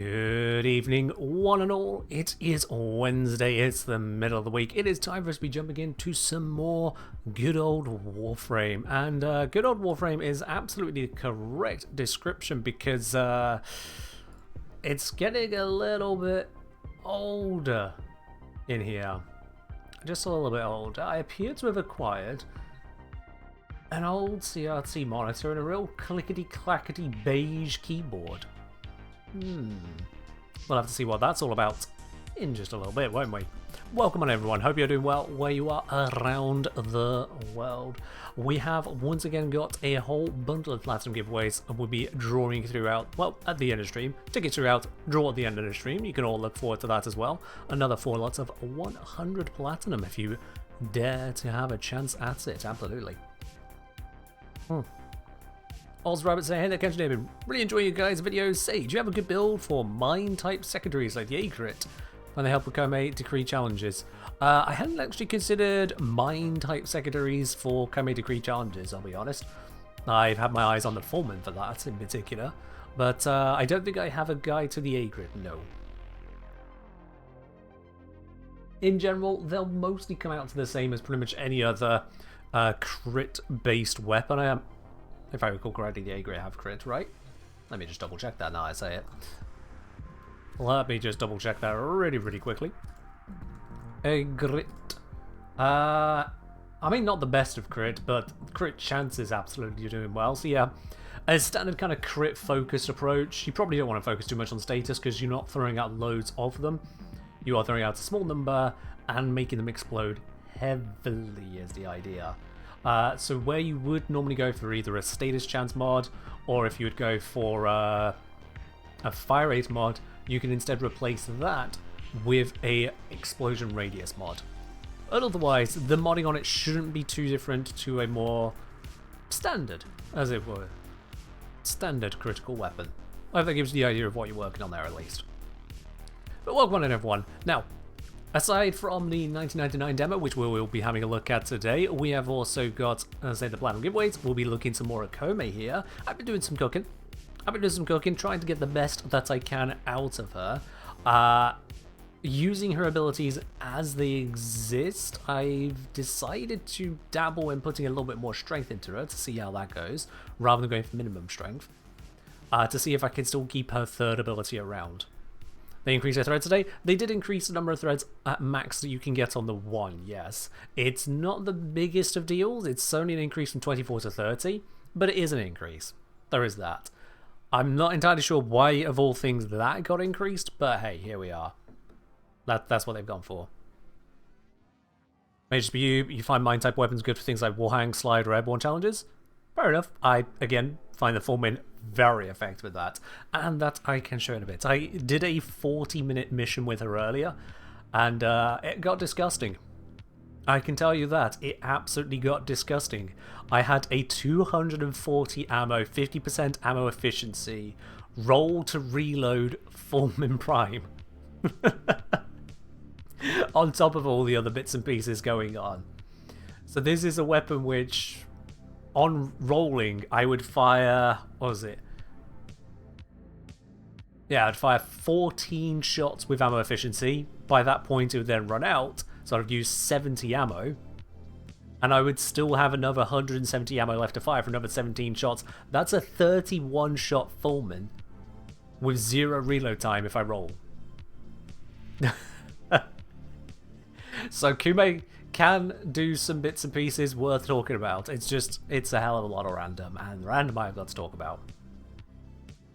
Good evening, one and all. It is Wednesday, it's the middle of the week. It is time for us to be jumping into some more good old Warframe. And good old Warframe is absolutely the correct description because it's getting a little bit older in here. Just a little bit older. I appear to have acquired an old CRT monitor and a real clickety-clackety beige keyboard. We'll have to see what that's all about in just a little bit, won't we? Welcome on everyone, hope you're doing well where you are around the world. We have once again got a whole bundle of platinum giveaways and we'll be drawing throughout, well, at the end of the stream. Tickets throughout, draw at the end of the stream. You can all look forward to that as well. Another 4 lots of 100 platinum if you dare to have a chance at it, absolutely. Oz Rabbit saying, hey there, Kenji David. Really enjoy you guys' videos. Say, do you have a good build for mine type secondaries like the A-Crit when they help with Koumei decree challenges? I hadn't actually considered mine type secondaries for Koumei decree challenges, I'll be honest. I've had my eyes on the Foreman for that in particular, but I don't think I have a guide to the A-Crit, no. In general, they'll mostly come out to the same as pretty much any other crit-based weapon. If I recall correctly, the A-Grit have crit, right? Let me just double check that now I say it. Let me just double check that really quickly. A-Grit. I mean, not the best of crit, but crit chances absolutely doing well. So yeah, a standard kind of crit-focused approach. You probably don't want to focus too much on status because you're not throwing out loads of them. You are throwing out a small number and making them explode heavily is the idea. So where you would normally go for either a status chance mod, or if you would go for a fire rate mod, you can instead replace that with a explosion radius mod. Otherwise, the modding on it shouldn't be too different to a more standard, as it were, standard critical weapon. I hope that gives you the idea of what you're working on there at least. But welcome on in everyone. Now, aside from the 1999 demo, which we will be having a look at today, we have also got, say, the platinum giveaways. We'll be looking some more at Koumei here. I've been doing some cooking, trying to get the best that I can out of her. Using her abilities as they exist, I've decided to dabble in putting a little bit more strength into her to see how that goes, rather than going for minimum strength, to see if I can still keep her third ability around. They increased their threads today. They did increase the number of threads at max that you can get on the one, yes. It's not the biggest of deals. It's only an increase from 24 to 30, but it is an increase. There is that. I'm not entirely sure why, of all things, that got increased, but hey, here we are. That's what they've gone for. May just be you find mine type weapons good for things like Warhang, Slide, or Airborne challenges? Fair enough. I, again, find the Foreman very effective with that, and that I can show in a bit. I did a 40-minute mission with her earlier, and it got disgusting. I can tell you that. It absolutely got disgusting. I had a 240 ammo, 50% ammo efficiency, roll to reload Foreman Prime. On top of all the other bits and pieces going on. So this is a weapon which, on rolling, I would fire, what was it? Yeah, I'd fire 14 shots with ammo efficiency. By that point, it would then run out, so I'd use 70 ammo. And I would still have another 170 ammo left to fire for another 17 shots. That's a 31 shot Foreman with 0 reload time if I roll. So Koumei can do some bits and pieces worth talking about. It's a hell of a lot of random, and random I've got to talk about.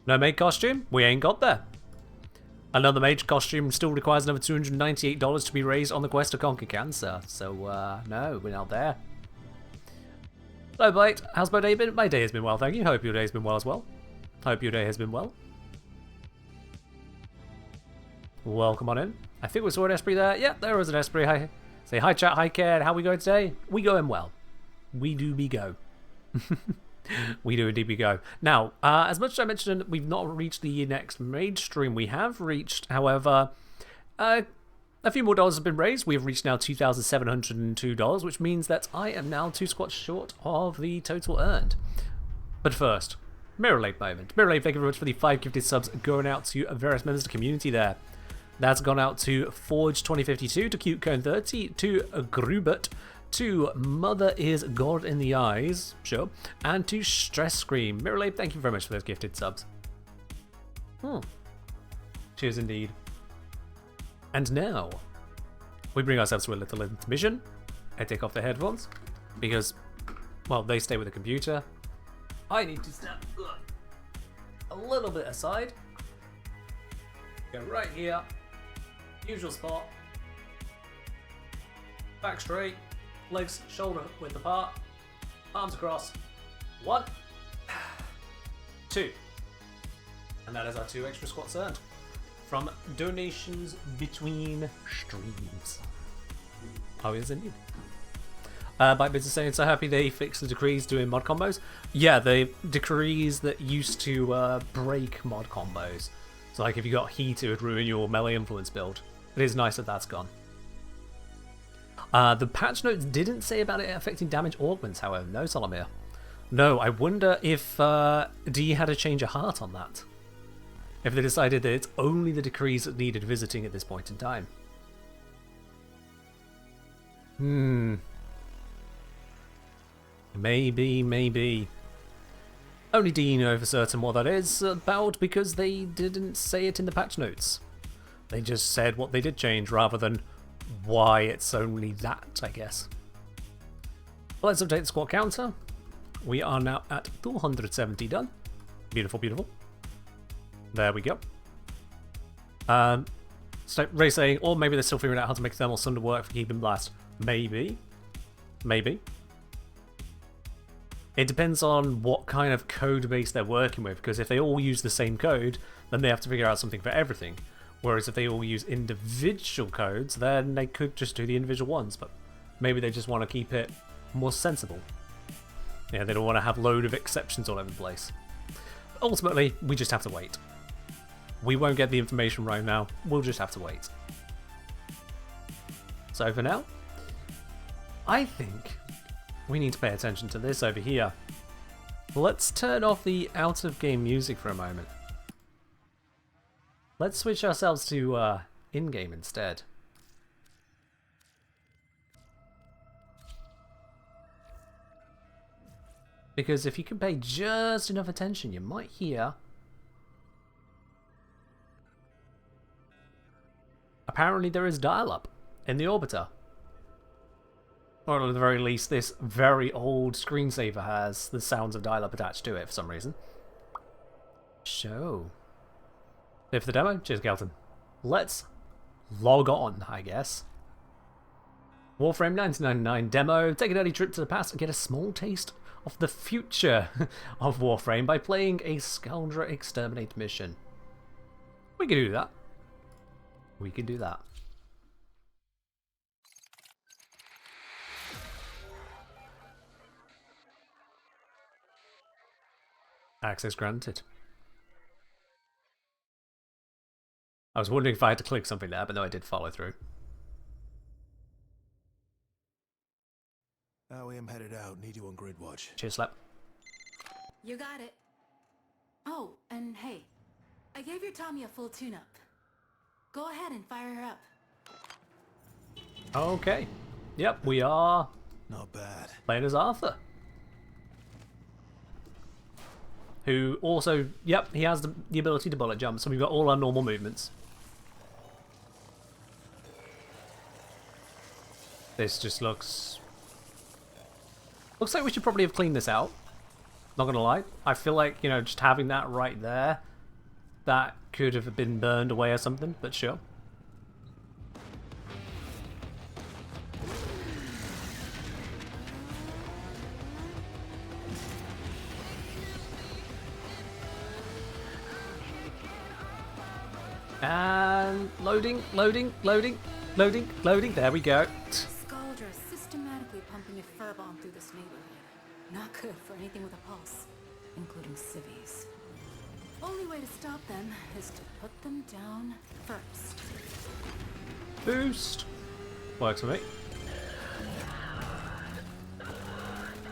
No maid costume? We ain't got there. Another mage costume still requires another $298 to be raised on the quest to conquer cancer. So, no, we're not there. Hello, Blade. How's my day been? My day has been well, thank you. Hope your day's been well as well. Hope your day has been well. Welcome on in. I think we saw an Esprit there. Yeah, there was an Esprit. Hi. Say hi, chat. Hi, Ken. How we going today? We going well. We do be go. We do indeed be go. Now, as much as I mentioned, we've not reached the next mainstream. We have reached, however, a few more dollars have been raised. We have reached now $2,702, which means that I am now 2 squats short of the total earned. But first, Mirrorlade moment. Mirrorlade, thank you very much for the 5 gifted subs going out to various members of the community there. That's gone out to Forge2052, to CuteCone30, to Grubert, to Mother is God in the Eyes, sure, and to Stress Scream. Mirrorlade, thank you very much for those gifted subs. Cheers indeed. And now, we bring ourselves to a little intermission. I take off the headphones, because, well, they stay with the computer. I need to step a little bit aside. Go right here. Usual spot. Back straight. Legs shoulder width apart. Arms across. 1, 2. And that is our 2 extra squats earned from donations between streams. Oh, yes, indeed. Bite Bits is saying, so happy they fixed the decrees doing mod combos. Yeah, the decrees that used to break mod combos. So, like, if you got heat, it would ruin your melee influence build. It is nice that that's gone. The patch notes didn't say about it affecting damage augments, however. No, Solomir. No, I wonder if D had a change of heart on that. If they decided that it's only the decrees that needed visiting at this point in time. Maybe. Only D know for certain what that is about because they didn't say it in the patch notes. They just said what they did change rather than why it's only that, I guess. Well, let's update the squat counter. We are now at 270 done. Beautiful, beautiful. There we go. So Ray saying, or maybe they're still figuring out how to make thermal thunder work for keeping blast. Maybe. It depends on what kind of code base they're working with, because if they all use the same code, then they have to figure out something for everything. Whereas if they all use individual codes, then they could just do the individual ones, but maybe they just want to keep it more sensible. Yeah, they don't want to have a load of exceptions all over the place. Ultimately, we just have to wait. We won't get the information right now, we'll just have to wait. So for now, I think we need to pay attention to this over here. Let's turn off the out-of-game music for a moment. Let's switch ourselves to in-game instead. Because if you can pay just enough attention, you might hear... Apparently there is dial-up in the orbiter. Or at the very least, this very old screensaver has the sounds of dial-up attached to it for some reason. So... If the demo, cheers Galton. Let's log on, I guess. Warframe 1999 demo. Take an early trip to the past and get a small taste of the future of Warframe by playing a Scoundrel Exterminate mission. We can do that. We can do that. Access granted. I was wondering if I had to click something there, but no, I did follow through. I am headed out. Need you on grid watch. Cheers, Slap. You got it. Oh, and hey, I gave your Tommy a full tune-up. Go ahead and fire her up. Okay. Yep, we are Not bad. playing as Arthur. Who also, yep, he has the ability to bullet jump, so we've got all our normal movements. This just looks like we should probably have cleaned this out. Not gonna lie. I feel like, you know, just having that right there, that could have been burned away or something, but sure. And loading. There we go. Scaldra is systematically pumping a furbomb through this neighborhood. Not good for anything with a pulse, including civvies. Only way to stop them is to put them down first. Boost. Works for me.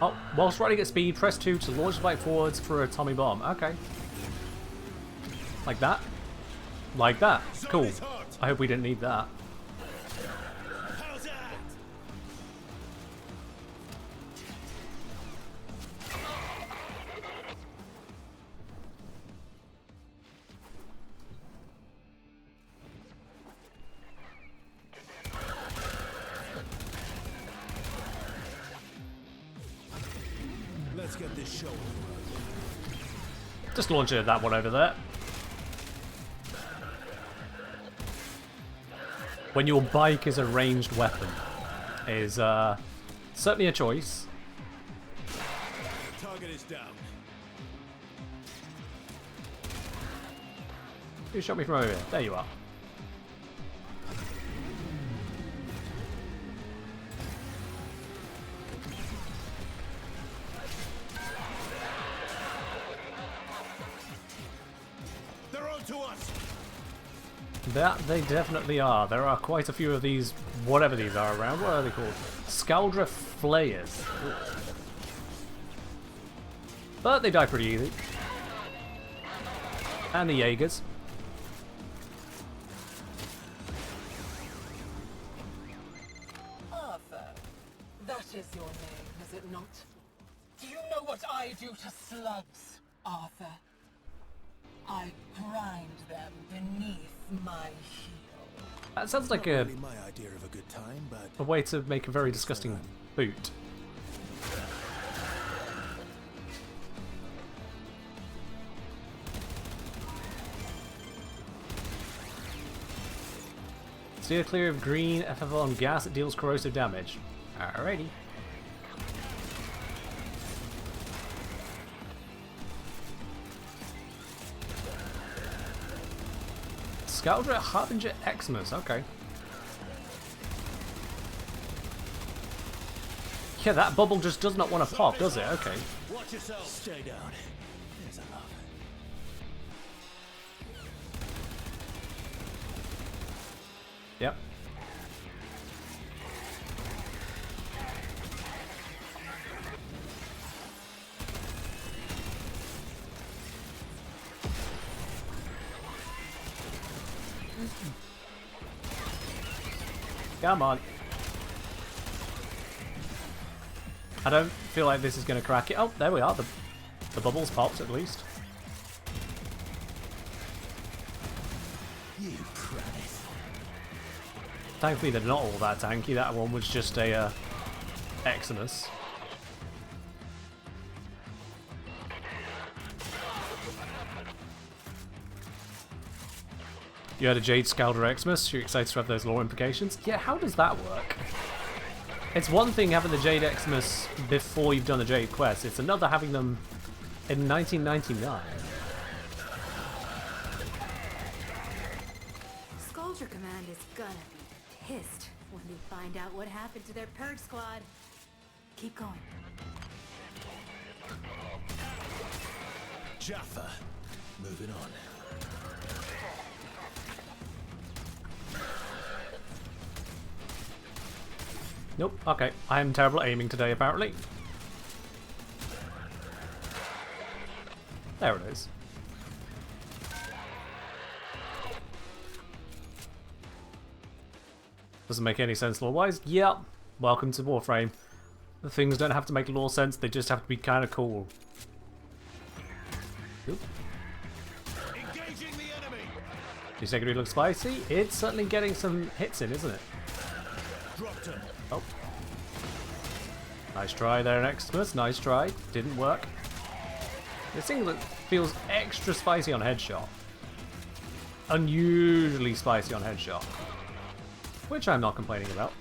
Oh, whilst riding at speed, press 2 to launch the bike forwards for a Tommy bomb. Okay. Like that? Like that. Cool. I hope we didn't need that. How's that? Let's get this show. Just launch it at that one over there. When your bike is a ranged weapon is certainly a choice. Target is down. You shot me from over here. There you are. They're on to us. That they definitely are. There are quite a few of these, whatever these are around. What are they called? Scaldra Flayers. But they die pretty easy. And the Jaegers. Arthur, that is your name, is it not? Do you know what I do to slugs, Arthur? I grind them beneath my heel. That sounds like Not a really my idea of a good time, but way to make a very disgusting boot. Steer clear of green FFL on gas that deals corrosive damage. Alrighty. Scaldra Harbinger Xmas, okay. Yeah, that bubble just does not want to pop, does it? Okay. watch yourself. Stay down. There's enough. Yep. Come on. I don't feel like this is going to crack it. Oh, there we are. The bubbles popped at least. You prize. Thankfully, they're not all that tanky. That one was just a Exodus. You had a Jade Scalder Xmas. You're excited to have those lore implications? Yeah, how does that work? It's one thing having the Jade Xmas before you've done the Jade Quest. It's another having them in 1999. Sculpture Command is gonna be pissed when they find out what happened to their Purge Squad. Keep going. Jaffa. Moving on. Nope. Okay. I am terrible at aiming today, apparently. There it is. Doesn't make any sense lore-wise. Yep. Welcome to Warframe. The things don't have to make lore sense, they just have to be kind of cool. Oop. Engaging the enemy. Your secondary looks spicy. It's certainly getting some hits in, isn't it? Dropped him. Oh. Nice try there, Xmas. Nice try. Didn't work. This thing that feels extra spicy on headshot. Unusually spicy on headshot. Which I'm not complaining about.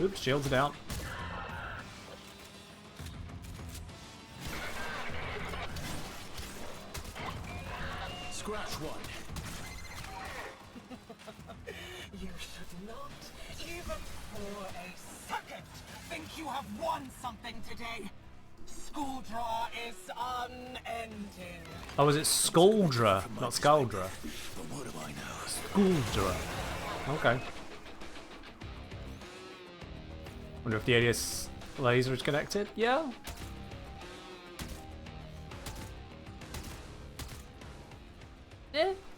Oops, shields are down. Scratch one. You should not, even for a second, think you have won something today. School draw is unending. Oh, is it Skuldra, not Skuldra? But what do I know? Skuldra. Okay. Wonder if the alias laser is connected? Yeah.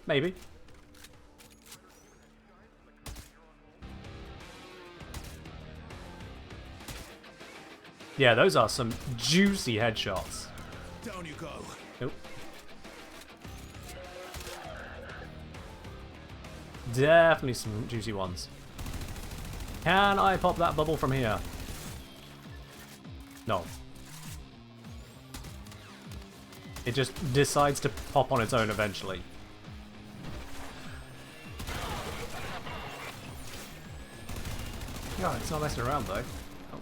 Maybe. Yeah, those are some juicy headshots. Down you go. Nope. Definitely some juicy ones. Can I pop that bubble from here? No. It just decides to pop on its own eventually. God, it's not messing around though. Oh.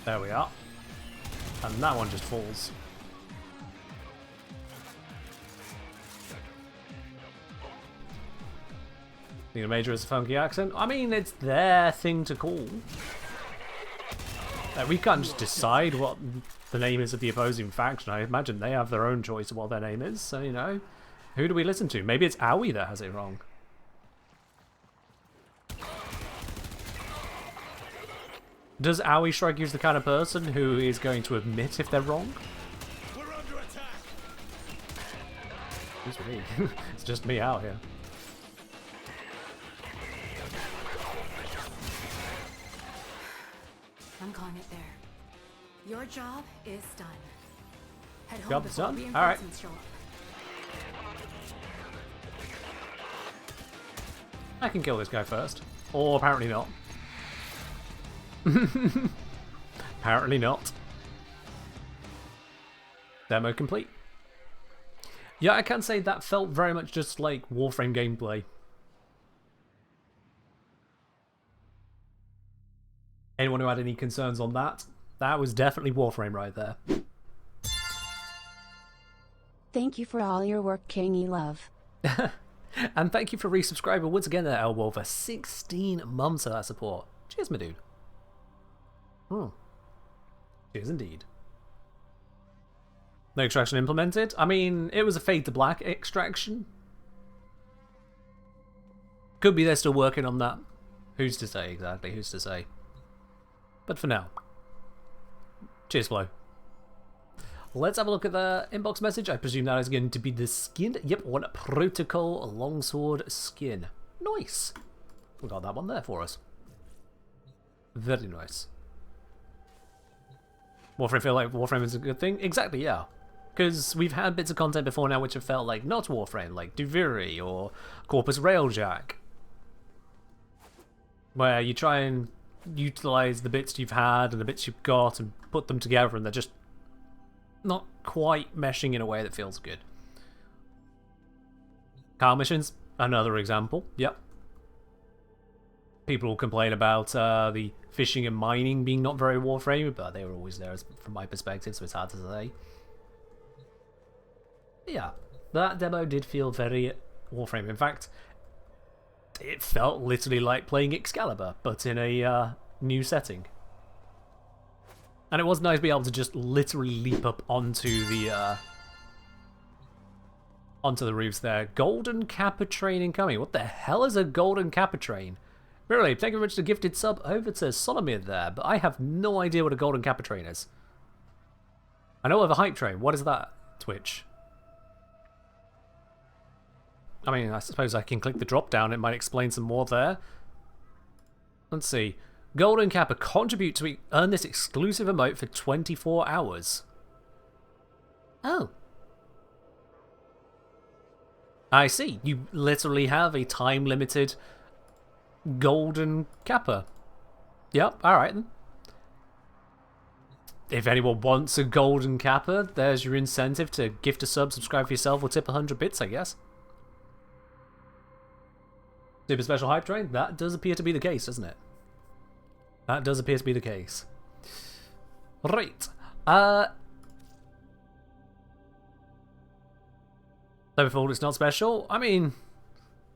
There we are. And that one just falls. Think the Major has a funky accent? I mean, it's their thing to call. We can't just decide what the name is of the opposing faction. I imagine they have their own choice of what their name is, so, you know. Who do we listen to? Maybe it's Owie that has it wrong. Does Owie strike you as the kind of person who is going to admit if they're wrong? We're under attack. It's me. It's just me out here. I'm calling it there. Your job is done. Head home Job before done? reinforcements show up. I can kill this guy first. Or apparently not. Apparently not. Demo complete. Yeah, I can say that felt very much just like Warframe gameplay. Anyone who had any concerns on that? That was definitely Warframe right there. Thank you for all your work, Kingy Love. And thank you for resubscribing once again there, Elbow, for 16 months of that support. Cheers, my dude. Cheers indeed. No extraction implemented? I mean, it was a fade to black extraction. Could be they're still working on that. Who's to say exactly? Who's to say? But for now, cheers, Flo. Let's have a look at the inbox message. I presume that is going to be the skin. Yep, one protocol longsword skin. Nice. We got that one there for us. Very nice. Warframe feel like Warframe is a good thing? Exactly, yeah. Because we've had bits of content before now which have felt like not Warframe, like Duviri or Corpus Railjack. Where you try and utilize the bits you've had and the bits you've got and put them together and they're just not quite meshing in a way that feels good. Car missions, another example. Yep. People will complain about the fishing and mining being not very Warframe, but they were always there from my perspective, so it's hard to say. Yeah, that demo did feel very Warframe. In fact, it felt literally like playing Excalibur, but in a new setting. And it was nice to be able to just literally leap up onto the roofs there. Golden Kappa train incoming. What the hell is a Golden Kappa train? Really, thank you very much to gifted sub over to Solomir there, but I have no idea what a Golden Kappa train is. I know of a hype train. What is that, Twitch? I mean, I suppose I can click the drop down. It might explain some more there. Let's see. Golden Kappa, contribute to earn this exclusive emote for 24 hours. Oh. I see. You literally have a time-limited Golden Kappa. Yep, alright then. If anyone wants a Golden Kappa, there's your incentive to gift a sub, subscribe for yourself, or tip 100 bits, I guess. Super special hype train? That does appear to be the case, doesn't it? That does appear to be the case. Right. Never thought it's not special. I mean,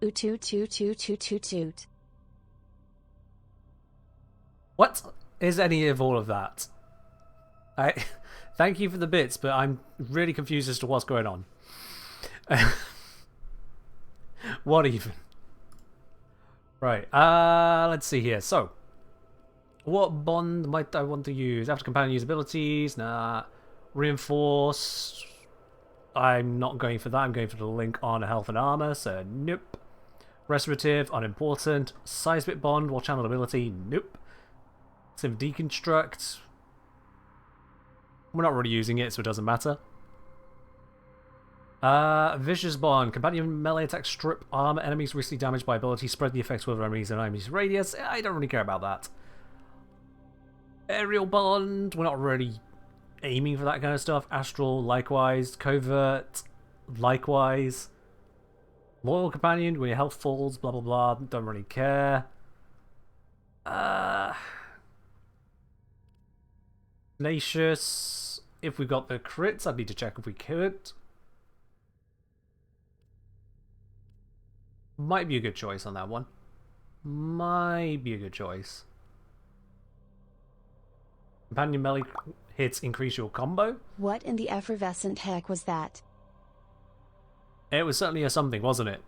toot toot toot toot toot toot. What is any of all of that? I thank you for the bits, but I'm really confused as to what's going on. What even? Right, let's see here. So, what bond might I want to use? After companion use abilities? Nah. Reinforce. I'm not going for that. I'm going for the link on health and armor, so nope. Restorative, unimportant. Seismic bond, while channel ability, nope. Sim deconstruct. We're not really using it, so it doesn't matter. Vicious bond. Companion melee attack strip armor enemies recently damaged by ability. Spread the effects with enemies and enemies radius. I don't really care about that. Aerial bond. We're not really aiming for that kind of stuff. Astral, likewise. Covert, likewise. Loyal companion, when your health falls, blah blah blah. Don't really care. Tenacious. If we got the crits, I'd need to check if we could. Might be a good choice on that one. Might be a good choice. Companion melee hits increase your combo. What in the effervescent heck was that? It was certainly a something, wasn't it?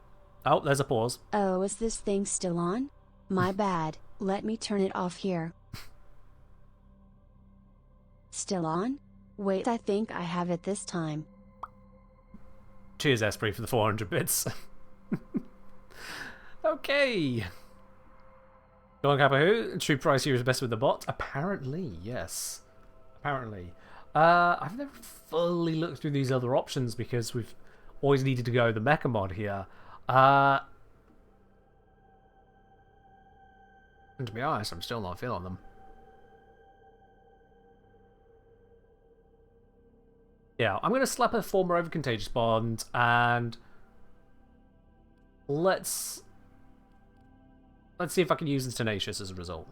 Oh, there's a pause. Oh, is this thing still on? My bad, let me turn it off here. Still on? Wait, I think I have it this time. Cheers, Esprit, for the 400 bits. Okay. Go on, Kappa Who? True price here is best with the bot? Apparently, yes. Apparently. I've never fully looked through these other options because we've always needed to go the mecha mod here. And to be honest, I'm still not feeling them. Yeah, I'm going to slap a Former over Contagious Bond and let's see if I can use the Tenacious as a result.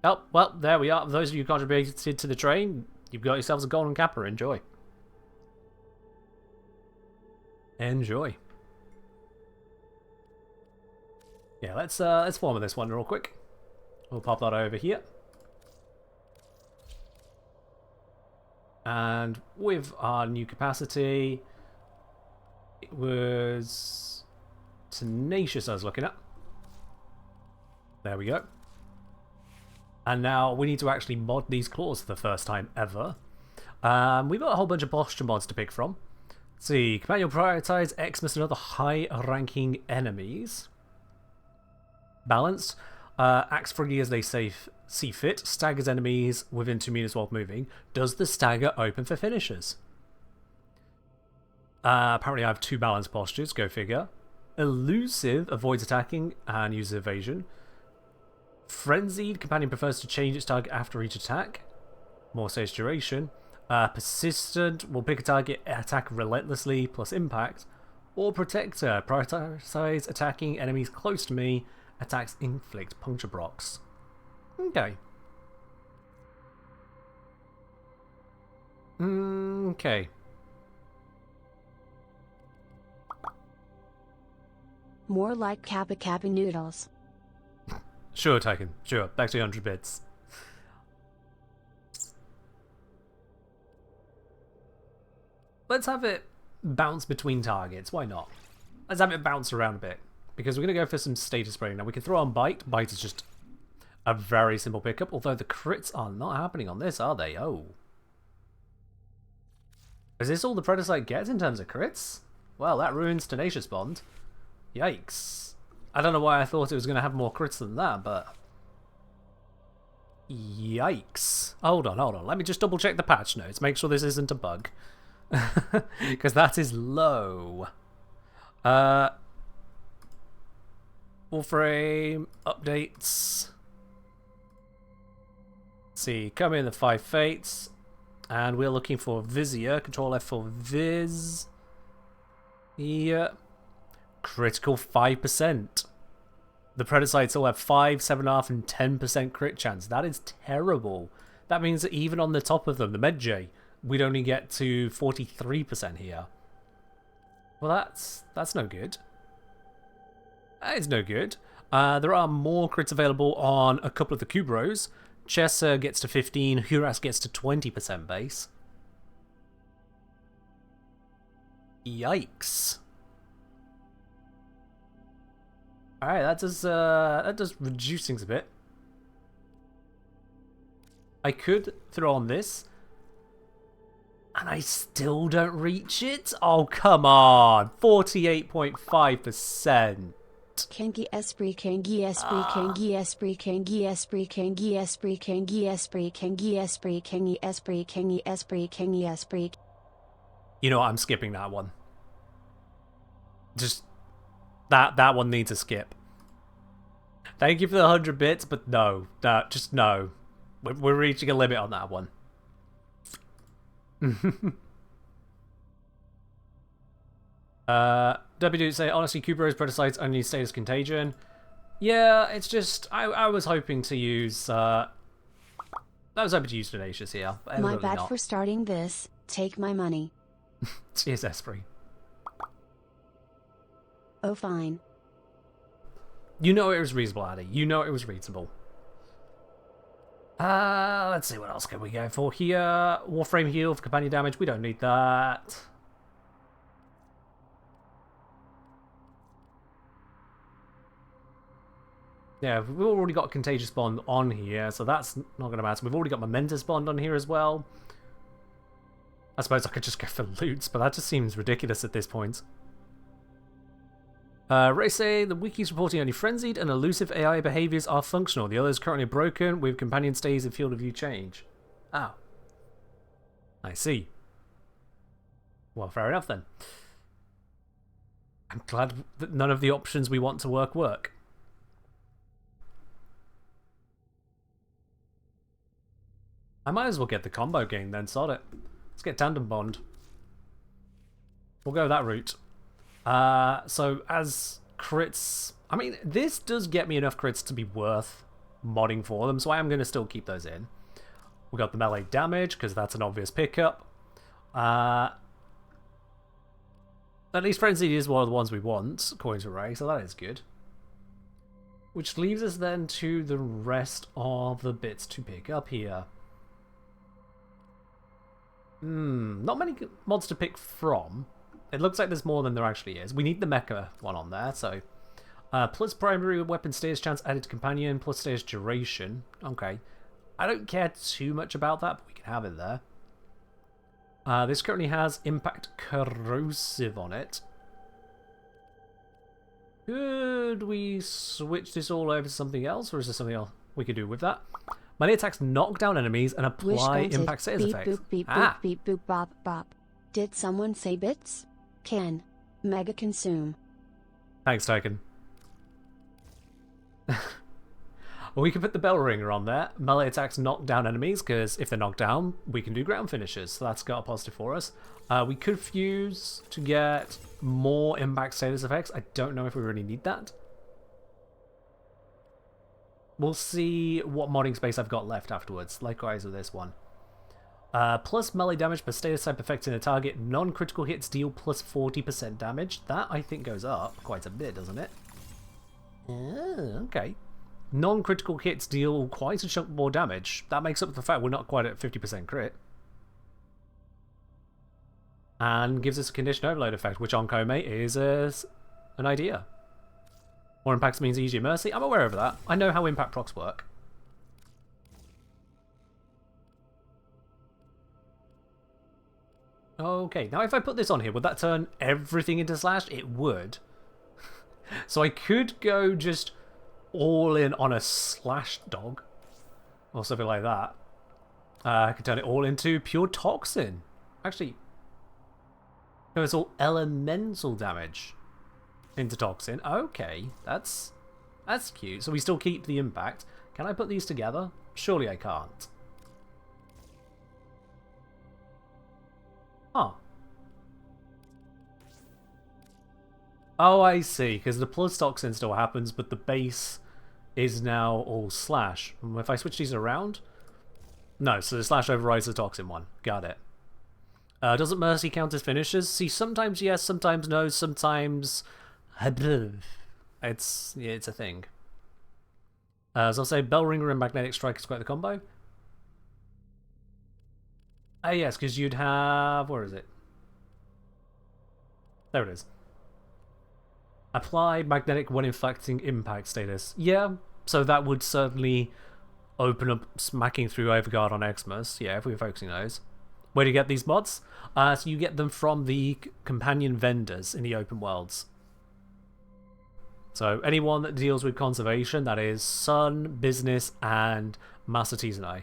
Oh, well, there we are. For those of you who contributed to the train, you've got yourselves a golden Kappa. Enjoy. Enjoy. Yeah, let's form this one real quick. We'll pop that over here. And with our new capacity, it was Tenacious I was looking at. There we go. And now we need to actually mod these claws for the first time ever. We've got a whole bunch of posture mods to pick from. Let's see. Companion prioritize Xmas and other high-ranking enemies. Balance. Acts freely as they see fit. Staggers enemies within 2 meters while moving. Does the stagger open for finishers? Apparently I have 2 balance postures. Go figure. Elusive avoids attacking and uses evasion. Frenzied, companion prefers to change its target after each attack. More stage duration. Persistent will pick a target, attack relentlessly plus impact. Or Protector, prioritize attacking enemies close to me. Attacks inflict puncture blocks. Okay. Okay. More like Kappa Kappa noodles. Sure, Tycoon. Sure. Back to 100 bits. Let's have it bounce between targets. Why not? Let's have it bounce around a bit. Because we're going to go for some status rating. Now, we can throw on Bite. Bite is just a very simple pickup. Although the crits are not happening on this, are they? Oh. Is this all the Predacite gets in terms of crits? Well, that ruins Tenacious Bond. Yikes. I don't know why I thought it was going to have more crits than that, but... Yikes. Hold on. Let me just double check the patch notes. Make sure this isn't a bug. Because that is low. Warframe updates. Let's see. Come in the 5 fates. And we're looking for Vizier. Control F for Viz. Yeah. Critical 5%. The Predacite all have 5, 7.5, and 10% crit chance. That is terrible. That means that even on the top of them, the Medjay, we'd only get to 43% here. Well, that's no good. That is no good. There are more crits available on a couple of the Kubros. Chessa gets to 15, Huras gets to 20% base. Yikes. Alright, that does reduce things a bit. I could throw on this. And I still don't reach it? Oh, come on. 48.5%. Kangi esprit kangi esprit kangi esprit kangi esprit kangi esprit kangi esprit kangi esprit kangi esprit kangi esprit kangi esprit. You know what? I'm skipping that one. Just that one needs a skip. Thank you for the 100 bits, but no, just no. We're reaching a limit on that one. W say honestly, Kubro's prototypes only status contagion. Yeah, it's just I was hoping to use I was hoping to use Tenacious here. My bad not. for starting this. Take my money. Cheers, Esprit. Oh fine. You know it was reasonable, Addy. You know it was reasonable. Let's see what else can we go for here. Warframe heal for companion damage. We don't need that. Yeah, we've already got Contagious Bond on here, so that's not going to matter. We've already got Momentous Bond on here as well. I suppose I could just go for loots, but that just seems ridiculous at this point. Ray say the wiki's reporting only frenzied and elusive AI behaviors are functional. The others currently broken with companion stays and field of view change. Oh. I see. Well, fair enough then. I'm glad that none of the options we want to work. I might as well get the combo game then, sod it. Let's get Tandem Bond. We'll go that route. So as crits, I mean, this does get me enough crits to be worth modding for them, so I am going to still keep those in. We got the melee damage, because that's an obvious pickup. At least Frenzy is one of the ones we want, according to Ray, so that is good. Which leaves us then to the rest of the bits to pick up here. Not many mods to pick from. It looks like there's more than there actually is. We need the mecha one on there, so... plus primary weapon status chance added to companion, plus status duration. Okay. I don't care too much about that, but we can have it there. This currently has impact corrosive on it. Could we switch this all over to something else, or is there something else we could do with that? Melee attacks knock down enemies and apply impact status effects. Beep boop beep boop beep boop bop bop. Did someone say bits? Can. Mega consume. Thanks, Token. Well, we can put the bell ringer on there. Melee attacks knock down enemies, because if they're knocked down, we can do ground finishes. So that's got a positive for us. We could fuse to get more impact status effects. I don't know if we really need that. We'll see what modding space I've got left afterwards. Likewise with this one. Plus melee damage per status type affecting a target. Non-critical hits deal plus 40% damage. That, I think, goes up quite a bit, doesn't it? Okay. Non-critical hits deal quite a chunk more damage. That makes up for the fact we're not quite at 50% crit. And gives us a condition overload effect, which on Koumei is an idea. More impacts means easier mercy. I'm aware of that. I know how impact procs work. Okay, now if I put this on here, would that turn everything into slash? It would. So I could go just all in on a slash dog. Or something like that. I could turn it all into pure toxin. Actually, no, it's all elemental damage into toxin. Okay, that's cute. So we still keep the impact. Can I put these together? Surely I can't. Huh. Oh, I see. Because the plus toxin still happens, but the base is now all slash. If I switch these around? No, so the slash overrides the toxin one. Got it. Doesn't Mercy count as finishers? See, sometimes yes, sometimes no, sometimes... It's a thing. As I'll say, Bell Ringer and Magnetic Strike is quite the combo. Yes, because you'd have... Where is it? There it is. Apply magnetic when inflicting impact status. Yeah, so that would certainly open up smacking through Overguard on Xmas. Yeah, if we were focusing those. Where do you get these mods? So you get them from the companion vendors in the open worlds. So anyone that deals with conservation, that is Sun, Business, and Master Tizanai.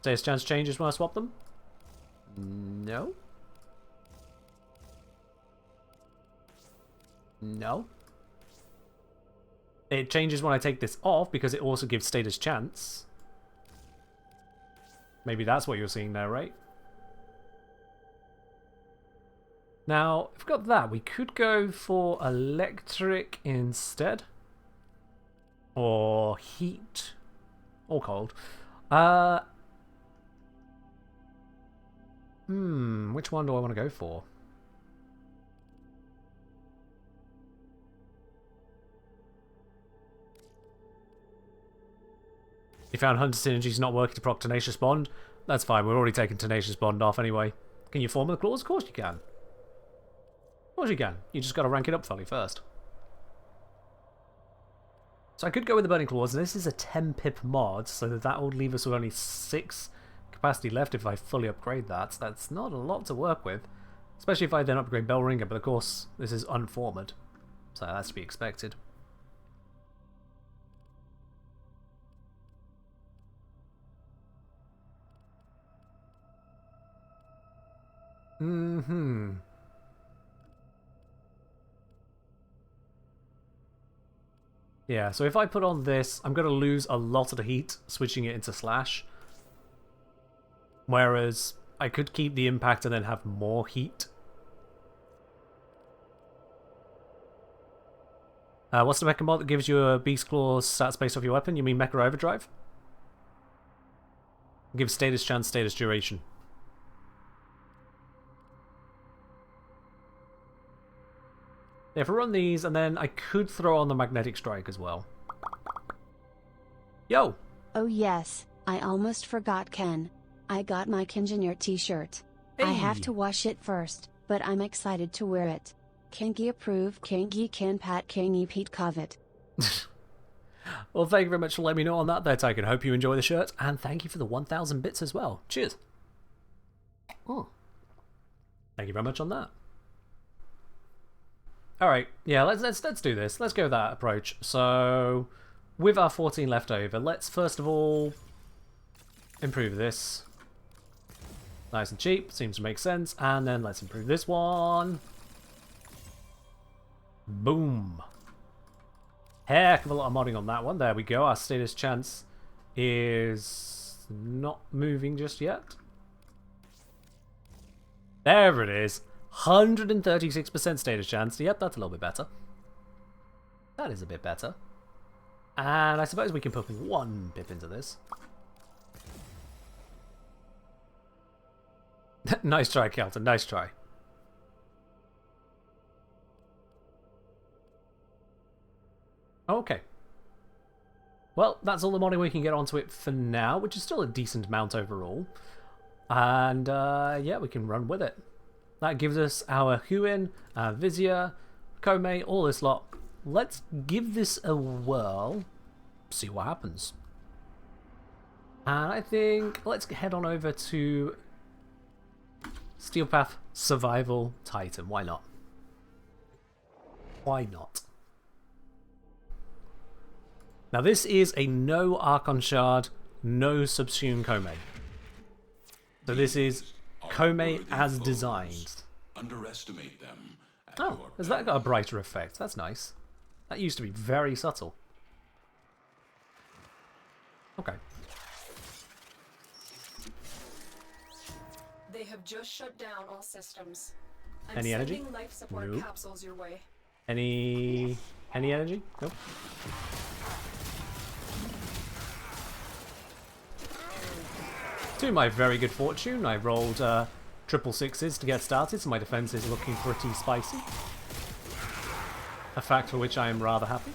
Status chance changes when I swap them? No. No. It changes when I take this off because it also gives status chance. Maybe that's what you're seeing there, right? Now, if we've got that, we could go for electric instead. Or heat. Or cold. Which one do I want to go for? You found Hunter Synergy's not working to proc Tenacious Bond? That's fine, we're already taking Tenacious Bond off anyway. Can you form the claws? Of course you can. Of course you can. You just got to rank it up fully first. So I could go with the Burning Claws, and this is a 10 pip mod, so that would leave us with only 6 capacity left if I fully upgrade that. That's not a lot to work with. Especially if I then upgrade Bell Ringer, but of course this is unformed. So that's to be expected. Yeah, so if I put on this, I'm going to lose a lot of the heat switching it into Slash. Whereas I could keep the impact and then have more heat. What's the mecha mod that gives you a Beast Claws stats based off your weapon? You mean Mecha Overdrive? Gives status chance, status duration. If I run these, and then I could throw on the Magnetic Strike as well. Yo! Oh yes, I almost forgot Ken. I got my Kengineer t-shirt. I have to wash it first, but I'm excited to wear it. Kengi approve, Kengi Ken Pat Kengi Pete Covet. Well, thank you very much for letting me know on that there, Tyken. Hope you enjoy the shirt, and thank you for the 1,000 bits as well. Cheers! Oh. Thank you very much on that. Alright, yeah, let's do this. Let's go that approach. So, with our 14 left over, let's first of all improve this. Nice and cheap, seems to make sense. And then let's improve this one. Boom. Heck of a lot of modding on that one. There we go. Our status chance is not moving just yet. There it is. 136% status chance. Yep, that's a little bit better. That is a bit better. And I suppose we can put 1 pip into this. Nice try, Kelton. Nice try. Okay. Well, that's all the modding we can get onto it for now, which is still a decent amount overall. And, yeah, we can run with it. That gives us our Huin, our Vizier, Koumei, all this lot. Let's give this a whirl, see what happens. And I think let's head on over to Steel Path Survival Titan. Why not? Why not? Now this is a no Archon Shard, no Subsume Koumei. So this is Koumei as designed. Underestimate them. Oh, has that got a brighter effect? That's nice. That used to be very subtle. Okay. They have just shut down all systems. I'm Any energy? sending life support Nope. capsules your way. Any energy? Nope. To my very good fortune, I rolled triple sixes to get started, so my defense is looking pretty spicy. A fact for which I am rather happy.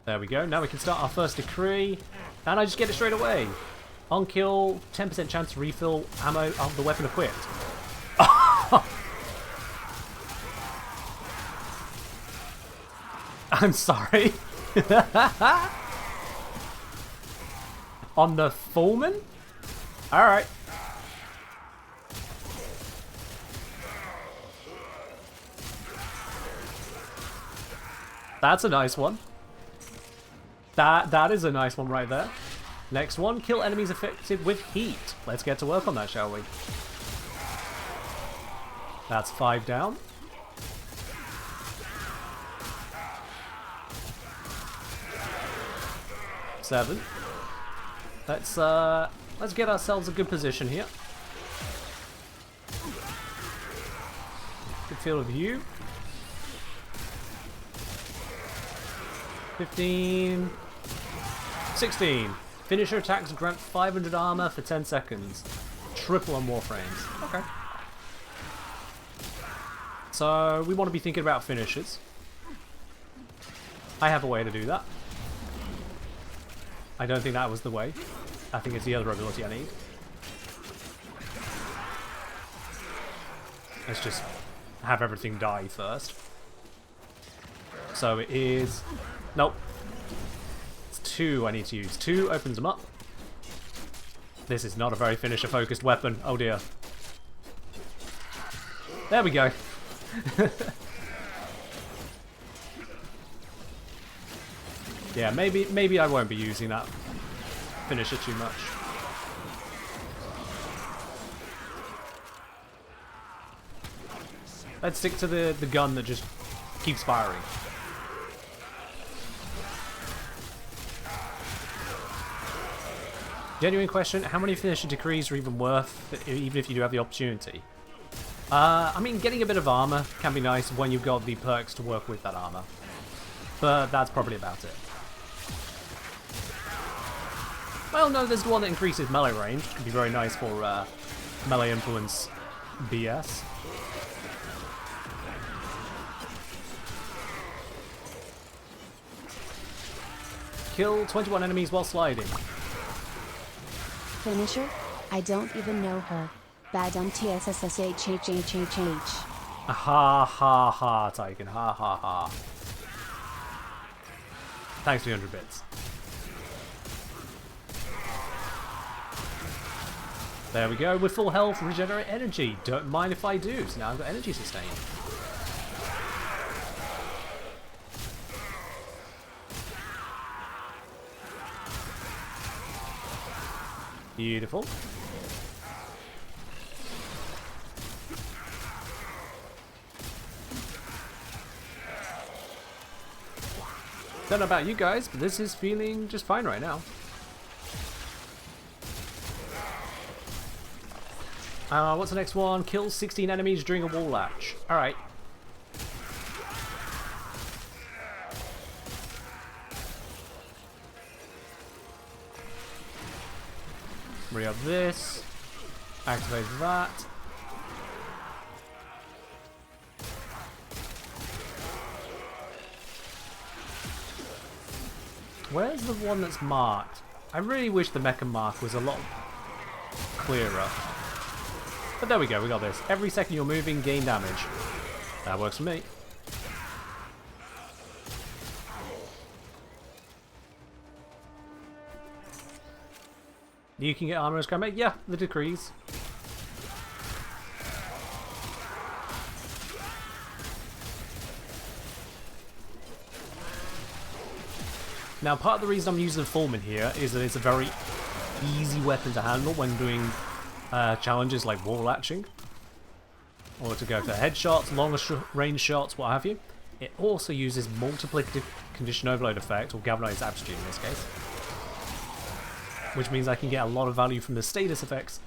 There we go. Now we can start our first decree, and I just get it straight away. On kill, 10% chance to refill ammo of the weapon equipped. I'm sorry. On the Foreman? Alright. That's a nice one. That is a nice one right there. Next one, kill enemies affected with heat. Let's get to work on that, shall we? That's 5 down. Seven. Let's get ourselves a good position here. Good field of view. 15. 16. Finisher attacks grant 500 armor for 10 seconds. Triple on Warframes. Okay. So we want to be thinking about finishers. I have a way to do that. I don't think that was the way. I think it's the other ability I need. Let's just have everything die first. So it is... Nope. It's 2 I need to use. 2 opens them up. This is not a very finisher-focused weapon. Oh dear. There we go. Yeah, maybe I won't be using that finisher too much. Let's stick to the gun that just keeps firing. Genuine question, how many finisher decrees are even worth, even if you do have the opportunity? I mean, getting a bit of armor can be nice when you've got the perks to work with that armor. But that's probably about it. Well, no, there's the one that increases melee range, which could be very nice for melee influence BS. Kill 21 enemies while sliding. Finisher? I don't even know her. Badum TSSSHHHHH. Ha ha ha, Tyken. Ha ha ha. Thanks for 100 bits. There we go, with full health, regenerate energy. Don't mind if I do, so now I've got energy sustain. Beautiful. Don't know about you guys, but this is feeling just fine right now. What's the next one? Kill 16 enemies during a wall latch. Alright. Re-up this. Activate that. Where's the one that's marked? I really wish the mecha mark was a lot clearer. But there we go, we got this. Every second you're moving, gain damage. That works for me. You can get armor as Koumei? Yeah, the decrees. Now, part of the reason I'm using the Foreman here is that it's a very easy weapon to handle when doing challenges like wall latching, or to go for headshots, longer range shots, what have you. It also uses multiplicative condition overload effect, or galvanized aptitude in this case, which means I can get a lot of value from the status effects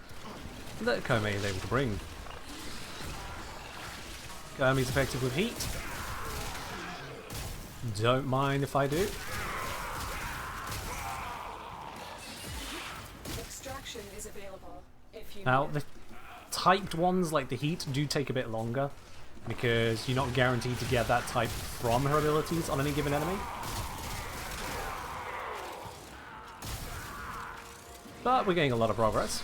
that Koumei is able to bring. Koumei's effective with heat. Don't mind if I do. if you Now, need the it. typed ones, like the heat, do take a bit longer, because you're not guaranteed to get that type from her abilities on any given enemy. But we're getting a lot of progress.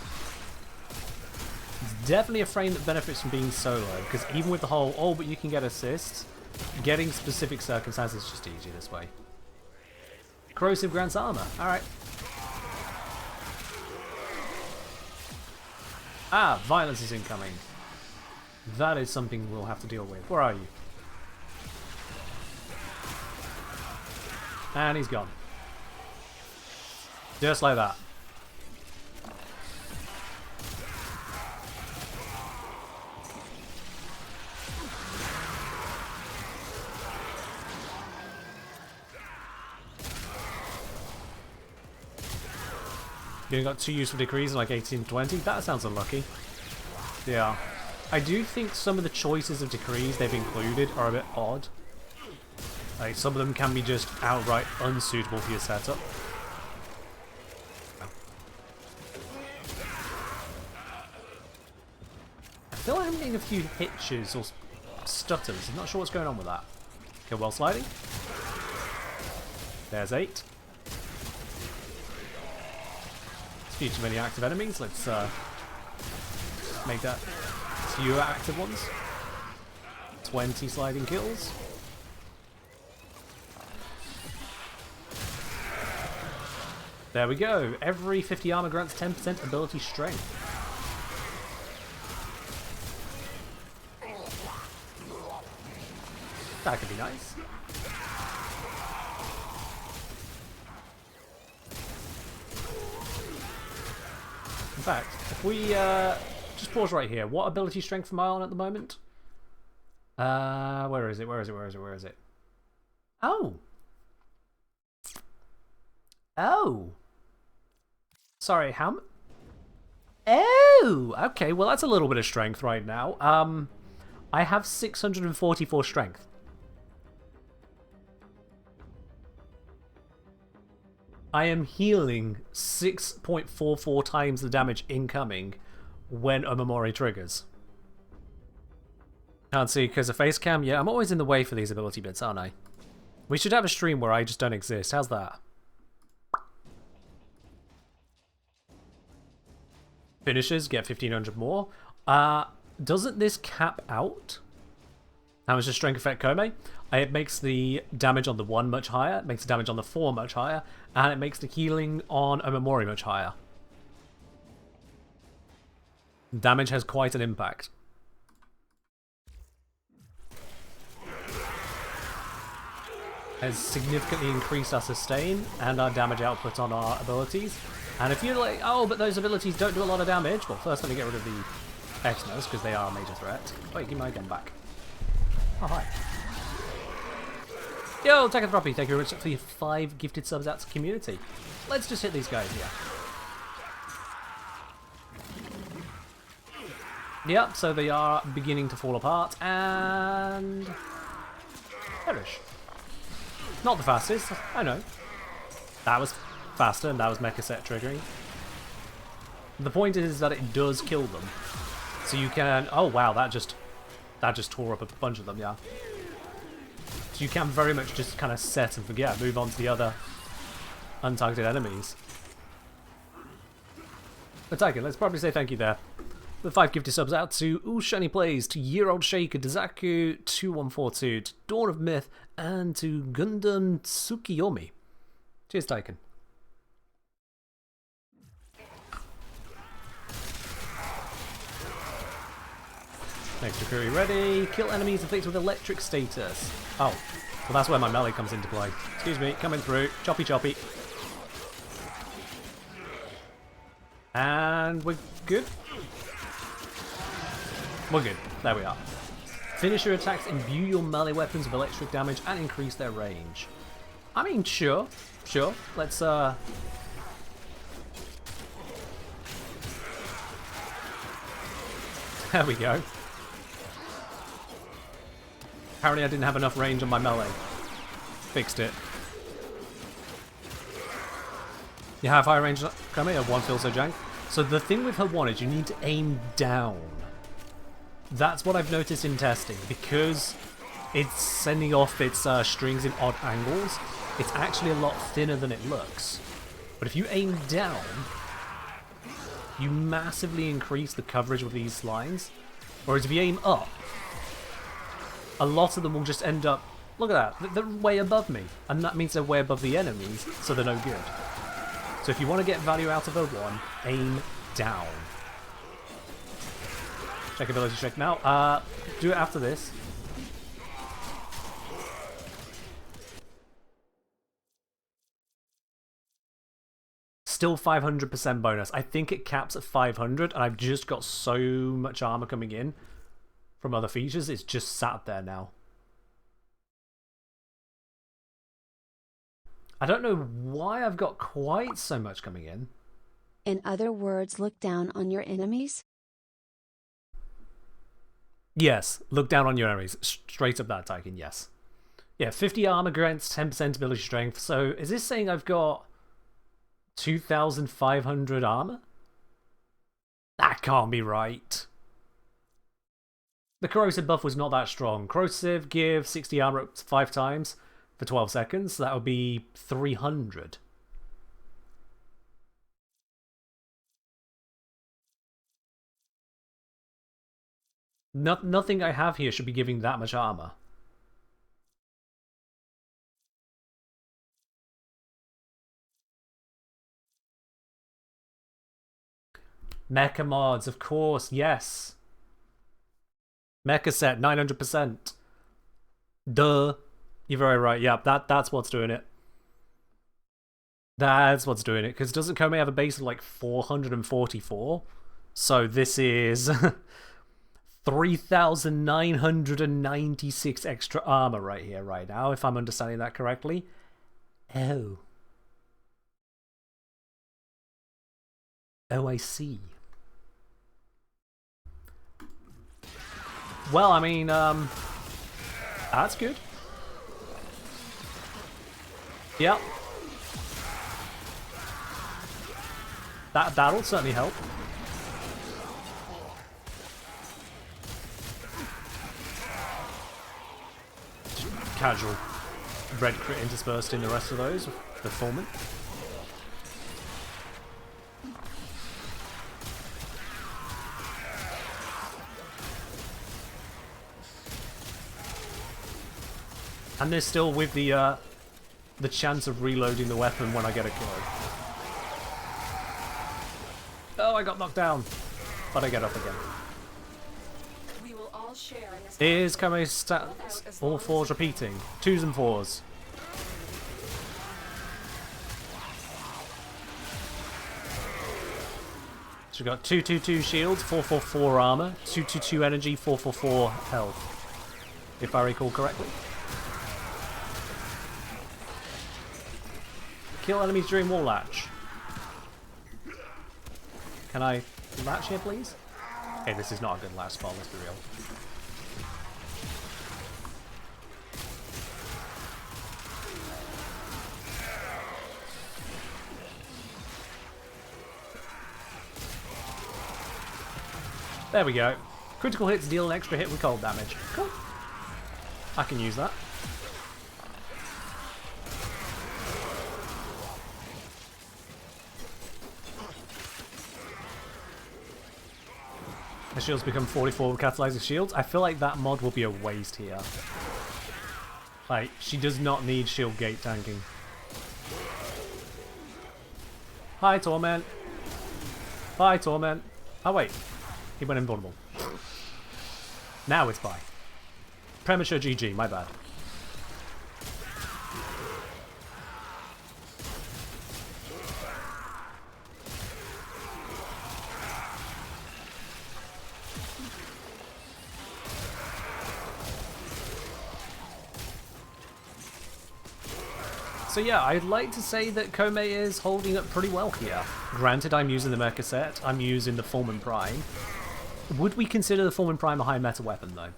It's definitely a frame that benefits from being solo, because even with the whole, oh, but you can get assists, getting specific circumstances is just easier this way. Corrosive grants armor, alright. Ah, violence is incoming. That is something we'll have to deal with. Where are you? And he's gone. Just like that. You only got 2 useful decrees in like 18 to 20? That sounds unlucky. Yeah. I do think some of the choices of decrees they've included are a bit odd. Like, some of them can be just outright unsuitable for your setup. I feel like I'm getting a few hitches or stutters. I'm not sure what's going on with that. Okay, well sliding. There's 8. Few too many active enemies. Let's make that fewer active ones. 20 sliding kills. There we go. Every 50 armor grants 10% ability strength. That could be nice. In fact, if we just pause right here, what ability strength am I on at the moment? Where is it? Where is it? Where is it? Where is it? Oh! Oh! Sorry, how Oh! Okay, well that's a little bit of strength right now. I have 644 strength. I am healing 6.44 times the damage incoming when Omamori triggers. Can't see because of face cam. Yeah, I'm always in the way for these ability bits, aren't I? We should have a stream where I just don't exist. How's that? Finishers get 1500 more. Doesn't this cap out how much does strength affect Koumei? It makes the damage on the 1 much higher, it makes the damage on the 4 much higher, and it makes the healing on Omamori much higher. Damage has quite an impact. Has significantly increased our sustain and our damage output on our abilities. And if you're like, oh, but those abilities don't do a lot of damage, well, first let me get rid of the Exmos, because they are a major threat. Wait, give my gun back. Oh, hi. Yo, Takatropy, thank you very much for your 5 gifted subs out to the community. Let's just hit these guys here. Yep, so they are beginning to fall apart, and perish. Not the fastest, I know. That was faster, and that was mecha set triggering. The point is that it does kill them. So you can... Oh wow, that just tore up a bunch of them, yeah. So you can very much just kind of set and forget, move on to the other untargeted enemies. But Tyken, let's probably say thank you there. The 5 gifted subs out to Ooh Shiny Plays, to Year Old Shaker, to Zaku2142, to Dawn of Myth, and to Gundam Tsukiyomi. Cheers, Tyken. Next recruit ready. Kill enemies afflicted with electric status. Oh, well that's where my melee comes into play. Excuse me, coming through. Choppy choppy. And we're good. We're good. There we are. Finisher attacks imbue your melee weapons with electric damage and increase their range. I mean, sure. Sure. Let's, There we go. Apparently I didn't have enough range on my melee. Fixed it. You have high range, Koumei, or one feels so jank? So the thing with her one is you need to aim down. That's what I've noticed in testing. Because it's sending off its strings in odd angles, it's actually a lot thinner than it looks. But if you aim down, you massively increase the coverage of these lines. Whereas if you aim up, a lot of them will just end up... Look at that, they're way above me. And that means they're way above the enemies, so they're no good. So if you want to get value out of a one, aim down. Check ability check now. Do it after this. Still 500% bonus. I think it caps at 500, and I've just got so much armor coming in from other features, it's just sat there now. I don't know why I've got quite so much coming in. In other words, look down on your enemies? Yes, look down on your enemies. Straight up that, Tykin, yes. Yeah, 50 armor grants 10% ability strength. So is this saying I've got 2,500 armor? That can't be right. The corrosive buff was not that strong. Corrosive gives 60 armor up to 5 times for 12 seconds. So that would be 300. Nothing I have here should be giving that much armor. Mecha mods, of course, yes. Mecha set, 900%. Duh. You're very right, yeah, that's what's doing it. That's what's doing it, because doesn't Koumei have a base of like 444? So this is 3,996 extra armor right here, right now, if I'm understanding that correctly. Oh. Oh, I see. Well, I mean, that's good. Yep. That'll certainly help. Casual red crit interspersed in the rest of those, the Foreman. And they're still with the chance of reloading the weapon when I get a kill. Oh, I got knocked down, but I get up again. We will all share in this. Here's Koumei's stats, all 4s repeating. 2s and 4s. So we've got 222 shields, 444 armor, 222 energy, 444 health. If I recall correctly. Kill enemies during wall latch. Can I latch here, please? Okay, this is not a good latch spot, let's be real. There we go. Critical hits deal an extra hit with cold damage. Cool. I can use that. The shields become 44 with catalyzing shields. I feel like that mod will be a waste here. Like, she does not need shield gate tanking. Hi, Torment. Bye, Torment. Oh, wait. He went invulnerable. Now it's bye. Premature GG, my bad. So yeah, I'd like to say that Koumei is holding up pretty well here. Granted, I'm using the mecha set, I'm using the Foreman Prime. Would we consider the Foreman Prime a high meta weapon though?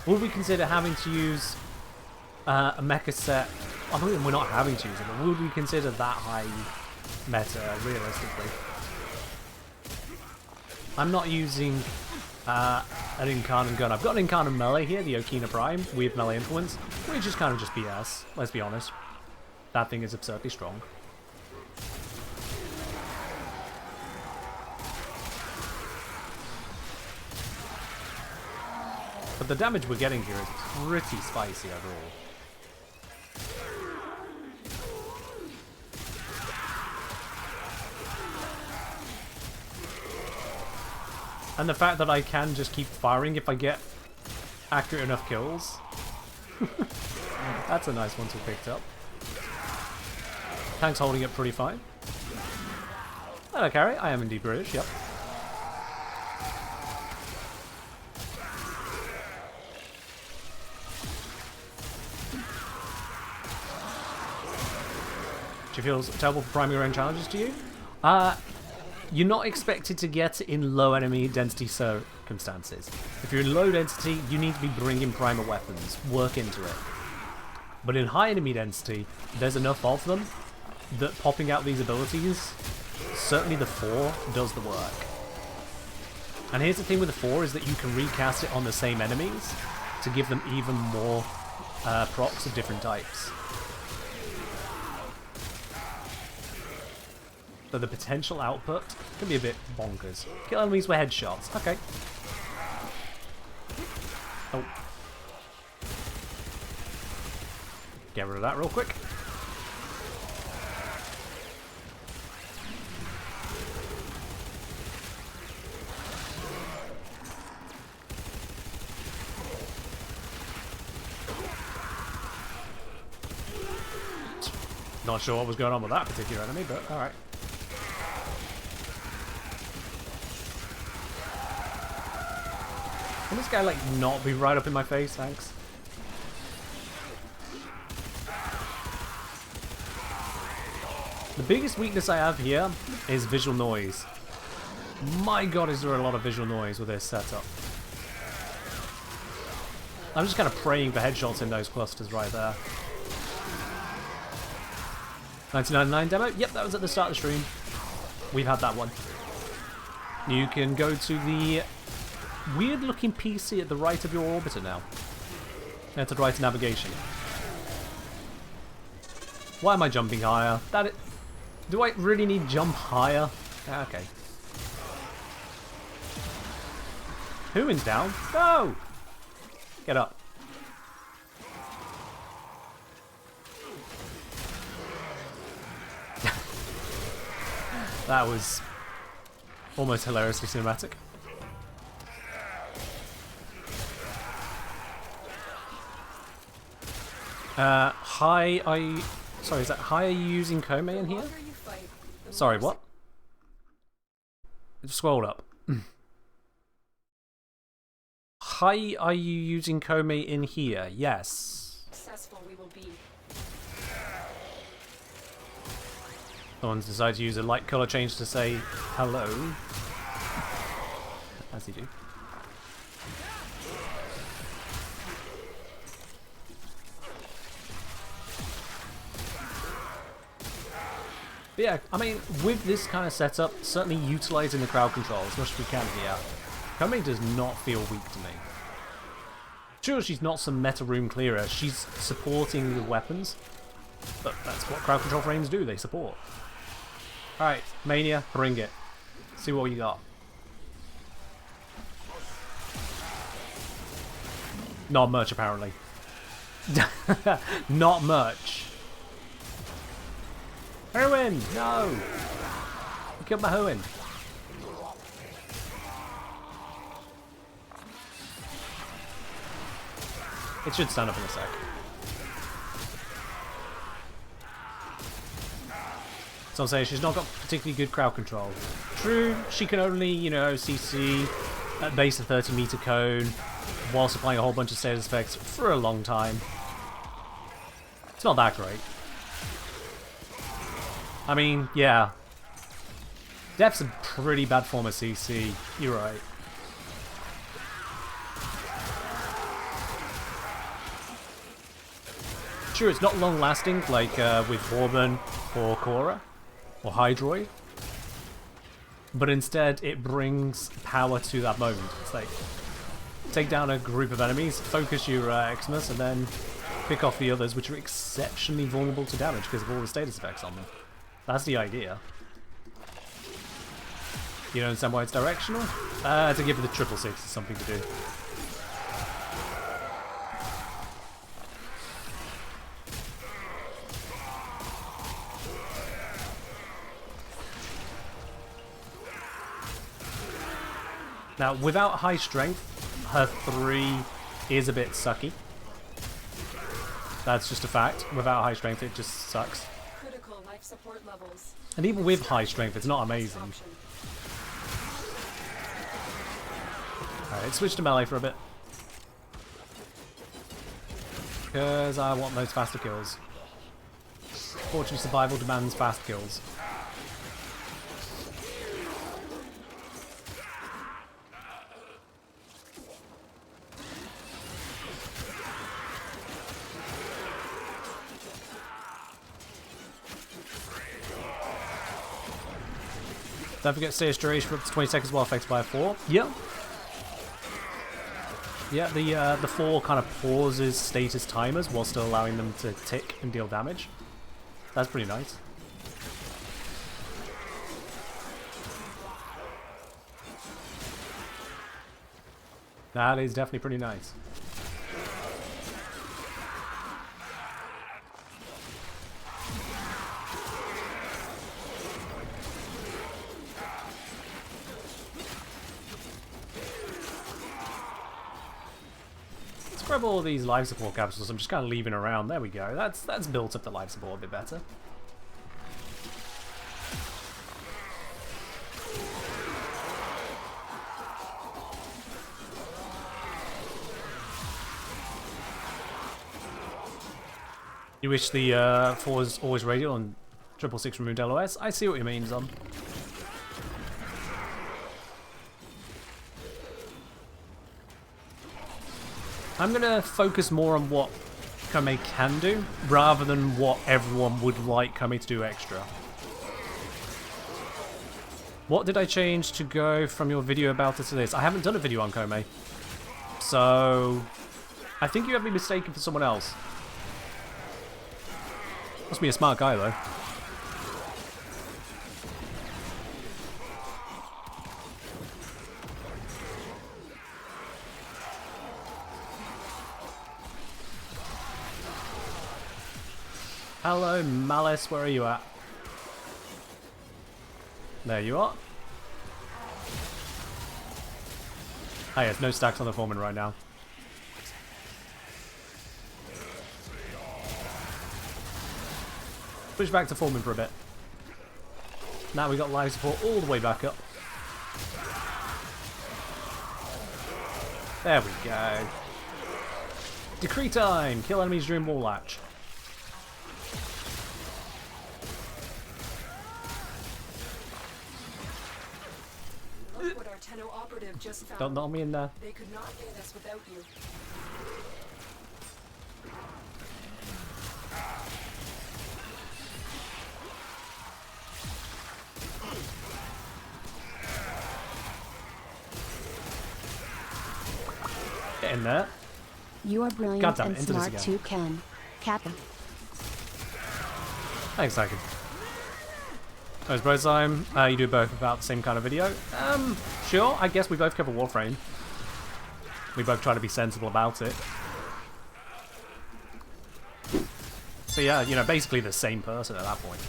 Would we consider having to use a mecha set? I mean, we're not having to use it, but would we consider that high meta realistically? I'm not using an Incarnate gun. I've got an Incarnate melee here, the Okina Prime, with melee influence, which is kind of just BS, let's be honest. That thing is absurdly strong. But the damage we're getting here is pretty spicy overall. And the fact that I can just keep firing if I get accurate enough kills. That's a nice one to have picked up. Tank's holding it pretty fine. Hello, Carrie. I am indeed British, yep. She feels terrible for primary range challenges to you? You're not expected to get in low enemy density circumstances. If you're in low density, you need to be bringing primal weapons. Work into it. But in high enemy density, there's enough of them that popping out these abilities, certainly the 4, does the work. And here's the thing with the 4 is that you can recast it on the same enemies to give them even more procs of different types. So the potential output can be a bit bonkers. Kill enemies with headshots. Okay. Oh. Get rid of that real quick. Not sure what was going on with that particular enemy, but alright. Can this guy, like, not be right up in my face? Thanks. The biggest weakness I have here is visual noise. My god, is there a lot of visual noise with this setup. I'm just kind of praying for headshots in those clusters right there. 1999 demo? Yep, that was at the start of the stream. We've had that one. You can go to the weird looking PC at the right of your orbiter now. And to the right of navigation. Why am I jumping higher? Do I really need jump higher? Okay. Human's down. No! Get up. That was almost hilariously cinematic. Hi, sorry, is that hi, are you using Koumei in here? Sorry, what? Just scrolled up. Hi, are you using Koumei in here? Yes. Successful we will be. Someone's decided to use a light colour change to say hello. As you do. But yeah, I mean, with this kind of setup, certainly utilising the crowd control as much as we can here, Koumei does not feel weak to me. Sure, she's not some meta room clearer, she's supporting the weapons, but that's what crowd control frames do, they support. Alright, Mania, bring it. See what you got. Not much, apparently. Not much. Huin! No! You killed my Huin. It should stand up in a sec. So I'm saying she's not got particularly good crowd control. True, she can only, you know, CC at base a 30-meter cone whilst applying a whole bunch of status effects for a long time. It's not that great. I mean, yeah. Def's a pretty bad form of CC, you're right. Sure, it's not long-lasting like with Warframe or Korra or Hydroid. but instead it brings power to that moment. It's like, take down a group of enemies, focus your Xmas, and then pick off the others, which are exceptionally vulnerable to damage because of all the status effects on them. That's the idea. You don't understand why it's directional? To give the 1666 something to do. Now, without high strength, her 3 is a bit sucky. That's just a fact. Without high strength, it just sucks. Critical life support levels. And even with high strength, it's not amazing. Alright, switch to melee for a bit. Because I want those faster kills. Fortunately, survival demands fast kills. Don't forget stage duration for up to 20 seconds while affected by a 4. Yep. Yeah, the 4 kind of pauses status timers while still allowing them to tick and deal damage. That's pretty nice. That is definitely pretty nice. Grab all these life support capsules. I'm just kind of leaving around. There we go. That's built up the life support a bit better. You wish the 4 was always radial and 1666 removed LOS? I see what you mean, Zom. I'm going to focus more on what Koumei can do, rather than what everyone would like Koumei to do extra. What did I change to go from your video about it to this? I haven't done a video on Koumei. So, I think you have me mistaken for someone else. Must be a smart guy, though. Hello, Malice, where are you at? There you are. Oh yes, no stacks on the foreman right now. Push back to foreman for a bit. Now we got life support all the way back up. There we go. Decree time! Kill enemies during wall latch. What our Tenno operative just found. Don't knock me in there. They could not do this without you. Get in there. You are brilliant Goddamn, and into this smart again. too, Ken. Kappa. Thanks, Sagan. As both time, you do both about the same kind of video. Sure, I guess we both cover Warframe. We both try to be sensible about it. So yeah, you know, basically the same person at that point.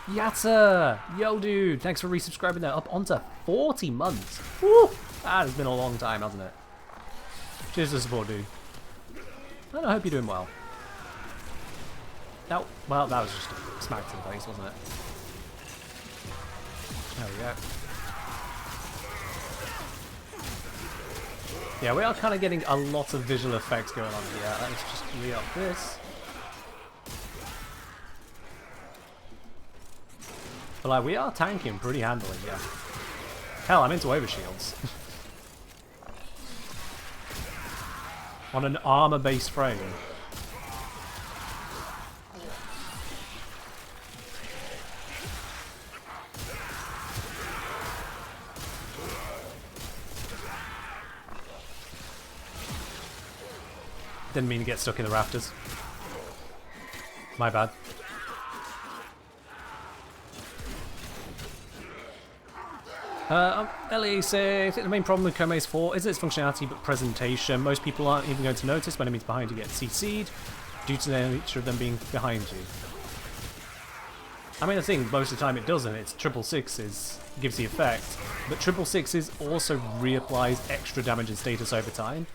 Yatta! Yo, dude, thanks for resubscribing there. Up onto 40 months. Woo! That has been a long time, hasn't it? Cheers to support, dude. And I hope you're doing well. No, well, that was just a smack to the face, wasn't it? There we go. Yeah, we are kind of getting a lot of visual effects going on here. Let's just re-up this. But like, we are tanking pretty handily, yeah. Hell, I'm into overshields. On an armor-based frame. Didn't mean to get stuck in the rafters. My bad. Ellie says, I think the main problem with Koumei's 4 isn't its functionality but presentation. Most people aren't even going to notice when enemies behind you get CC'd due to the nature of them being behind you. I mean, I think most of the time it doesn't. It's 666 gives the effect, but 666 also reapplies extra damage and status over time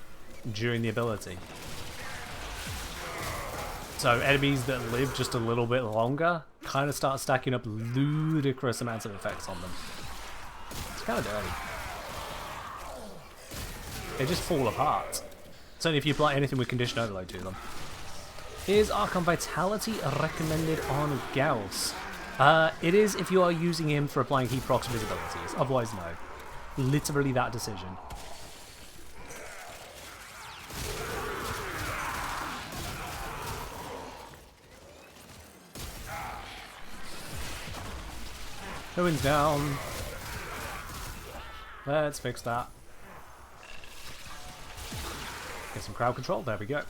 during the ability. So enemies that live just a little bit longer kind of start stacking up ludicrous amounts of effects on them. It's kind of dirty. They just fall apart. Certainly if you apply anything with condition overload to them. Is Archon Vitality recommended on Gauss? It is if you are using him for applying heat procs visibilities. Otherwise, no. Literally that decision. Ruin's down. Let's fix that. Get some crowd control. There we go.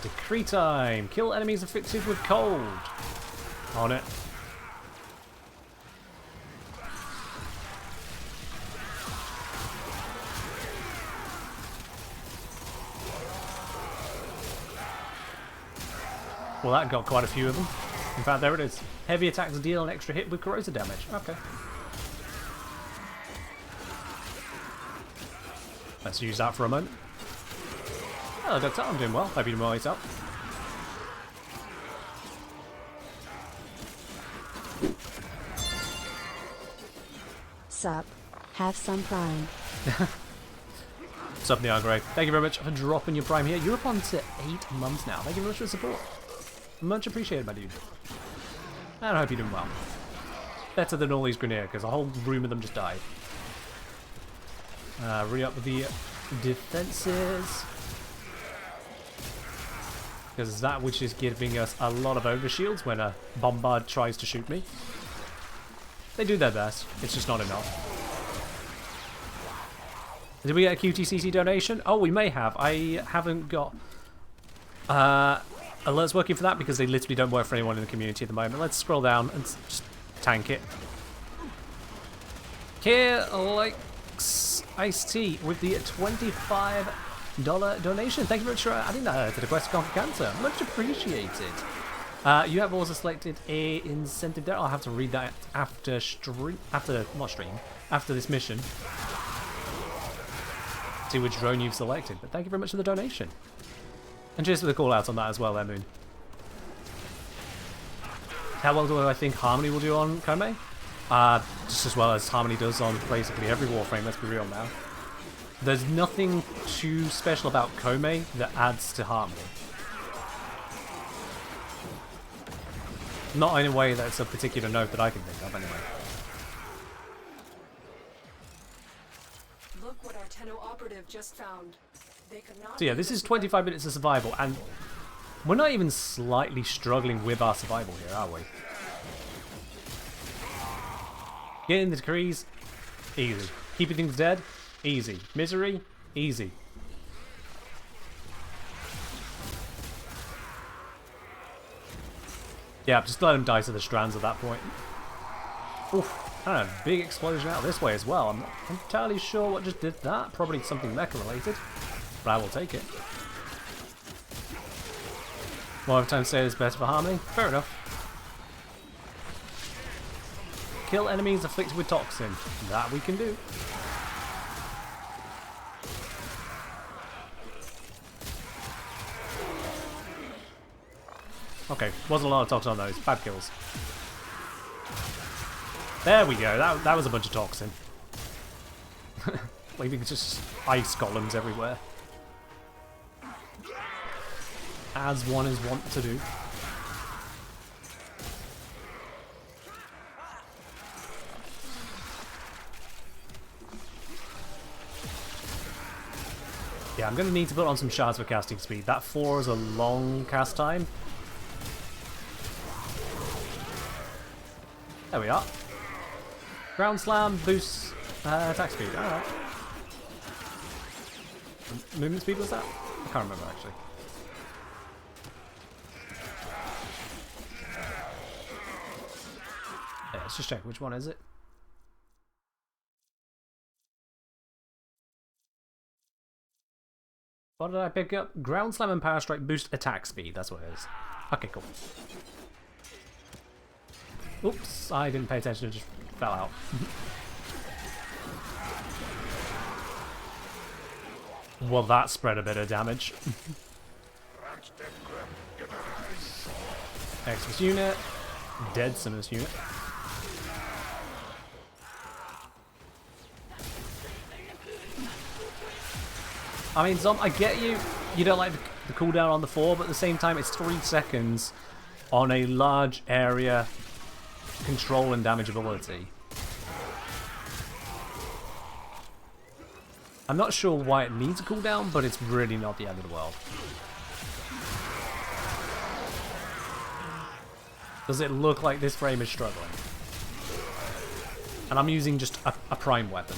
Decree time. Kill enemies afflicted with cold. On it. Well, that got quite a few of them. In fact, there it is. Heavy attacks deal an extra hit with corrosive damage. Okay. Let's use that for a moment. Oh, Doctor, I'm doing well. Hope you're doing well yourself. Sup. Have some prime. Sup, Neon Grey. Thank you very much for dropping your prime here. You're up on to 8 months now. Thank you very much for the support. Much appreciated, my dude. And I hope you're doing well. Better than all these Grenadier, because a whole room of them just died. Re-up the defenses. Because that which is giving us a lot of overshields when a bombard tries to shoot me. They do their best. It's just not enough. Did we get a QTCC donation? Oh, we may have. I haven't got alerts working for that because they literally don't work for anyone in the community at the moment. Let's scroll down and just tank it. Here likes Iced Tea with the $25 donation. Thank you very much for adding that to the quest for cancer. Much appreciated. You have also selected a incentive there. I'll have to read that after after this mission. See which drone you've selected. But thank you very much for the donation. And cheers for the call out on that as well there, Moon. How well do I think Harmony will do on Koumei? Just as well as Harmony does on basically every Warframe, let's be real now. There's nothing too special about Koumei that adds to Harmony. Not in a way that's a particular note that I can think of, anyway. Look what our Tenno operative just found. They could not. So yeah, this is 25 minutes of survival, and we're not even slightly struggling with our survival here, are we? Getting the decrees, easy. Keeping things dead, easy. Misery, easy. Yeah, just let them die to the strands at that point. Oof, and a big explosion out this way as well. I'm not entirely sure what just did that. Probably something mecha related, but I will take it. More of time say is better for Harmony. Fair enough. Kill enemies afflicted with toxin. That we can do. Okay, wasn't a lot of toxin on those. Bad kills. There we go. That was a bunch of toxin. Leaving just ice golems everywhere. As one is wont to do. Yeah, I'm going to need to put on some shards for casting speed. That 4 is a long cast time. There we are. Ground slam boosts Attack speed, alright. Movement speed was that? I can't remember actually. Yeah, let's just check which one is it. What did I pick up? Ground Slam and Power Strike boost attack speed. That's what it is. Okay, cool. Oops, I didn't pay attention. It just fell out. Well, that spread a bit of damage. Xmas unit. Dead Sinners unit. I mean, Zom, I get you. You don't like the cooldown on the 4, but at the same time, it's 3 seconds on a large area control and damage ability. I'm not sure why it needs a cooldown, but it's really not the end of the world. Does it look like this frame is struggling? And I'm using just a prime weapon.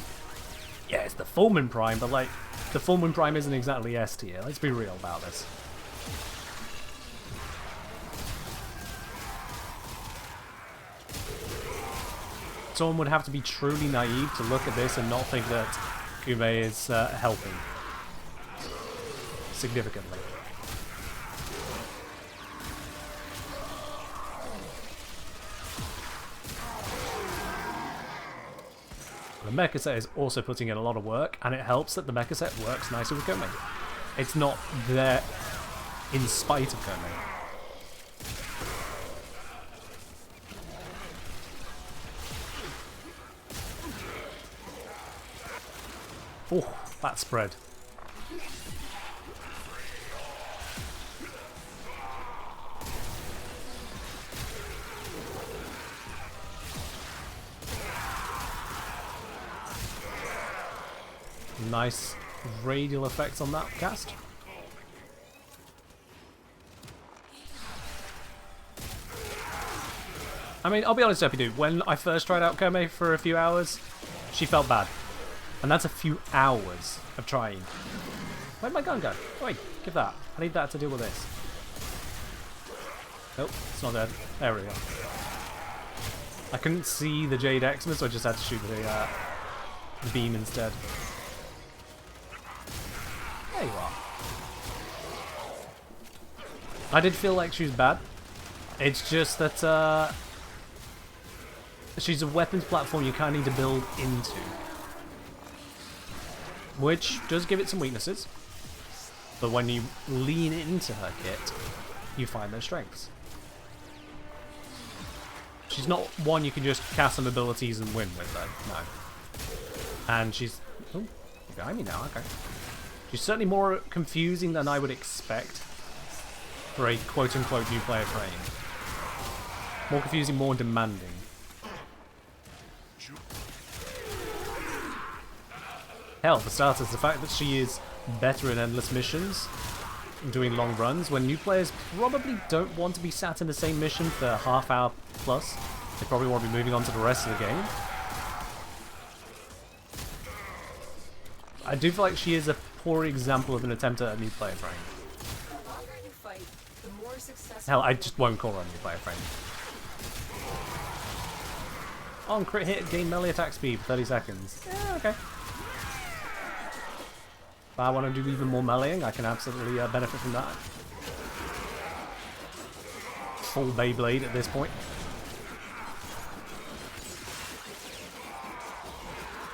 Yeah, it's the Fullman Prime, but like, the Fullman Prime isn't exactly S tier. Let's be real about this. Someone would have to be truly naive to look at this and not think that Koumei is helping significantly. The mecha set is also putting in a lot of work, and it helps that the mecha set works nicely with Koumei. It's not there in spite of Koumei. Oh, that spread. Nice radial effects on that cast. I mean, I'll be honest, Deputy, when I first tried out Koumei for a few hours, she felt bad. And that's a few hours of trying. Where'd my gun go? Wait, give that. I need that to deal with this. Nope, it's not dead. There we go. I couldn't see the Jade Xmas, so I just had to shoot the beam instead. There you are. I did feel like she was bad. It's just that she's a weapons platform you kind of need to build into. Which does give it some weaknesses. But when you lean into her kit, you find those strengths. She's not one you can just cast some abilities and win with, though. No. And she's... Oh, behind me now, okay. She's certainly more confusing than I would expect for a quote-unquote new player frame. More confusing, more demanding. Hell, for starters, the fact that she is better in endless missions, doing long runs, when new players probably don't want to be sat in the same mission for half hour plus. They probably want to be moving on to the rest of the game. I do feel like she is a poor example of an attempt at a new player frame. The longer you fight, the more successful. Hell, I just won't call her a new player frame. On crit hit, gain melee attack speed for 30 seconds. Yeah, okay. If I want to do even more meleeing, I can absolutely benefit from that. Full Beyblade at this point.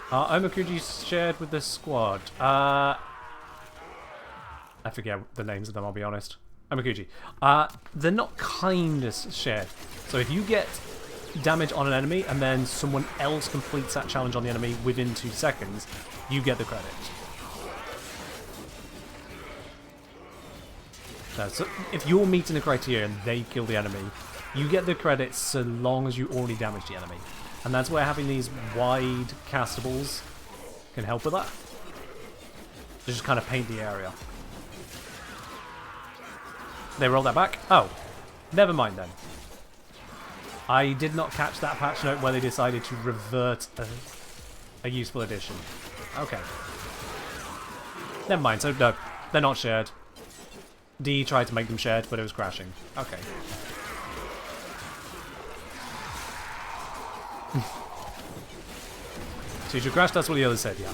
Omakuji's shared with the squad. I forget the names of them, I'll be honest. Omakuji. They're not kind of shared. So if you get damage on an enemy and then someone else completes that challenge on the enemy within 2 seconds, you get the credit. So if you're meeting the criteria and they kill the enemy, you get the credit so long as you already damaged the enemy. And that's where having these wide castables can help with that. To just kind of paint the area. They roll that back? Oh, never mind then. I did not catch that patch note where they decided to revert A useful addition. Okay. Never mind, so no, they're not shared. D tried to make them shared, but it was crashing. Okay. So you should crash, that's what the other said, yeah.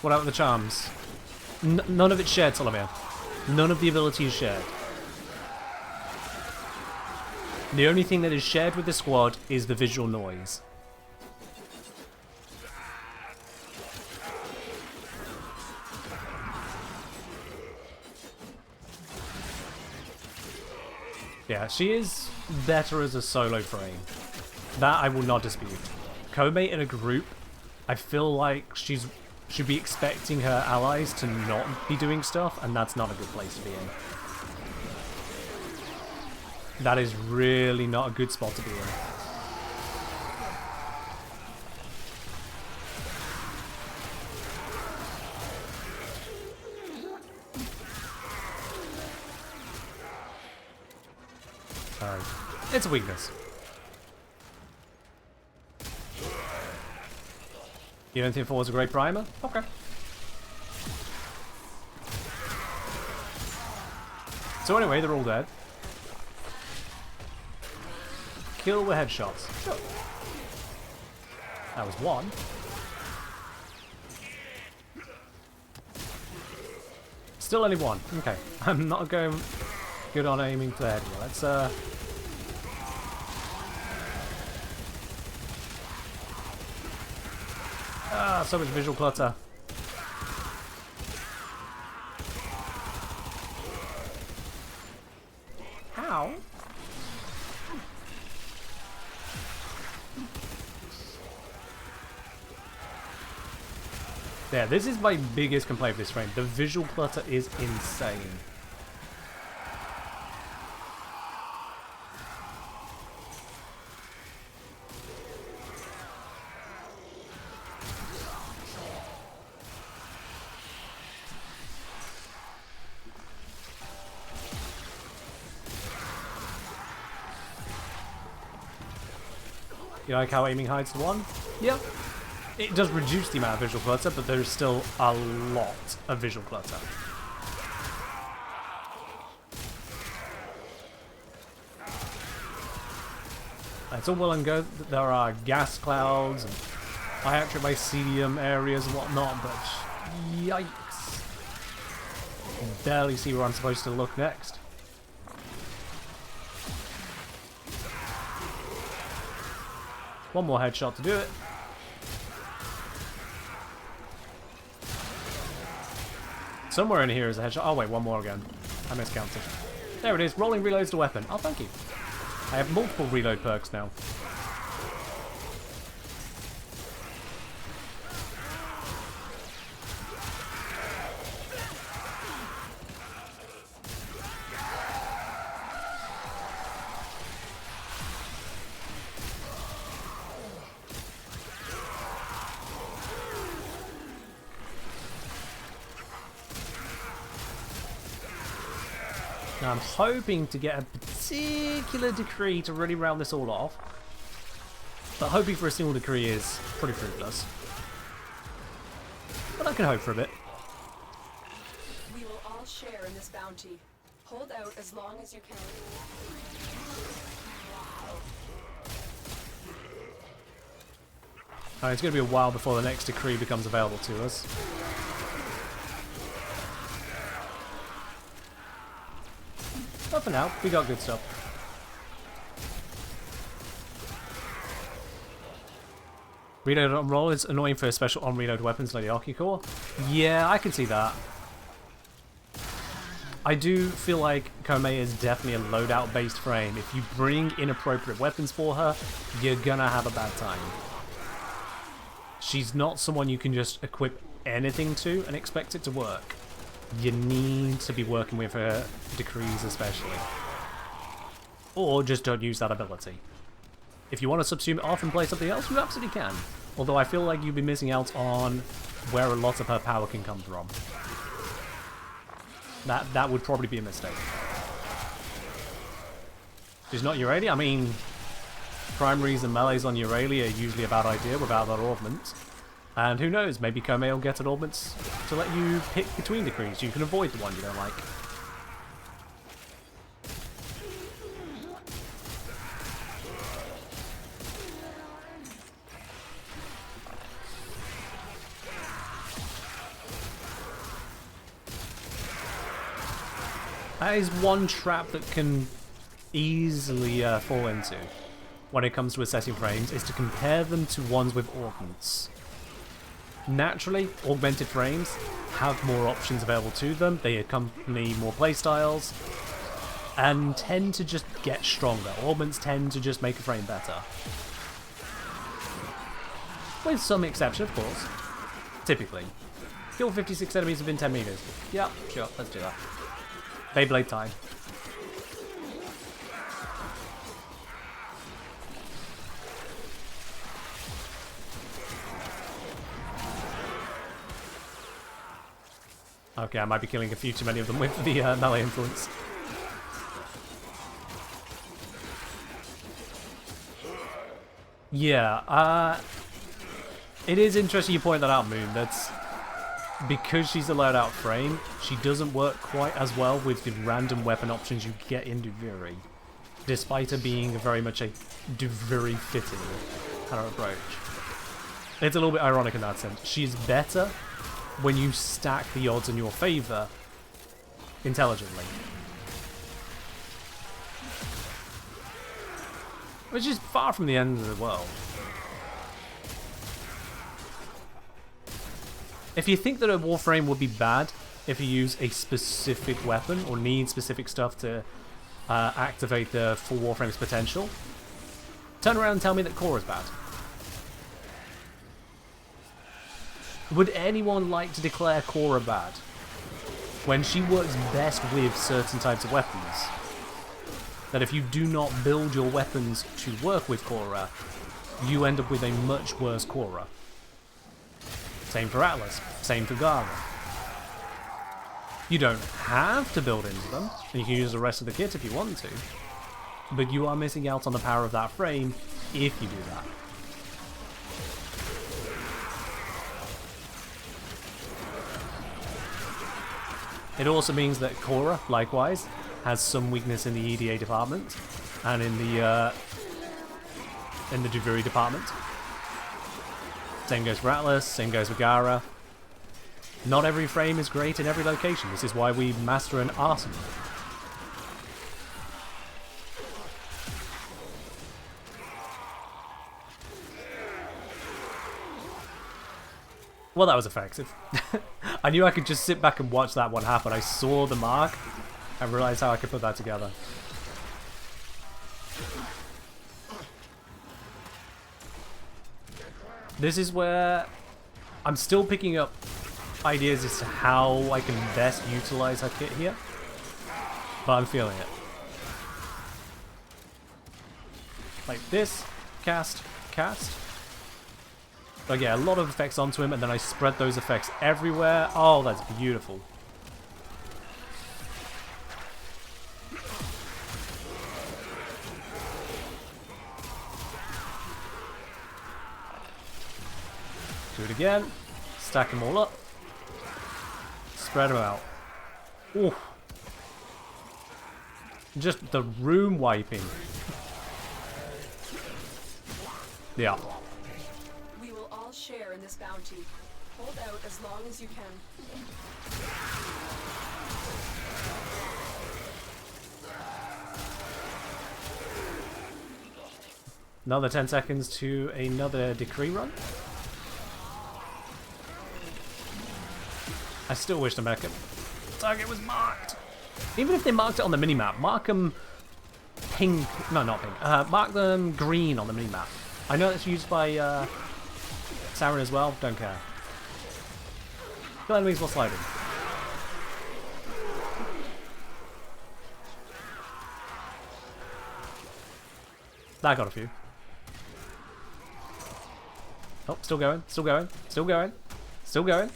What about the charms? None of it's shared, Solomia. None of the ability is shared. The only thing that is shared with the squad is the visual noise. Yeah, she is better as a solo frame. That I will not dispute. Koumei in a group, I feel like she should be expecting her allies to not be doing stuff, and that's not a good place to be in. That is really not a good spot to be in. It's a weakness. You don't think 4 was a great primer? Okay. So anyway, they're all dead. Kill with headshots. Sure. That was one. Still only one. Okay. I'm not going good on aiming for the head here. Let's so much visual clutter. How? Yeah, this is my biggest complaint with this frame. The visual clutter is insane. You like how aiming hides the one? Yep. It does reduce the amount of visual clutter, but there's still a lot of visual clutter. It's all well and good that there are gas clouds and mycelium areas and whatnot, but yikes. I can barely see where I'm supposed to look next. One more headshot to do it. Somewhere in here is a headshot. Oh wait, one more again. I miscounted. There it is. Rolling reloads the weapon. Oh, thank you. I have multiple reload perks now. Now I'm hoping to get a particular decree to really round this all off, but hoping for a single decree is pretty fruitless. But I can hope for a bit. We will all share in this bounty. Hold out as long as you can. It's going to be a while before the next decree becomes available to us. But for now, we got good stuff. Reload on roll is annoying for special on reload weapons like the Archy Core. Yeah, I can see that. I do feel like Koumei is definitely a loadout based frame. If you bring inappropriate weapons for her, you're gonna have a bad time. She's not someone you can just equip anything to and expect it to work. You need to be working with her decrees especially. Or just don't use that ability. If you want to subsume it off and play something else, you absolutely can. Although I feel like you'd be missing out on where a lot of her power can come from. That would probably be a mistake. She's not Euralia? I mean, primaries and melees on Euralia are usually a bad idea without that augment. And who knows, maybe Koumei will get an augment to let you pick between decrees. You can avoid the one you don't like. That is one trap that can easily fall into when it comes to assessing frames, is to compare them to ones with augments. Naturally, augmented frames have more options available to them, they accompany more playstyles, and tend to just get stronger. Augments tend to just make a frame better. With some exception, of course. Typically. Kill 56 enemies within 10 meters. Yeah, sure, let's do that. Beyblade time. Okay, I might be killing a few too many of them with the melee influence. Yeah, it is interesting you point that out, Moon. That's because she's a loud out frame, she doesn't work quite as well with the random weapon options you get in Duviri, despite her being very much a Duviri fitting kind of approach. It's a little bit ironic in that sense. She's better when you stack the odds in your favor intelligently. Which is far from the end of the world. If you think that a Warframe would be bad if you use a specific weapon or need specific stuff to activate the full Warframe's potential, turn around and tell me that Core is bad. Would anyone like to declare Cora bad when she works best with certain types of weapons? That if you do not build your weapons to work with Cora, you end up with a much worse Cora. Same for Atlas, same for Gara. You don't have to build into them, and you can use the rest of the kit if you want to, but you are missing out on the power of that frame if you do that. It also means that Cora, likewise, has some weakness in the EDA department and in the Duviri department. Same goes for Atlas, same goes for Gara. Not every frame is great in every location. This is why we master an arsenal. Well, that was effective. I knew I could just sit back and watch that one happen. I saw the mark and realized how I could put that together. This is where I'm still picking up ideas as to how I can best utilize her kit here, but I'm feeling it. Like this, cast, cast. I get a lot of effects onto him, and then I spread those effects everywhere. Oh, that's beautiful. Do it again. Stack them all up. Spread them out. Ooh. Just the room wiping. Yeah. Share in this bounty. Hold out as long as you can. Another 10 seconds to another decree run. I still wish the target was marked. Even if they marked it on the minimap, mark them pink. No, not pink. Mark them green on the minimap. I know it's used by Saren as well, don't care. Kill enemies while sliding. That got a few. Oh, still going, still going, still going, still going.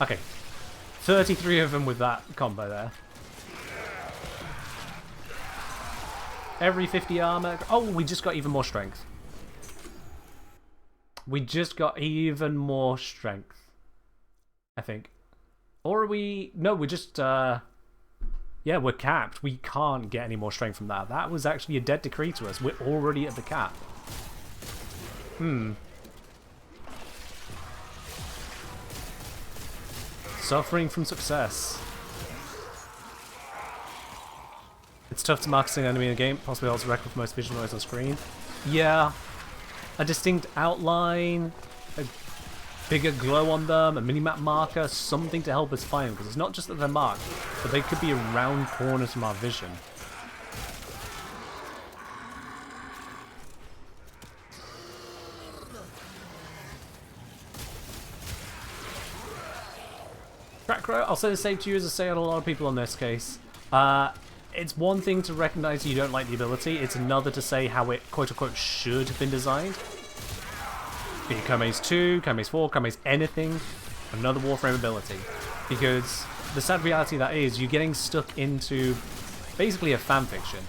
Okay. 33 of them with that combo there. Every 50 armor. Oh, we just got even more strength. We just got even more strength. I think. Or are we... No, we're just... Yeah, we're capped. We can't get any more strength from that. That was actually a dead decree to us. We're already at the cap. Suffering from success. It's tough to mark an enemy in a game, possibly holds a record for most visual noise on screen. Yeah. A distinct outline, a bigger glow on them, a minimap marker, something to help us find them, because it's not just that they're marked, but they could be around corners from our vision. Crackrow, I'll say the same to you as I say on a lot of people in this case. It's one thing to recognize you don't like the ability, it's another to say how it quote-unquote should have been designed. Be it Koumei's 2, Koumei's 4, Koumei's anything, another Warframe ability. Because the sad reality that is, you're getting stuck into basically a fanfiction.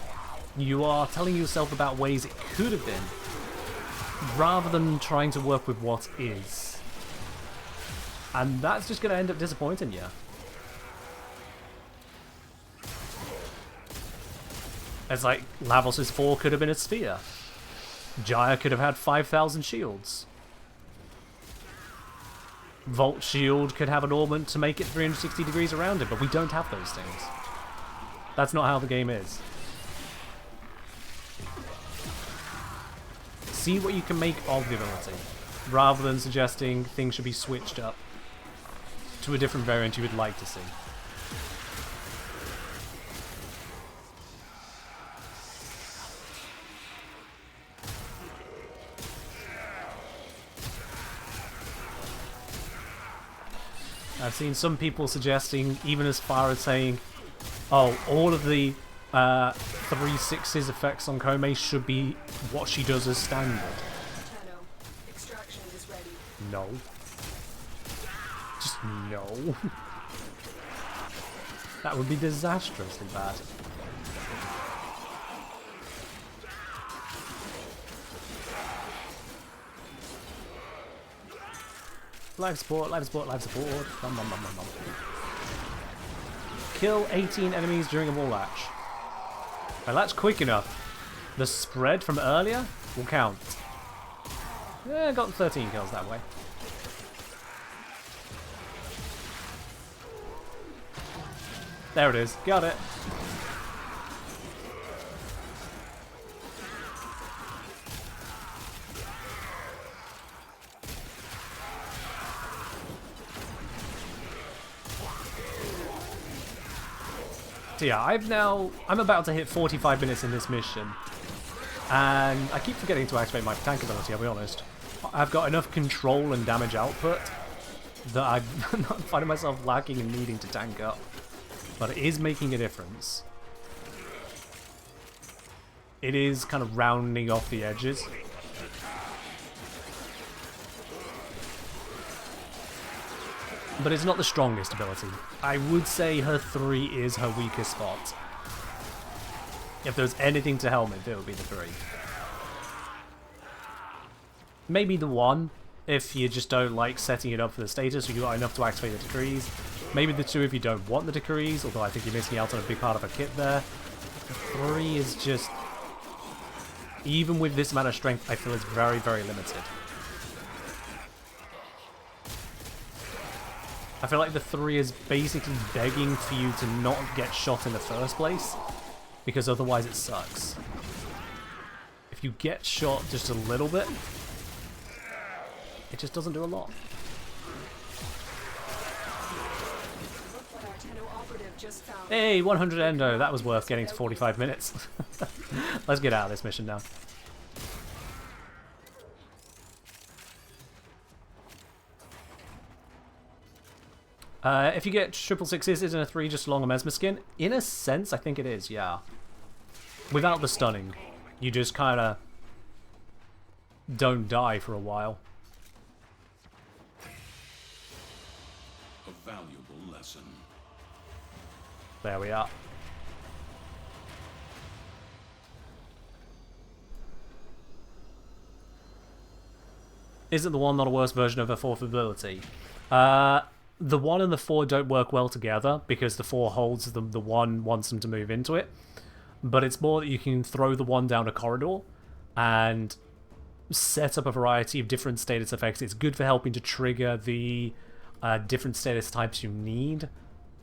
You are telling yourself about ways it could have been, rather than trying to work with what is. And that's just going to end up disappointing you. It's like, Lavos' 4 could have been a sphere. Jaya could have had 5,000 shields. Volt Shield could have an ornament to make it 360 degrees around it, but we don't have those things. That's not how the game is. See what you can make of the ability, rather than suggesting things should be switched up to a different variant you would like to see. I've seen some people suggesting, even as far as saying, oh, all of the 3/6's effects on Koumei should be what she does as standard. Extraction is ready. No. Just no. That would be disastrously bad. Live support, live support, live support. Nom, nom, nom, nom, nom. Kill 18 enemies during a wall latch. If that's quick enough, the spread from earlier will count. Yeah, got 13 kills that way. There it is. Got it. So yeah, I'm about to hit 45 minutes in this mission, and I keep forgetting to activate my tank ability, I'll be honest. I've got enough control and damage output that I'm not finding myself lacking and needing to tank up. But it is making a difference. It is kind of rounding off the edges. But it's not the strongest ability. I would say her 3 is her weakest spot. If there's anything to helmet, it would be the 3. Maybe the 1, if you just don't like setting it up for the status, or you got enough to activate the decrees. Maybe the 2 if you don't want the decrees, although I think you're missing out on a big part of a kit there. The 3 is just... Even with this amount of strength, I feel it's very, very limited. I feel like the 3 is basically begging for you to not get shot in the first place, because otherwise it sucks. If you get shot just a little bit, it just doesn't do a lot. Hey, 100 endo, that was worth getting to 45 minutes. Let's get out of this mission now. If you get 666, isn't a 3 just along a Mesmer skin? In a sense, I think it is, yeah. Without the stunning. You just kind of don't die for a while. A valuable lesson. There we are. Isn't the 1 not a worse version of a 4th ability? The 1 and the 4 don't work well together because the 4 holds them, the 1 wants them to move into it. But it's more that you can throw the 1 down a corridor and set up a variety of different status effects. It's good for helping to trigger the different status types you need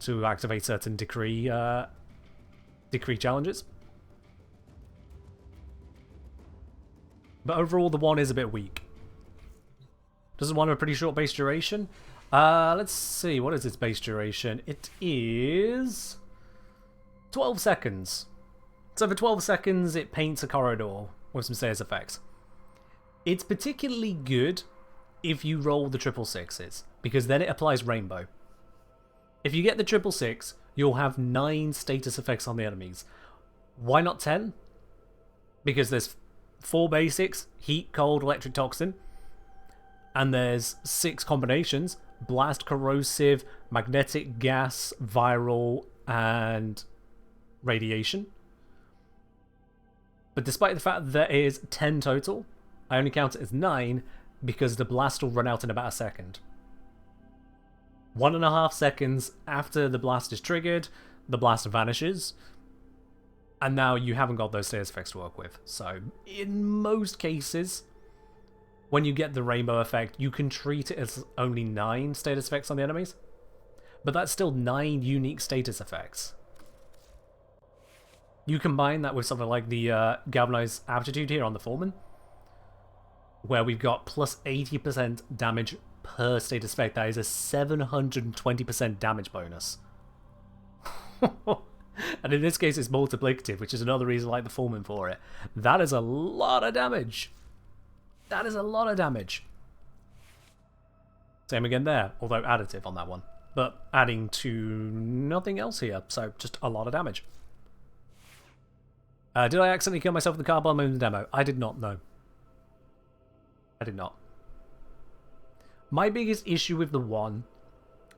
to activate certain decree challenges. But overall, the 1 is a bit weak. Doesn't want a pretty short base duration. Let's see, what is its base duration? It is 12 seconds. So for 12 seconds, it paints a corridor with some status effects. It's particularly good if you roll the 666s, because then it applies rainbow. If you get the 666, you'll have 9 status effects on the enemies. Why not 10? Because there's 4 basics, heat, cold, electric, toxin. And there's 6 combinations: blast, corrosive, magnetic, gas, viral, and radiation. But despite the fact that there is 10 total, I only count it as 9 because the blast will run out in about a second. 1.5 seconds after the blast is triggered, the blast vanishes. And now you haven't got those status effects to work with. So, in most cases, when you get the rainbow effect, you can treat it as only 9 status effects on the enemies. But that's still 9 unique status effects. You combine that with something like the Galvanized Aptitude here on the Foreman, where we've got plus 80% damage per status effect. That is a 720% damage bonus. And in this case, it's multiplicative, which is another reason I like the Foreman for it. That is a lot of damage. That is a lot of damage. Same again there, although additive on that one. But adding to nothing else here, so just a lot of damage. Did I accidentally kill myself with the car bomb in the demo? I did not, no. I did not. My biggest issue with the 1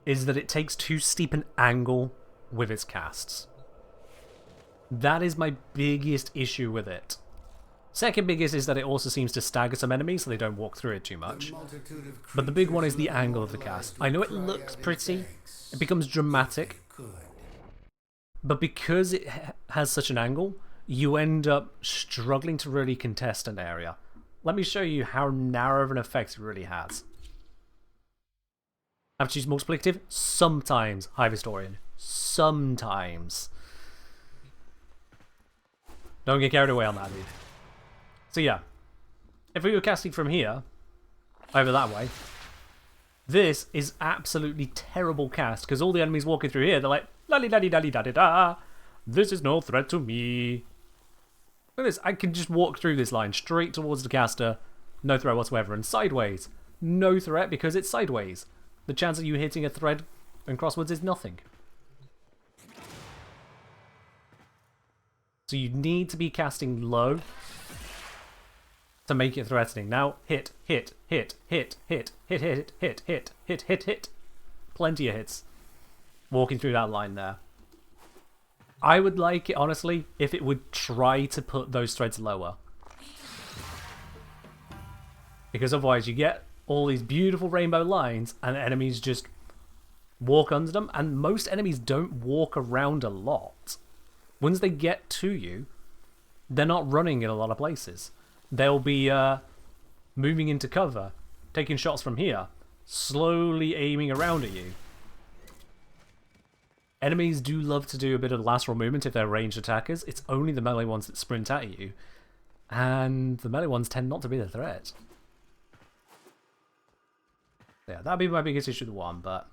is that it takes too steep an angle with its casts. That is my biggest issue with it. Second biggest is that it also seems to stagger some enemies so they don't walk through it too much. But the big one is the angle of the cast. I know it looks pretty, it becomes dramatic, but because it has such an angle, you end up struggling to really contest an area. Let me show you how narrow of an effect it really has. Have to use multiplicative? Sometimes, Hive Historian. Sometimes. Don't get carried away on that, dude. So yeah, if we were casting from here, over that way, this is absolutely terrible cast, because all the enemies walking through here, they're like, la-li-da-di-da-di-da-di-da, this is no threat to me. Look at this, I can just walk through this line straight towards the caster, no threat whatsoever, and sideways, no threat because it's sideways. The chance of you hitting a thread and crosswards is nothing. So you need to be casting low to make it threatening. Now, hit, hit, hit, hit, hit, hit, hit, hit, hit, hit, hit, hit. Plenty of hits. Walking through that line there. I would like it, honestly, if it would try to put those threads lower. Because otherwise you get all these beautiful rainbow lines and enemies just walk under them. And most enemies don't walk around a lot. Once they get to you, they're not running in a lot of places. They'll be moving into cover, taking shots from here, slowly aiming around at you. Enemies do love to do a bit of lateral movement if they're ranged attackers. It's only the melee ones that sprint at you, and the melee ones tend not to be the threat. Yeah, that'd be my biggest issue with the 1, but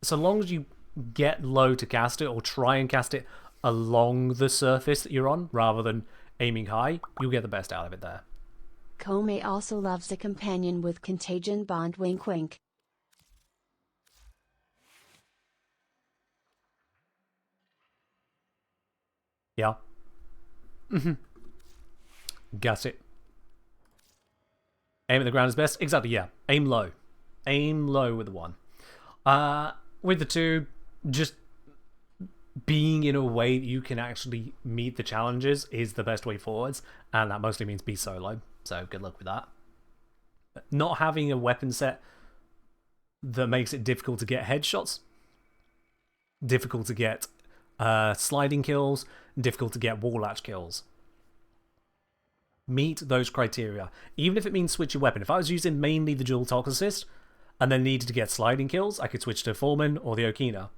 so long as you get low to cast it, or try and cast it along the surface that you're on, rather than aiming high, you'll get the best out of it there. Koumei also loves a companion with contagion bond, wink wink. Yeah. Got it. Aim at the ground is best. Exactly, yeah. Aim low. Aim low with the 1. With the 2, just being in a way that you can actually meet the challenges is the best way forwards, and that mostly means be solo, so good luck with that. Not having a weapon set that makes it difficult to get headshots, difficult to get sliding kills, difficult to get wall latch kills. Meet those criteria. Even if it means switch your weapon. If I was using mainly the dual talk assist and then needed to get sliding kills, I could switch to Foreman or the Okina.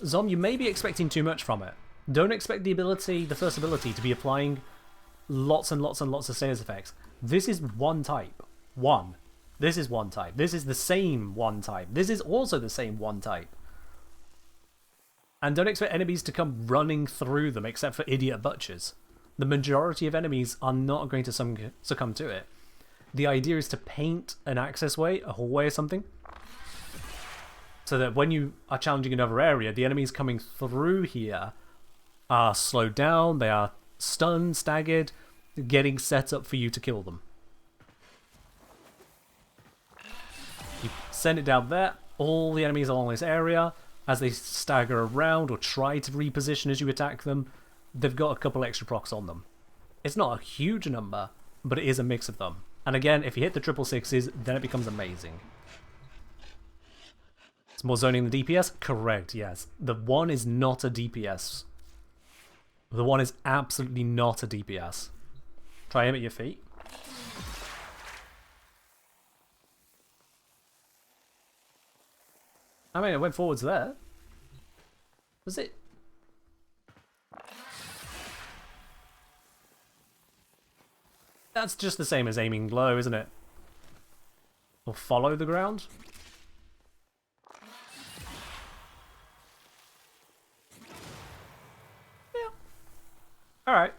Zom, you may be expecting too much from it. Don't expect the first ability, to be applying lots and lots and lots of stairs effects. This is one type. One. This is one type. This is the same one type. This is also the same one type. And don't expect enemies to come running through them except for idiot butchers. The majority of enemies are not going to succumb to it. The idea is to paint an access way, a hallway or something, so that when you are challenging another area, the enemies coming through here are slowed down, they are stunned, staggered, getting set up for you to kill them. You send it down there, all the enemies along this area, as they stagger around or try to reposition as you attack them, they've got a couple extra procs on them. It's not a huge number, but it is a mix of them. And again, if you hit the 666s, then it becomes amazing. It's more zoning than DPS? Correct, yes. The 1 is not a DPS. The 1 is absolutely not a DPS. Try him at your feet. I mean, it went forwards there. Was it? That's just the same as aiming low, isn't it? Or follow the ground? Yeah. Alright.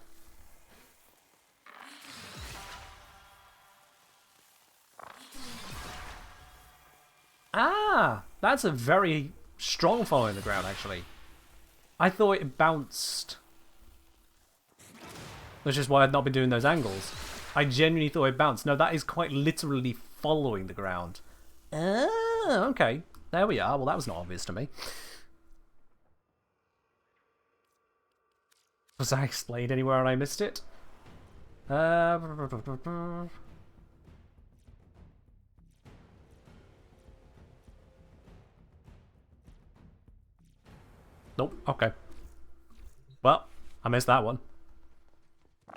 Ah! That's a very strong following the ground, actually. I thought it bounced. Which is why I've not been doing those angles. I genuinely thought it bounced. No, that is quite literally following the ground. Ah, okay. There we are. Well, that was not obvious to me. Was I explained anywhere and I missed it? Nope, okay. Well, I missed that one.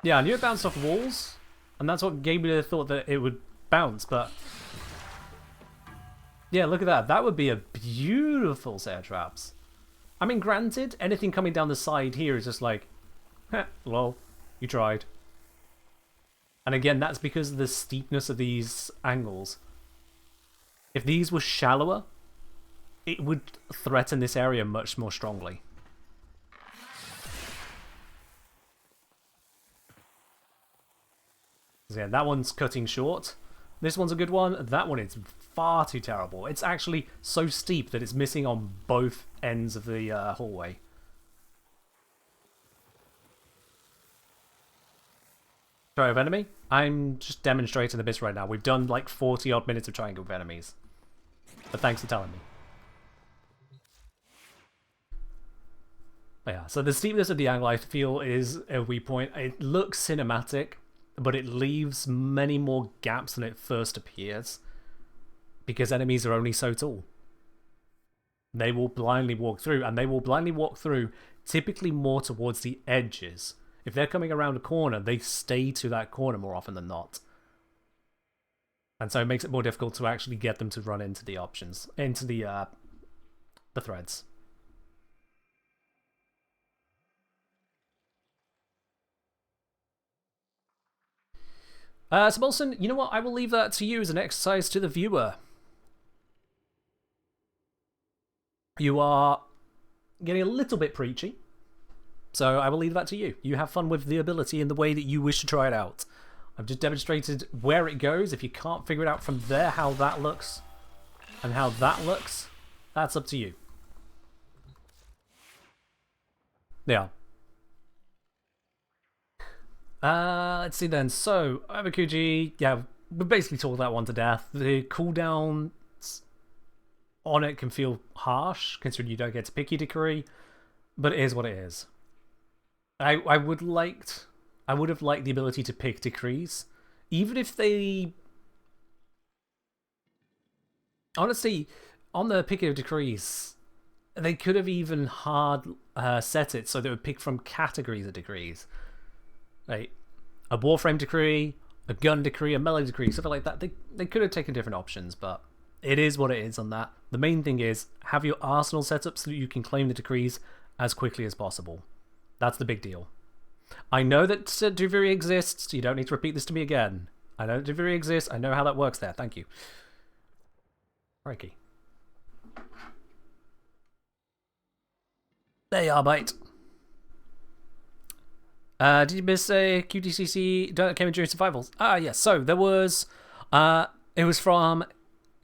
Yeah, I knew it bounced off walls, and that's what gave me the thought that it would bounce, but... Yeah, look at that. That would be a beautiful set of traps. I mean, granted, anything coming down the side here is just like, heh, lol, you tried. And again, that's because of the steepness of these angles. If these were shallower, it would threaten this area much more strongly. So yeah, that one's cutting short. This one's a good one. That one is far too terrible. It's actually so steep that it's missing on both ends of the hallway. Try with enemy? I'm just demonstrating the bits right now. We've done like 40 odd minutes of trying with enemies. But thanks for telling me. But yeah, so the steepness of the angle I feel is a weak point. It looks cinematic, but it leaves many more gaps than it first appears. Because enemies are only so tall. They will blindly walk through, and they will blindly walk through typically more towards the edges. If they're coming around a corner, they stay to that corner more often than not. And so it makes it more difficult to actually get them to run into the options, into the threads. So Bolson, you know what? I will leave that to you as an exercise to the viewer. You are getting a little bit preachy, so I will leave that to you. You have fun with the ability in the way that you wish to try it out. I've just demonstrated where it goes. If you can't figure it out from there how that looks and how that looks, that's up to you. Yeah. Let's see then. So, Ivakuji, yeah, we basically talked that one to death. The cooldowns on it can feel harsh, considering you don't get to pick your decree, but it is what it is. I would have liked the ability to pick decrees, even if they... Honestly, on the picking of decrees, they could have even hard set it so they would pick from categories of decrees. Like a Warframe decree, a gun decree, a melee decree, something like that. They could have taken different options, but it is what it is on that. The main thing is, have your arsenal set up so that you can claim the decrees as quickly as possible. That's the big deal. I know that Duviri exists. You don't need to repeat this to me again. I know Duviri exists. I know how that works there. Thank you. Crikey. There you are, mate. Did you miss a QTCC that came in during survivals? Yes. So there was, it was from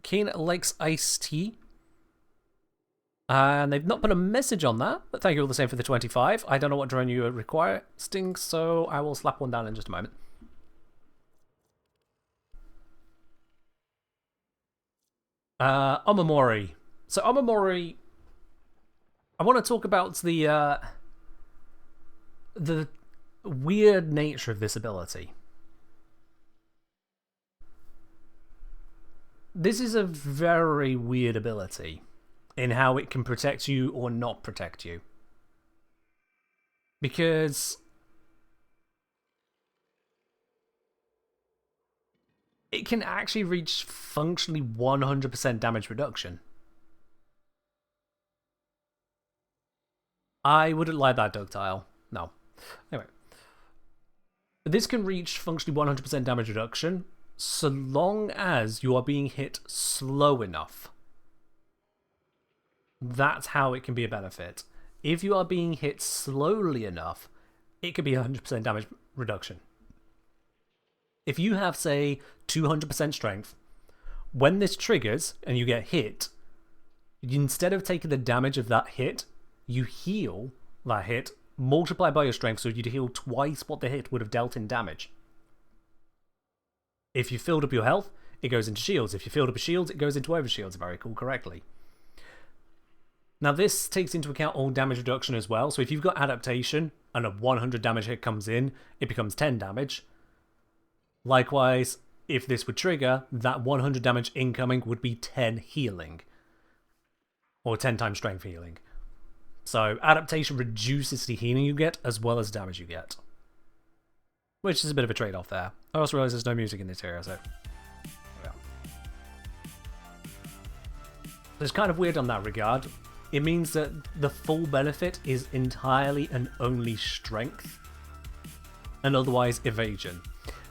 Keen Lakes Ice Tea. And they've not put a message on that, but thank you all the same for the 25. I don't know what drone you require, Sting, so I will slap one down in just a moment. Omamori. So Omamori, I want to talk about the weird nature of this ability. This is a very weird ability in how it can protect you or not protect you. Because it can actually reach functionally 100% damage reduction. I wouldn't like that, Ductile. No. Anyway. This can reach functionally 100% damage reduction so long as you are being hit slow enough. That's how it can be a benefit. If you are being hit slowly enough, it could be 100% damage reduction. If you have, say, 200% strength, when this triggers and you get hit, instead of taking the damage of that hit, you heal that hit, multiply by your strength, so you'd heal twice what the hit would have dealt in damage. If you filled up your health, it goes into shields. If you filled up your shields, it goes into overshields, if I recall correctly. Now this takes into account all damage reduction as well, so if you've got adaptation and a 100 damage hit comes in, it becomes 10 damage. Likewise, if this would trigger, that 100 damage incoming would be 10 healing. Or 10 times strength healing. So adaptation reduces the healing you get as well as damage you get. Which is a bit of a trade-off there. I also realize there's no music in this area, so... yeah. It's kind of weird on that regard. It means that the full benefit is entirely and only strength, and otherwise evasion.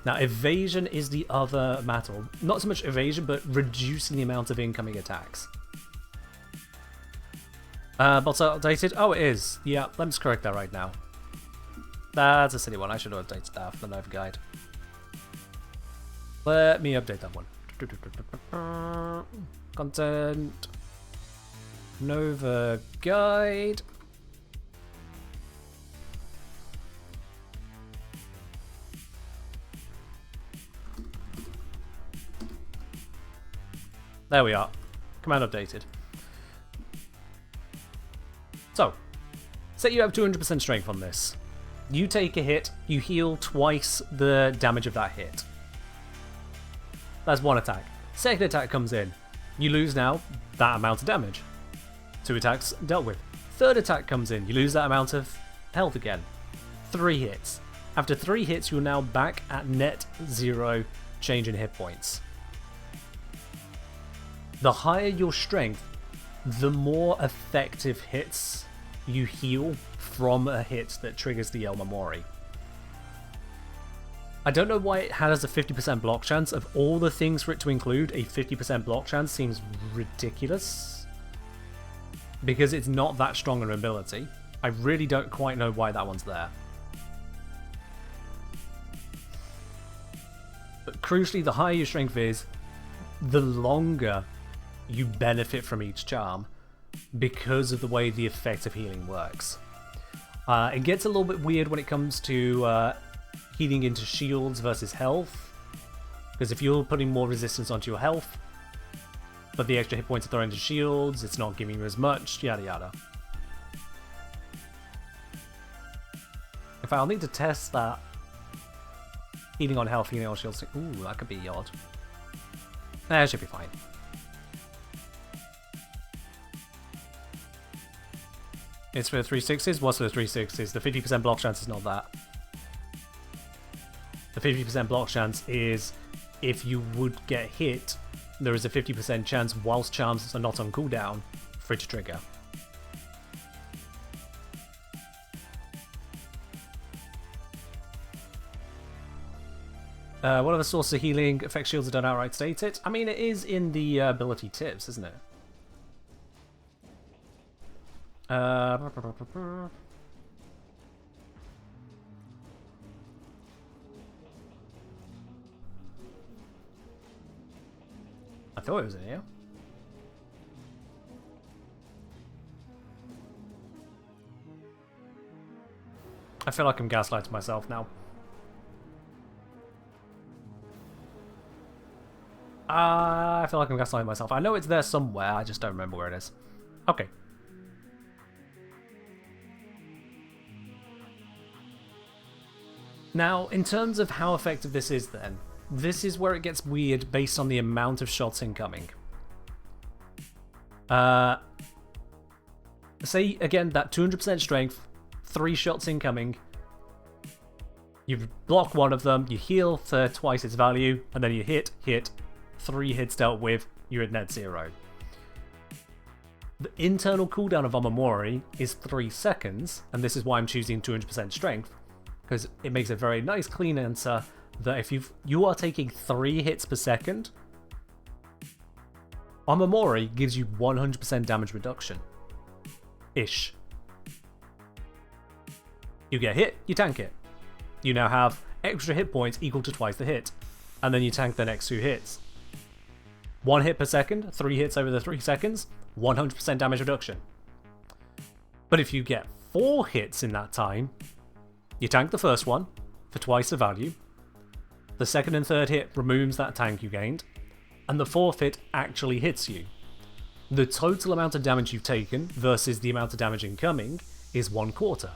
Now, evasion is the other matter. Not so much evasion, but reducing the amount of incoming attacks. Bots are updated? Oh, it is. Yeah, let me just correct that right now. That's a silly one. I should have updated that for the Nova Guide. Let me update that one. Content. Nova Guide. There we are. Command updated. So, say you have 200% strength on this. You take a hit, you heal twice the damage of that hit. That's one attack. Second attack comes in. You lose now that amount of damage. 2 attacks dealt with. Third attack comes in. You lose that amount of health again. 3 hits. After 3 hits, you're now back at net 0 change in hit points. The higher your strength, the more effective hits you heal from a hit that triggers the Omamori. I don't know why it has a 50% block chance. Of all the things for it to include, a 50% block chance seems ridiculous. Because it's not that strong an ability. I really don't quite know why that one's there. But crucially, the higher your strength is, the longer you benefit from each charm because of the way the effect of healing works. It gets a little bit weird when it comes to healing into shields versus health. Because if you're putting more resistance onto your health, but the extra hit points are thrown into shields, it's not giving you as much, yada yada. In fact, I'll need to test that. Healing on health, healing on shields. Ooh, that could be odd. Nah, it should be fine. It's for the 360s? What's for the 360s? The 50% block chance is not that. The 50% block chance is if you would get hit, there is a 50% chance whilst charms are not on cooldown for it to trigger. What other source of healing effect shields that don't outright state it? I mean, it is in the ability tips, isn't it? I thought it was in here. I feel like I'm gaslighting myself now. I feel like I'm gaslighting myself. I know it's there somewhere, I just don't remember where it is. Okay. Now, in terms of how effective this is then, this is where it gets weird based on the amount of shots incoming. Say, again, that 200% strength, 3 shots incoming. You block one of them, you heal for twice its value, and then you hit, 3 hits dealt with, you're at net 0. The internal cooldown of Amamori is 3 seconds, and this is why I'm choosing 200% strength, because it makes a very nice clean answer that if you are taking 3 hits per second, Amamori gives you 100% damage reduction. Ish. You get hit, you tank it. You now have extra hit points equal to twice the hit, and then you tank the next 2 hits. 1 hit per second, 3 hits over the 3 seconds, 100% damage reduction. But if you get 4 hits in that time, you tank the first one for twice the value, the second and third hit removes that tank you gained, and the 4th hit actually hits you. The total amount of damage you've taken versus the amount of damage incoming is 1/4.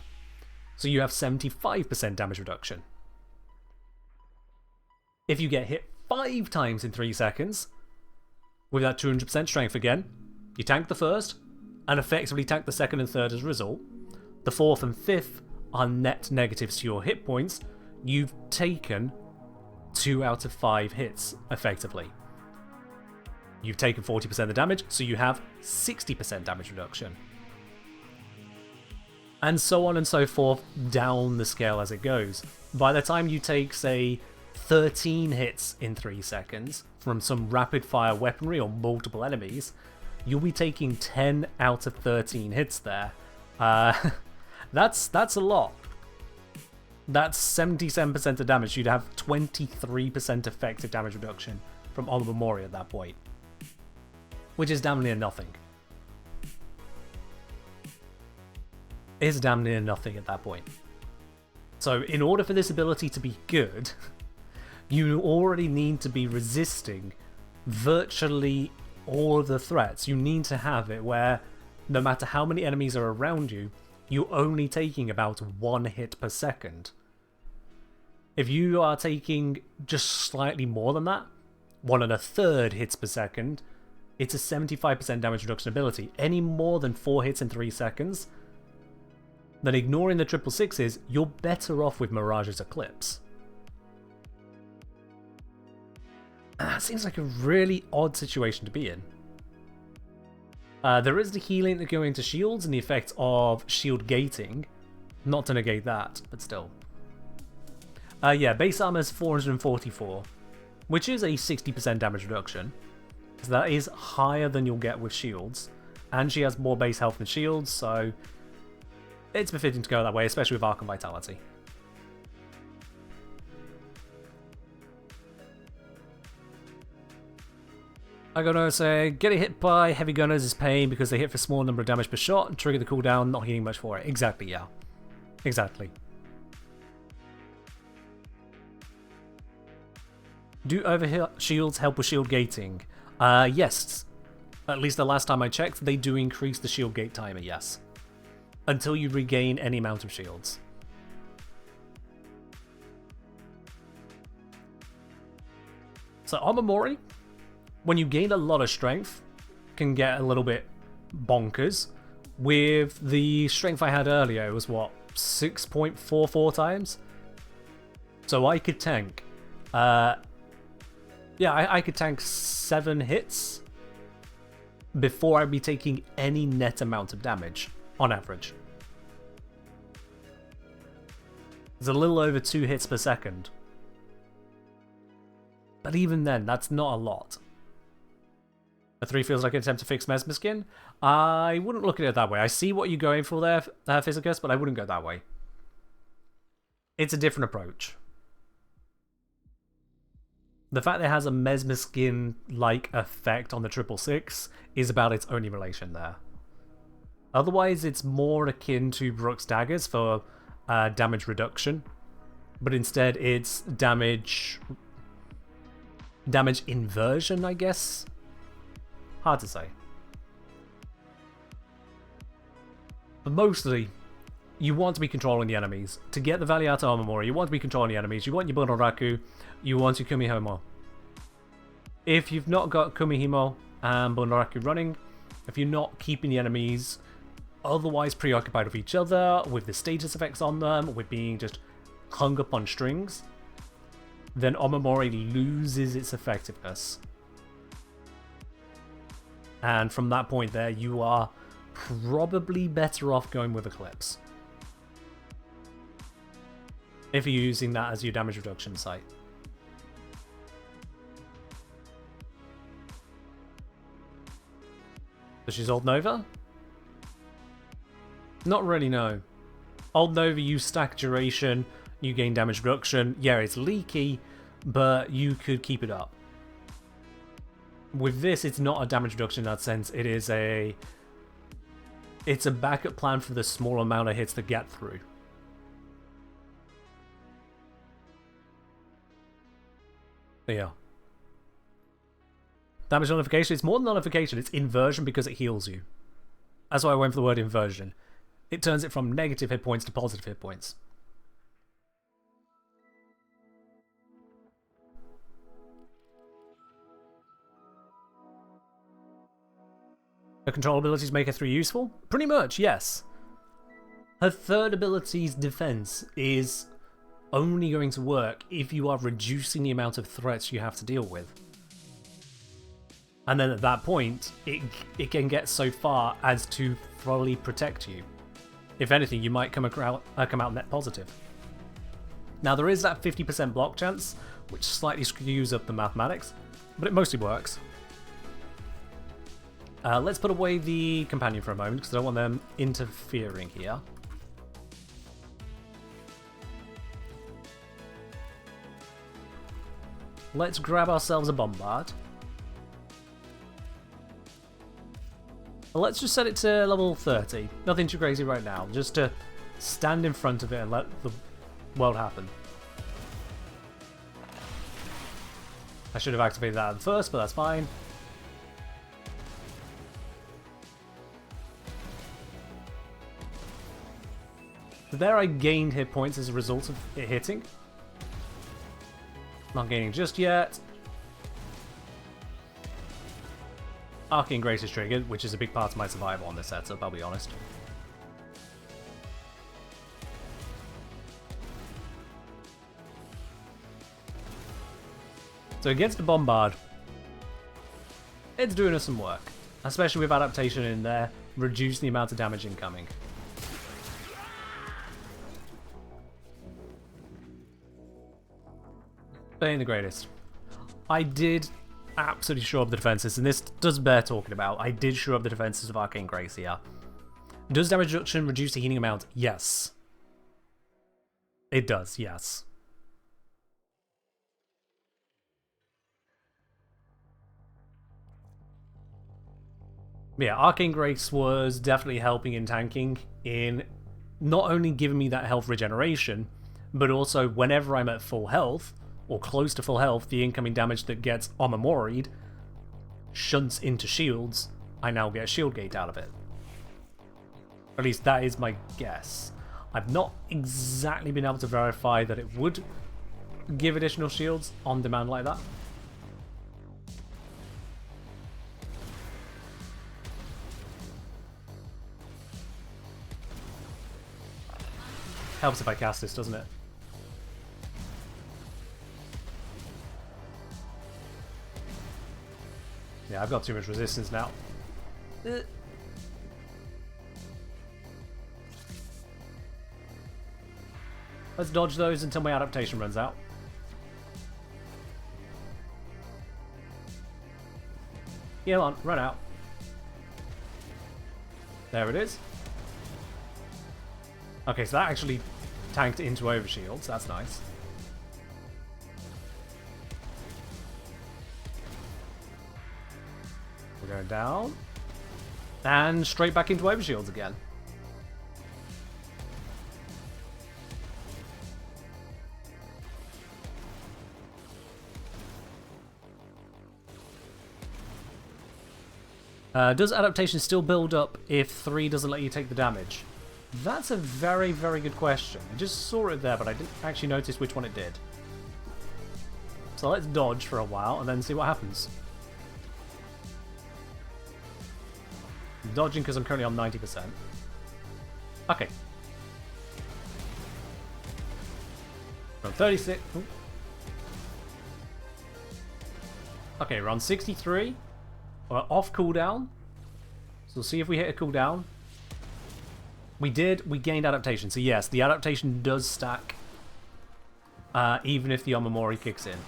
So you have 75% damage reduction. If you get hit 5 times in 3 seconds, with that 200% strength again, you tank the first, and effectively tank the second and third as a result. The 4th and 5th are net negatives to your hit points. You've taken 2 out of 5 hits, effectively. You've taken 40% of the damage, so you have 60% damage reduction. And so on and so forth, down the scale as it goes. By the time you take, say, 13 hits in 3 seconds from some rapid fire weaponry or multiple enemies, you'll be taking 10 out of 13 hits there. That's a lot. That's 77% of damage. You'd have 23% effective damage reduction from Amamori at that point, which is damn near nothing. Is damn near nothing at that point. So in order for this ability to be good, you already need to be resisting virtually all of the threats. You need to have it where no matter how many enemies are around you, you're only taking about 1 hit per second. If you are taking just slightly more than that, 1 1/3 hits per second, it's a 75% damage reduction ability. Any more than 4 hits in 3 seconds, then ignoring the 666s, you're better off with Mirage's Eclipse. And that seems like a really odd situation to be in. There is the healing that go into shields and the effect of shield gating. Not to negate that, but still. Yeah, base armor is 444, which is a 60% damage reduction. So that is higher than you'll get with shields. And she has more base health than shields, so it's befitting to go that way, especially with Arc and Vitality. I gotta say, getting hit by heavy gunners is pain because they hit for a small number of damage per shot and trigger the cooldown, not healing much for it. Exactly, yeah. Exactly. Do over shields help with shield gating? Yes. At least the last time I checked, they do increase the shield gate timer, yes. Until you regain any amount of shields. So Omamori, when you gain a lot of strength, can get a little bit bonkers. With the strength I had earlier, it was what, 6.44 times? So I could tank. I could tank 7 hits before I'd be taking any net amount of damage, on average. It's a little over 2 hits per second. But even then, that's not a lot. A 3 feels like an attempt to fix Mesmer Skin? I wouldn't look at it that way. I see what you're going for there, Physicus, but I wouldn't go that way. It's a different approach. The fact that it has a Mesmer Skin-like effect on the 666 is about its only relation there. Otherwise, it's more akin to Brooks Daggers for damage reduction, but instead it's damage inversion, I guess? Hard to say. But mostly, you want to be controlling the enemies. To get the value out of Omamori, you want to be controlling the enemies. You want your Bunraku, you want your Kumihimo. If you've not got Kumihimo and Bunraku running, if you're not keeping the enemies otherwise preoccupied with each other, with the status effects on them, with being just hung up on strings, then Omamori loses its effectiveness. And from that point there, you are probably better off going with Eclipse. If you're using that as your damage reduction site. Does she's Old Nova? Not really, no. Old Nova, you stack duration, you gain damage reduction. Yeah, it's leaky, but you could keep it up. With this, it's not a damage reduction in that sense. It's a backup plan for the small amount of hits to get through. Yeah. Damage nullification, it's more than nullification, it's inversion because it heals you. That's why I went for the word inversion. It turns it from negative hit points to positive hit points. Her control abilities make her 3 useful? Pretty much, yes. Her third ability's defense is only going to work if you are reducing the amount of threats you have to deal with. And then at that point, it can get so far as to thoroughly protect you. If anything, you might come out net positive. Now there is that 50% block chance, which slightly skews up the mathematics, but it mostly works. Let's put away the companion for a moment, because I don't want them interfering here. Let's grab ourselves a bombard. Let's just set it to level 30. Nothing too crazy right now, just to stand in front of it and let the world happen. I should have activated that first, but that's fine. So there I gained hit points as a result of it hitting. Not gaining just yet. Arcane Grace is triggered, which is a big part of my survival on this setup, I'll be honest. So against the Bombard, it's doing us some work. Especially with adaptation in there, reduce the amount of damage incoming. They ain't the greatest. I did absolutely shore up the defenses, and this does bear talking about. I did shore up the defenses of Arcane Grace here. Does damage reduction reduce the healing amount? Yes. It does, yes. Yeah, Arcane Grace was definitely helping in tanking, in not only giving me that health regeneration, but also whenever I'm at full health, or close to full health, the incoming damage that gets Omamori'd shunts into shields. I now get a shield gate out of it. At least that is my guess. I've not exactly been able to verify that it would give additional shields on demand like that. Helps if I cast this, doesn't it? Yeah, I've got too much resistance now. Let's dodge those until my adaptation runs out. Yeah, on, run out. There it is. Okay, so that actually tanked into overshields. That's nice. We're going down. And straight back into overshields again. Does adaptation still build up if 3 doesn't let you take the damage? That's a very, very good question. I just saw it there, but I didn't actually notice which one it did. So let's dodge for a while and then see what happens. I'm dodging because I'm currently on 90%. Okay. We're on 36. Ooh. Okay, we're on 63. We're off cooldown. So we'll see if we hit a cooldown. We did. We gained adaptation. So yes, the adaptation does stack. Even if the Omamori kicks in.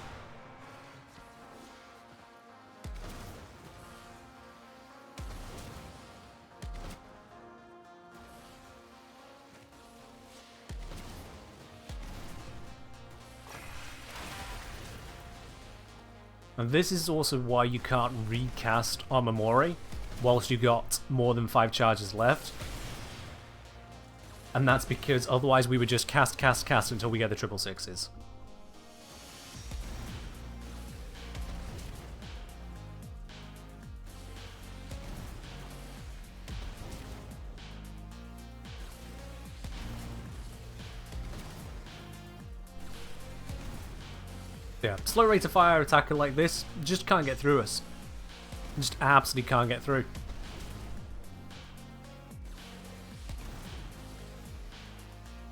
And this is also why you can't recast Omamori whilst you got more than 5 charges left. And that's because otherwise we would just cast until we get the 666s. Yeah, slow rate of fire attacker like this just can't get through us. Just absolutely can't get through.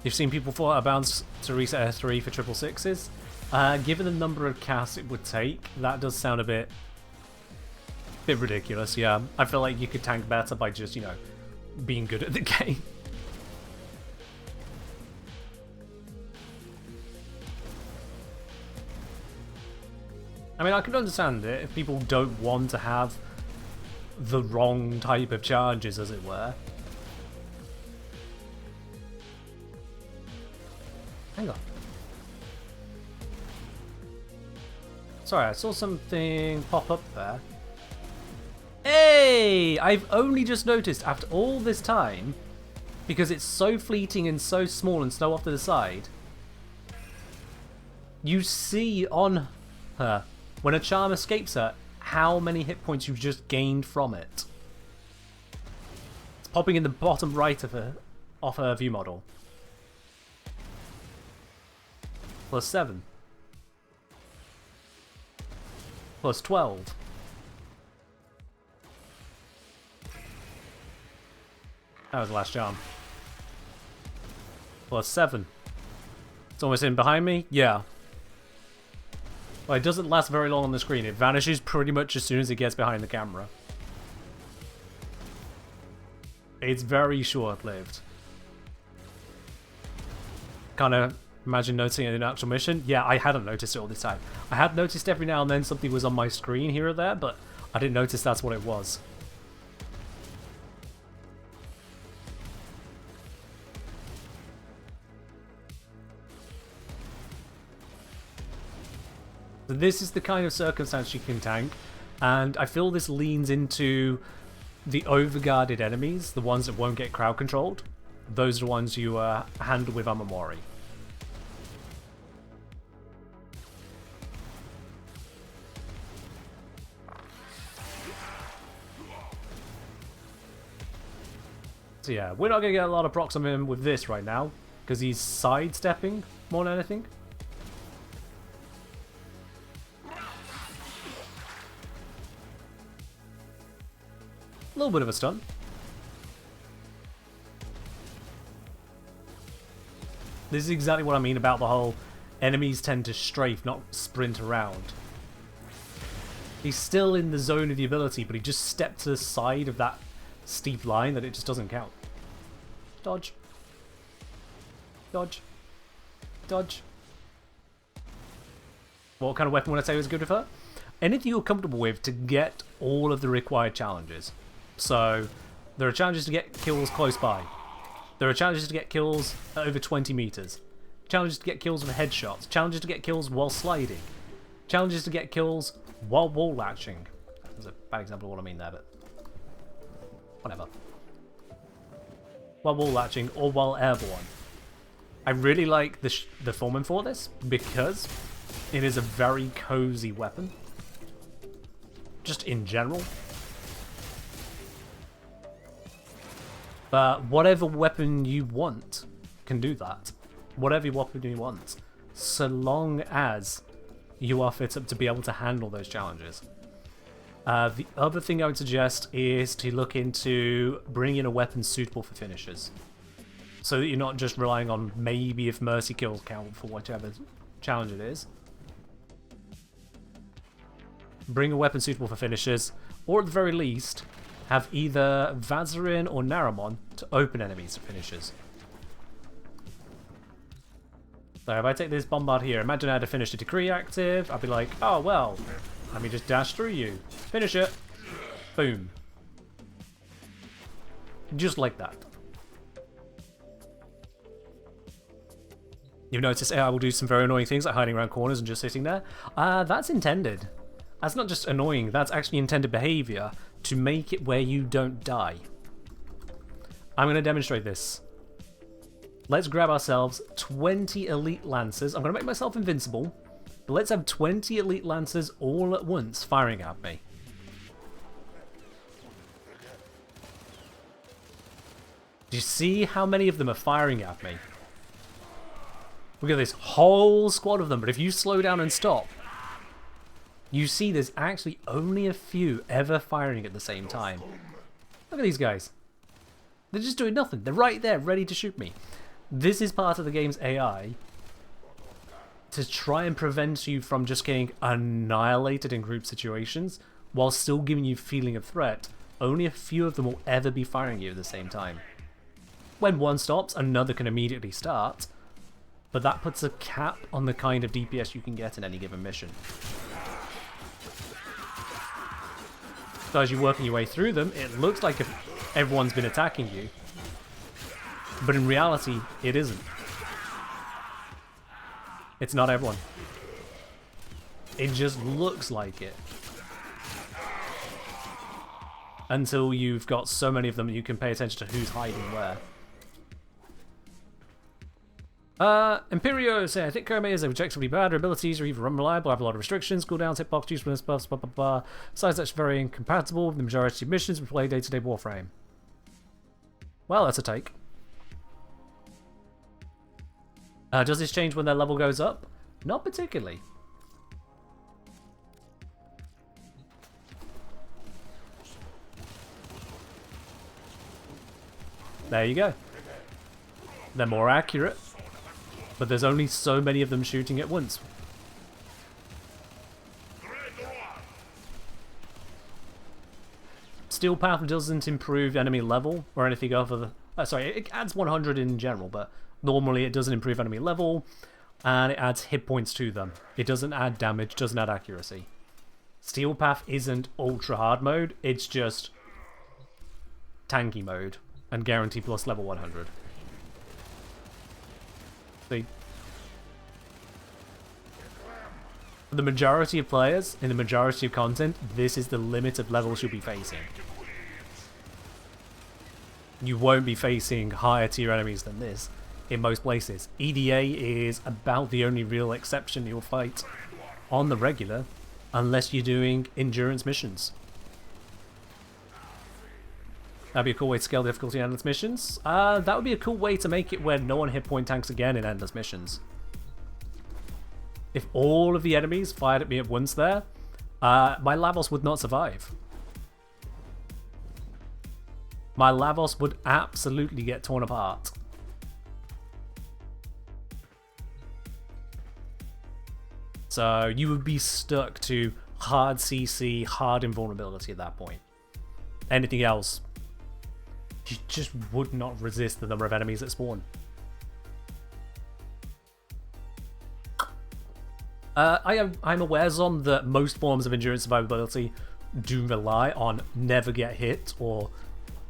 You've seen people fall out of bounds to reset R3 for 666s. Given the number of casts it would take, that does sound a bit ridiculous, yeah. I feel like you could tank better by just, you know, being good at the game. I mean, I can understand it if people don't want to have the wrong type of charges, as it were. Hang on. Sorry, I saw something pop up there. Hey! I've only just noticed after all this time, because it's so fleeting and so small and so off to the side, you see on her, when a charm escapes her, how many hit points you've just gained from it. It's popping in the bottom right of her view model. Plus 7. Plus 12. That was the last charm. Plus 7. It's almost in behind me? Yeah. Well, it doesn't last very long on the screen. It vanishes pretty much as soon as it gets behind the camera. It's very short-lived. Kind of imagine noticing it in an actual mission. Yeah, I hadn't noticed it all this time. I had noticed every now and then something was on my screen here or there, but I didn't notice that's what it was. So this is the kind of circumstance you can tank, and I feel this leans into the overguarded enemies, the ones that won't get crowd controlled. Those are the ones you handle with Omamori. So yeah, we're not going to get a lot of procs on him with this right now, because he's sidestepping more than anything. A little bit of a stun. This is exactly what I mean about the whole enemies tend to strafe, not sprint around. He's still in the zone of the ability, but he just stepped to the side of that steep line that it just doesn't count. Dodge. Dodge. Dodge. What kind of weapon would I say was good with her? Anything you're comfortable with to get all of the required challenges. So, there are challenges to get kills close by. There are challenges to get kills at over 20 meters. Challenges to get kills with headshots. Challenges to get kills while sliding. Challenges to get kills while wall latching. That's a bad example of what I mean there, but whatever. While wall latching or while airborne. I really like the Foreman for this because it is a very cozy weapon. Just in general. But whatever weapon you want can do that. Whatever weapon you want. So long as you are fit up to be able to handle those challenges. The other thing I would suggest is to look into bringing in a weapon suitable for finishers. So that you're not just relying on maybe if mercy kills count for whatever challenge it is. Bring a weapon suitable for finishers, or at the very least, have either Vazarin or Naramon to open enemies to finishers. So if I take this bombard here, imagine I had to finish the decree active, I'd be like, oh well, let me just dash through you. Finish it. Boom. Just like that. You've noticed AI will do some very annoying things like hiding around corners and just sitting there. That's intended. That's not just annoying, that's actually intended behavior to make it where you don't die. I'm going to demonstrate this. Let's grab ourselves 20 elite lancers. I'm going to make myself invincible, but let's have 20 elite lancers all at once firing at me. Do you see how many of them are firing at me? Look at this whole squad of them, but if you slow down and stop, you see there's actually only a few ever firing at the same time. Look at these guys. They're just doing nothing. They're right there, ready to shoot me. This is part of the game's AI to try and prevent you from just getting annihilated in group situations while still giving you feeling of threat. Only a few of them will ever be firing at you at the same time. When one stops, another can immediately start, but that puts a cap on the kind of DPS you can get in any given mission. So as you're working your way through them, it looks like everyone's been attacking you. But in reality, it isn't. It's not everyone. It just looks like it. Until you've got so many of them you can pay attention to who's hiding where. Imperio say, I think Koumei is objectively bad. Her abilities are either unreliable, have a lot of restrictions, cooldowns, hitbox, usefulness buffs, blah blah blah. Besides, that's very incompatible with the majority of missions we play day-to-day Warframe. Well, that's a take. Does this change when their level goes up? Not particularly. There you go. They're more accurate. But there's only so many of them shooting at once. Steel Path doesn't improve enemy level or anything other than... sorry, it adds 100 in general, but normally it doesn't improve enemy level, and it adds hit points to them. It doesn't add damage, doesn't add accuracy. Steel Path isn't ultra hard mode, it's just tanky mode, and guarantee plus level 100. See? For the majority of players, in the majority of content, this is the limit of levels you'll be facing. You won't be facing higher tier enemies than this in most places. EDA is about the only real exception you'll fight on the regular, unless you're doing endurance missions. That'd be a cool way to scale difficulty in Endless Missions. That would be a cool way to make it where no one hit point tanks again in Endless Missions. If all of the enemies fired at me at once there, my Lavos would not survive. My Lavos would absolutely get torn apart. So you would be stuck to hard CC, hard invulnerability at that point. Anything else, you just would not resist the number of enemies that spawn. I'm aware, Zon, that most forms of endurance survivability do rely on never get hit or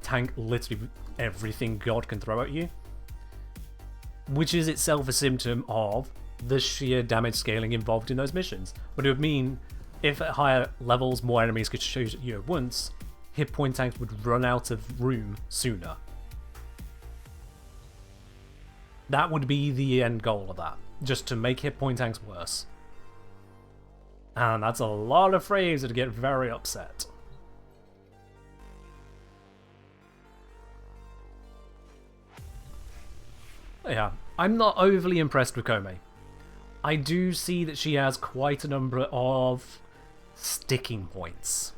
tank literally everything God can throw at you, which is itself a symptom of the sheer damage scaling involved in those missions. But it would mean if at higher levels more enemies could shoot at you at once, hit point tanks would run out of room sooner. That would be the end goal of that, just to make hit point tanks worse. And that's a lot of frames that get very upset. Yeah, I'm not overly impressed with Koumei. I do see that she has quite a number of sticking points.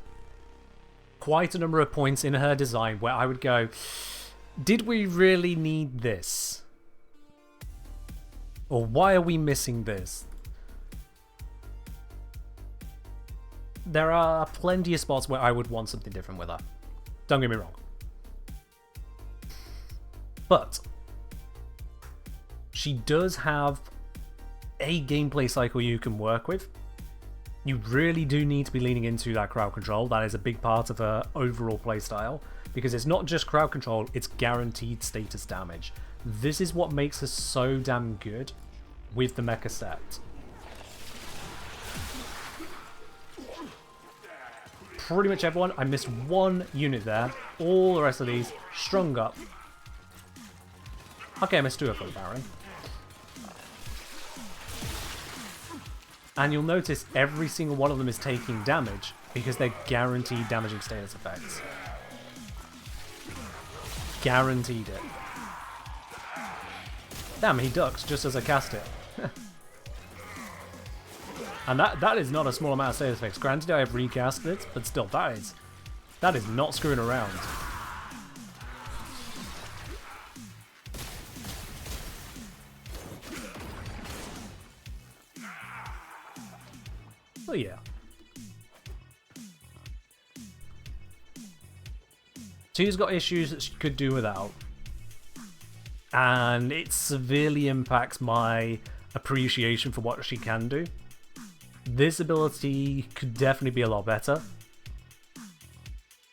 Quite a number of points in her design where I would go, did we really need this? Or why are we missing this? There are plenty of spots where I would want something different with her. Don't get me wrong. But she does have a gameplay cycle you can work with. You really do need to be leaning into that crowd control. That is a big part of her overall playstyle, because it's not just crowd control, it's guaranteed status damage. This is what makes her so damn good with the mecha set. Pretty much everyone, I missed one unit there. All the rest of these strung up. Okay, I missed two of them, Baron. And you'll notice every single one of them is taking damage because they're guaranteed damaging status effects. Guaranteed it. Damn, he ducks just as I cast it. And that is not a small amount of status effects. Granted, I have recast it, but still, that is not screwing around. Oh yeah. She's got issues that she could do without. And it severely impacts my appreciation for what she can do. This ability could definitely be a lot better.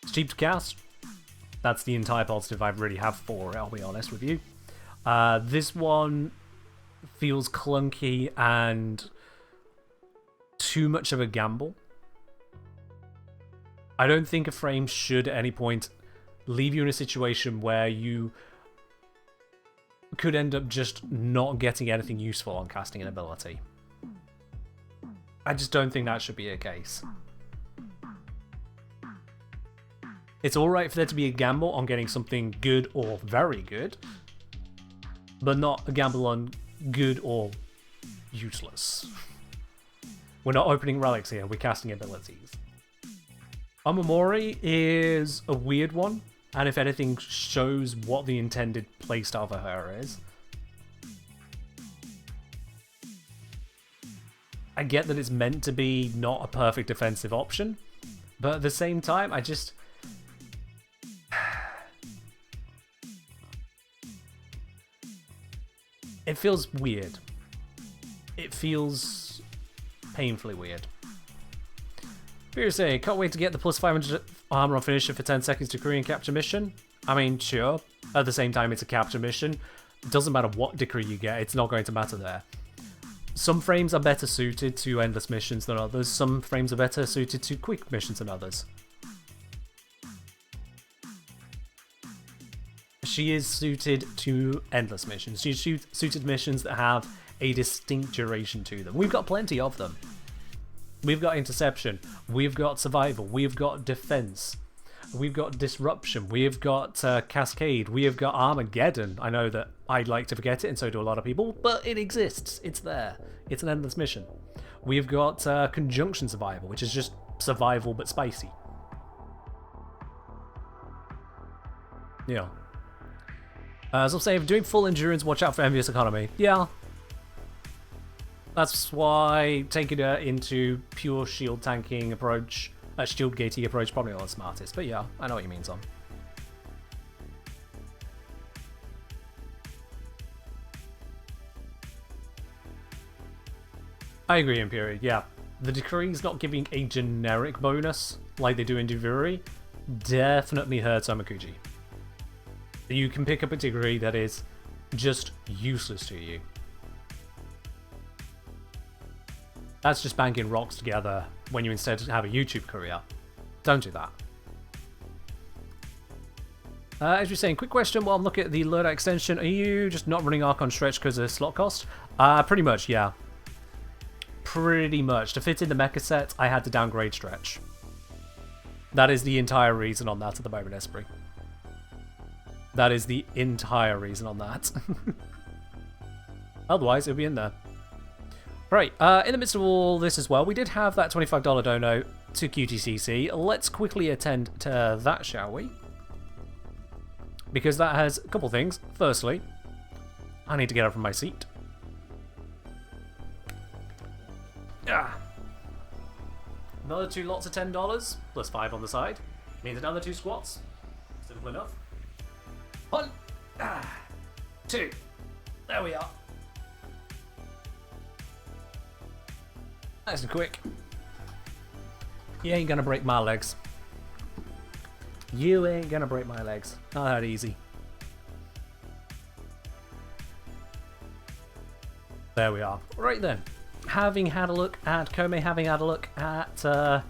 It's cheap to cast. That's the entire positive I really have for it, I'll be honest with you. This one feels clunky and too much of a gamble. I don't think a frame should at any point leave you in a situation where you could end up just not getting anything useful on casting an ability. I just don't think that should be a case. It's alright for there to be a gamble on getting something good or very good, but not a gamble on good or useless. We're not opening relics here, we're casting abilities. Omamori is a weird one, and if anything shows what the intended playstyle for her is. I get that it's meant to be not a perfect defensive option, but at the same time, I just... It feels weird. It feels painfully weird. People say, can't wait to get the plus 500 armor on finisher for 10 seconds to Korean capture mission. I mean, sure. At the same time, it's a capture mission. It doesn't matter what decree you get, it's not going to matter there. Some frames are better suited to endless missions than others. Some frames are better suited to quick missions than others. She is suited to endless missions. She's suited missions that have a distinct duration to them. We've got plenty of them. We've got interception. We've got survival. We've got defense. we've got Disruption, we've got Cascade, we have got Armageddon. I know that I'd like to forget it, and so do a lot of people, but it exists. It's there. It's an endless mission. We've got Conjunction Survival, which is just survival but spicy. Yeah. As I'll say, if doing full endurance, watch out for Envious Economy. Yeah. That's why taking it into pure shield tanking approach, shield gating approach, probably not the smartest. But yeah, I know what you mean, Tom. I agree, Imperial. Yeah, the decree's not giving a generic bonus like they do in Duvuri. Definitely hurts Omakuji. You can pick up a degree that is just useless to you. That's just banging rocks together when you instead have a YouTube career. Don't do that. As you're saying, quick question while I'm looking at the loadout extension. Are you just not running Archon Stretch because of slot cost? Pretty much, yeah. Pretty much. To fit in the mecha set, I had to downgrade Stretch. That is the entire reason on that at the moment, Esprit. That is the entire reason on that. Otherwise, it'll be in there. Right, in the midst of all this as well, we did have that $25 dono to QTCC. Let's quickly attend to that, shall we? Because that has a couple things. Firstly, I need to get up from my seat. Another 2 lots of $10, plus 5 on the side. Means another 2 squats. Simple enough. 1, 2. There we are. Nice and quick. You ain't gonna break my legs. You ain't gonna break my legs. Not that easy. There we are. Right then. Having had a look at Koumei, having had a look at the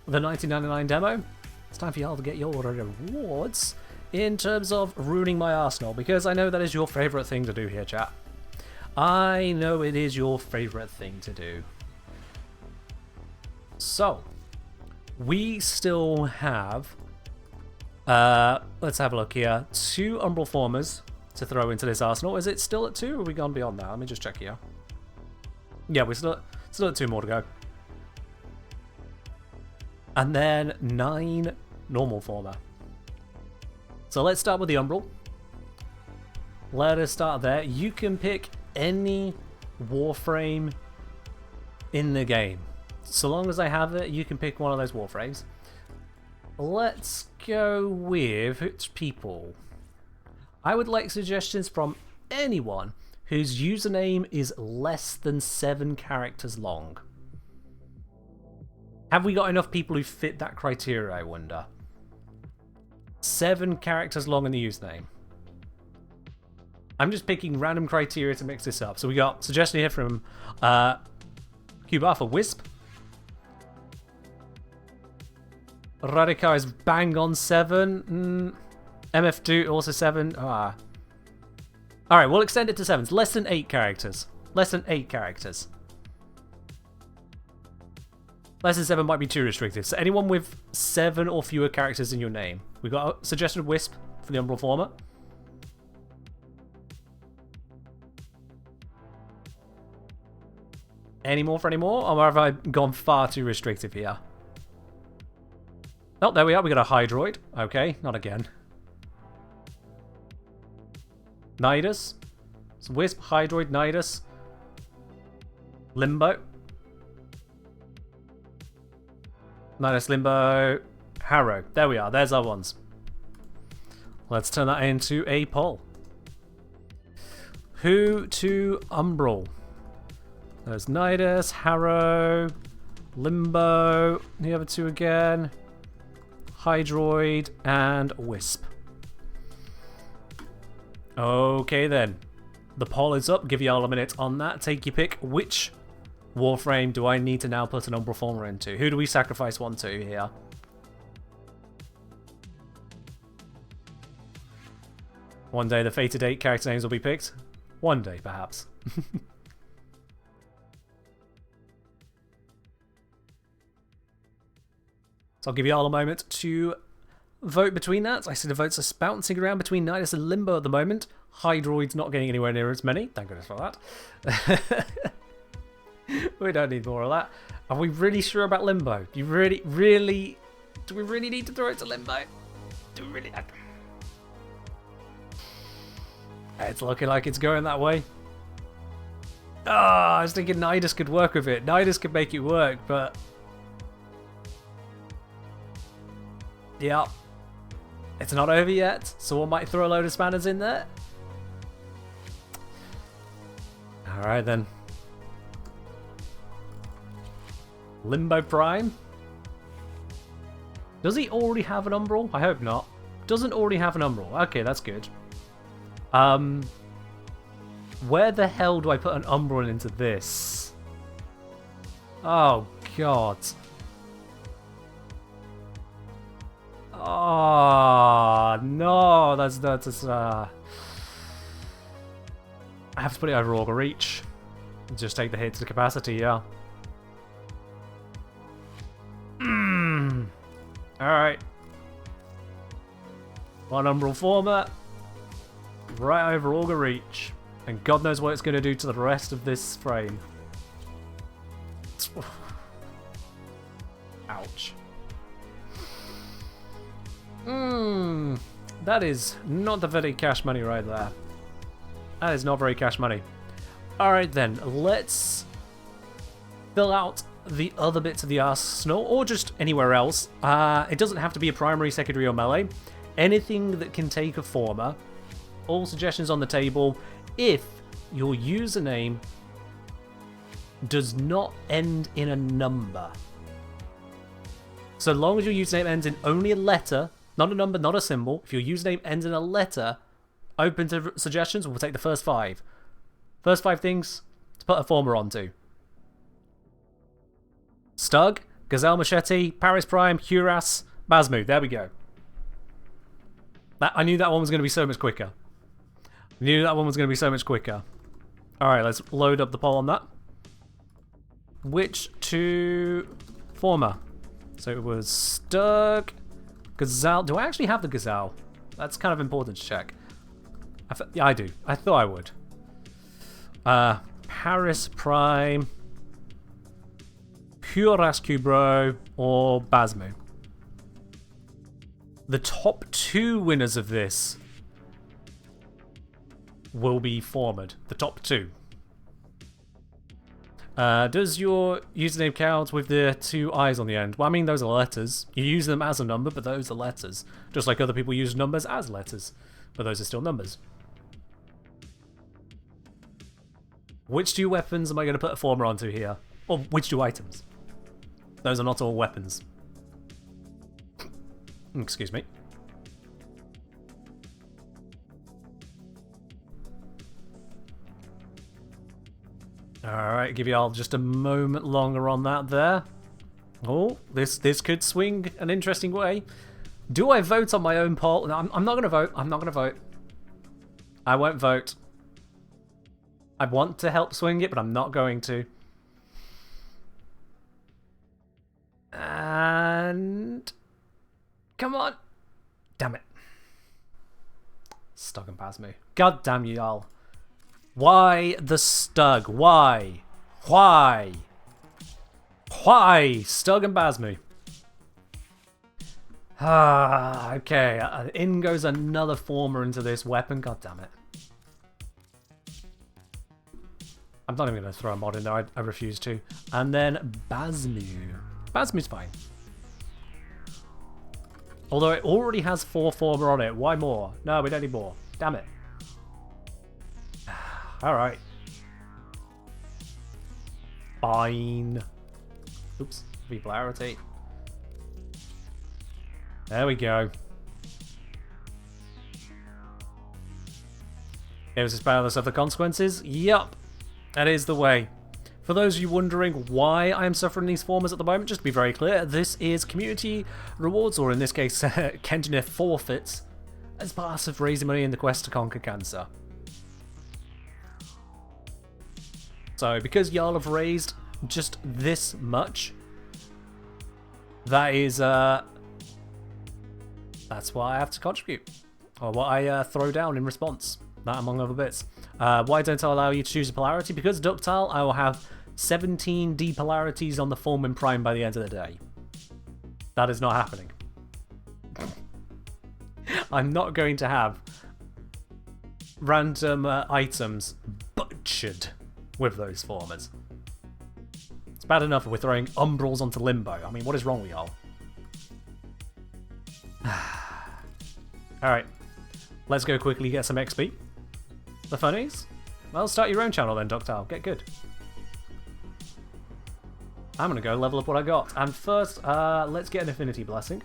1999 demo, it's time for y'all to get your rewards in terms of ruining my arsenal, because I know that is your favourite thing to do here, chat. I know it is your favourite thing to do. So, we still have, let's have a look here, 2 Umbral Formas to throw into this arsenal. Is it still at 2, or have we gone beyond that? Let me just check here. Yeah, we're still at 2 more to go. And then 9 normal Forma. So let's start with the Umbral. Let us start there. You can pick any Warframe in the game. So long as I have it, you can pick one of those Warframes. Let's go with which people. I would like suggestions from anyone whose username is less than 7 characters long. Have we got enough people who fit that criteria, I wonder? 7 characters long in the username. I'm just picking random criteria to mix this up. So we got suggestion here from Cuba for Wisp. Radikar is bang on 7. MF Dude also 7. Alright, we'll extend it to 7s. Less than 8 characters. Less than 8 characters. Less than 7 might be too restrictive. So anyone with 7 or fewer characters in your name. We've got a suggested Wisp for the Umbral Forma. Any more for any more? Or have I gone far too restrictive here? Oh, there we are. We got a Hydroid. Okay, not again. Nidus. So Wisp, Hydroid, Nidus. Limbo. Nidus, Limbo, Harrow. There we are. There's our ones. Let's turn that into a poll. Who to Umbral? There's Nidus, Harrow, Limbo. The other 2 again. Hydroid and Wisp. Okay then. The poll is up. Give y'all a minute on that. Take your pick. Which Warframe do I need to now put an Umbral Forma into? Who do we sacrifice one to here? One day the fated 8 character names will be picked. One day, perhaps. So I'll give you all a moment to vote between that. I see the votes are bouncing around between Nidus and Limbo at the moment. Hydroid's not getting anywhere near as many. Thank goodness for that. We don't need more of that. Are we really sure about Limbo? Do you really, really... Do we really need to throw it to Limbo? Do we really... It's looking like it's going that way. I was thinking Nidus could work with it. Nidus could make it work, but... Yeah. It's not over yet. Someone might throw a load of spanners in there. Alright then. Limbo Prime. Does he already have an Umbral? I hope not. Doesn't already have an Umbral. Okay, that's good. Where the hell do I put an Umbral into this? Oh, God. Oh, no. That's I have to put it over Augur Reach. Just take the hit to the capacity, yeah. Alright. One Umbral Former. Right over Augur Reach. And God knows what it's going to do to the rest of this frame. Ouch. That is not the very cash money right there. That is not very cash money. Alright then, let's fill out the other bits of the arsenal, or just anywhere else. It doesn't have to be a primary, secondary, or melee. Anything that can take a former. All suggestions on the table. If your username does not end in a number. So long as your username ends in only a letter, not a number, not a symbol. If your username ends in a letter, open to suggestions, we'll take the first 5. First 5 things to put a former onto. Stug, Gazelle Machete, Paris Prime, Huras, Basmu. There we go. I knew that one was going to be so much quicker. Alright, let's load up the poll on that. Which two former? So it was Stug, Gazelle. Do I actually have the Gazelle? That's kind of important to check. Yeah, I do. I thought I would. Paris Prime, Huras Kubro, or Basmu. The top 2 winners of this will be formed. The top 2. Does your username count with the 2 eyes on the end? Well, I mean, those are letters. You use them as a number, but those are letters. Just like other people use numbers as letters, but those are still numbers. Which 2 weapons am I going to put a former onto here? Or which 2 items? Those are not all weapons. Excuse me. Alright, give y'all just a moment longer on that there. Oh, this could swing an interesting way. Do I vote on my own poll? No, I'm not going to vote. I'm not going to vote. I won't vote. I want to help swing it, but I'm not going to. And... come on. Damn it. Stug and Basmu. God damn you all. Why the Stug? Why? Why? Why? Stug and Basmu. Okay. In goes another former into this weapon. God damn it. I'm not even going to throw a mod in there. I refuse to. And then Basmu. Basmu's fine. Although it already has 4 former on it. Why more? No, we don't need more. Damn it. Alright. Fine. Oops. Polarity. There we go. Here's this balance of the consequences. Yup. That is the way. For those of you wondering why I am suffering these formers at the moment, just to be very clear, this is community rewards, or in this case, Kenjiner forfeits, as part of raising money in the quest to conquer cancer. So, because y'all have raised just this much, that is That's what I have to contribute. Or what I throw down in response. That among other bits. Why don't I allow you to choose a polarity? Because ductile, I will have 17 depolarities on the form and prime by the end of the day. That is not happening. I'm not going to have random items butchered with those formers. It's bad enough if we're throwing umbrals onto limbo. I mean, what is wrong with y'all? Alright, let's go quickly get some XP. The funnies? Well, start your own channel then, Ductile. Get good. I'm gonna go level up what I got. And first, let's get an Affinity Blessing.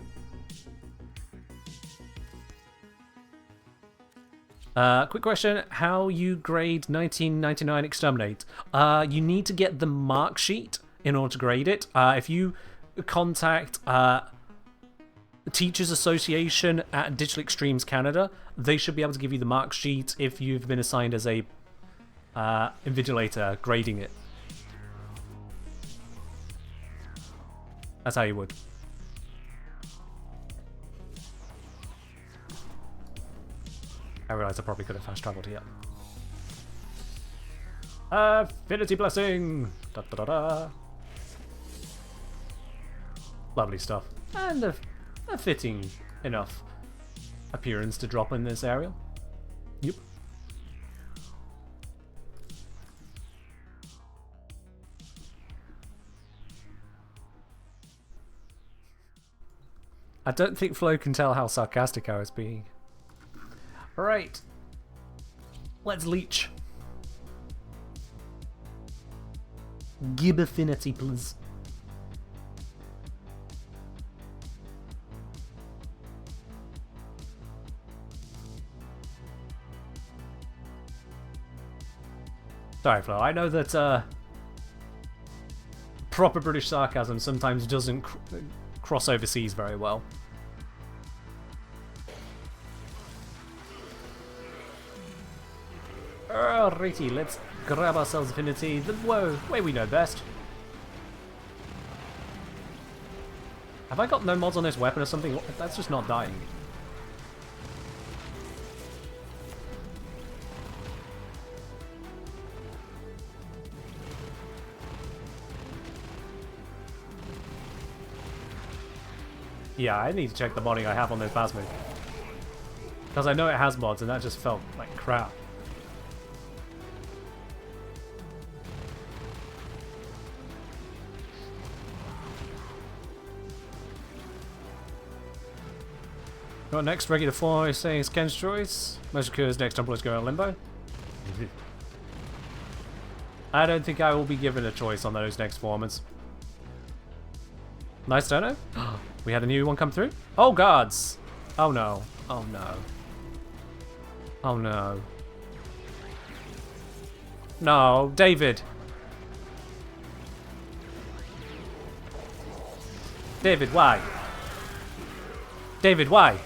Quick question, how you grade 1999 Exterminate? You need to get the mark sheet in order to grade it. If you contact Teachers Association at Digital Extremes Canada, they should be able to give you the mark sheet if you've been assigned as a invigilator grading it. That's how you would. I realised I probably could have fast travelled here. Affinity Blessing! Da, da, da, da. Lovely stuff. And a fitting enough appearance to drop in this area. Yep. I don't think Flo can tell how sarcastic I was being. Alright. Let's leech. Give affinity, please. Sorry, Flo. I know that proper British sarcasm sometimes doesn't cross overseas very well. Alrighty, let's grab ourselves affinity the way we know best. Have I got no mods on this weapon or something? That's just not dying. Yeah, I need to check the modding I have on this Basmid. Because I know it has mods and that just felt like crap. Got next regular 4 saying it's Ken's choice. Most occurs next Umbrella is going on limbo. I don't think I will be given a choice on those next formers. Nice dono. We had a new one come through. Oh gods! Oh no. Oh no. Oh no. No, David. David, why? David, why?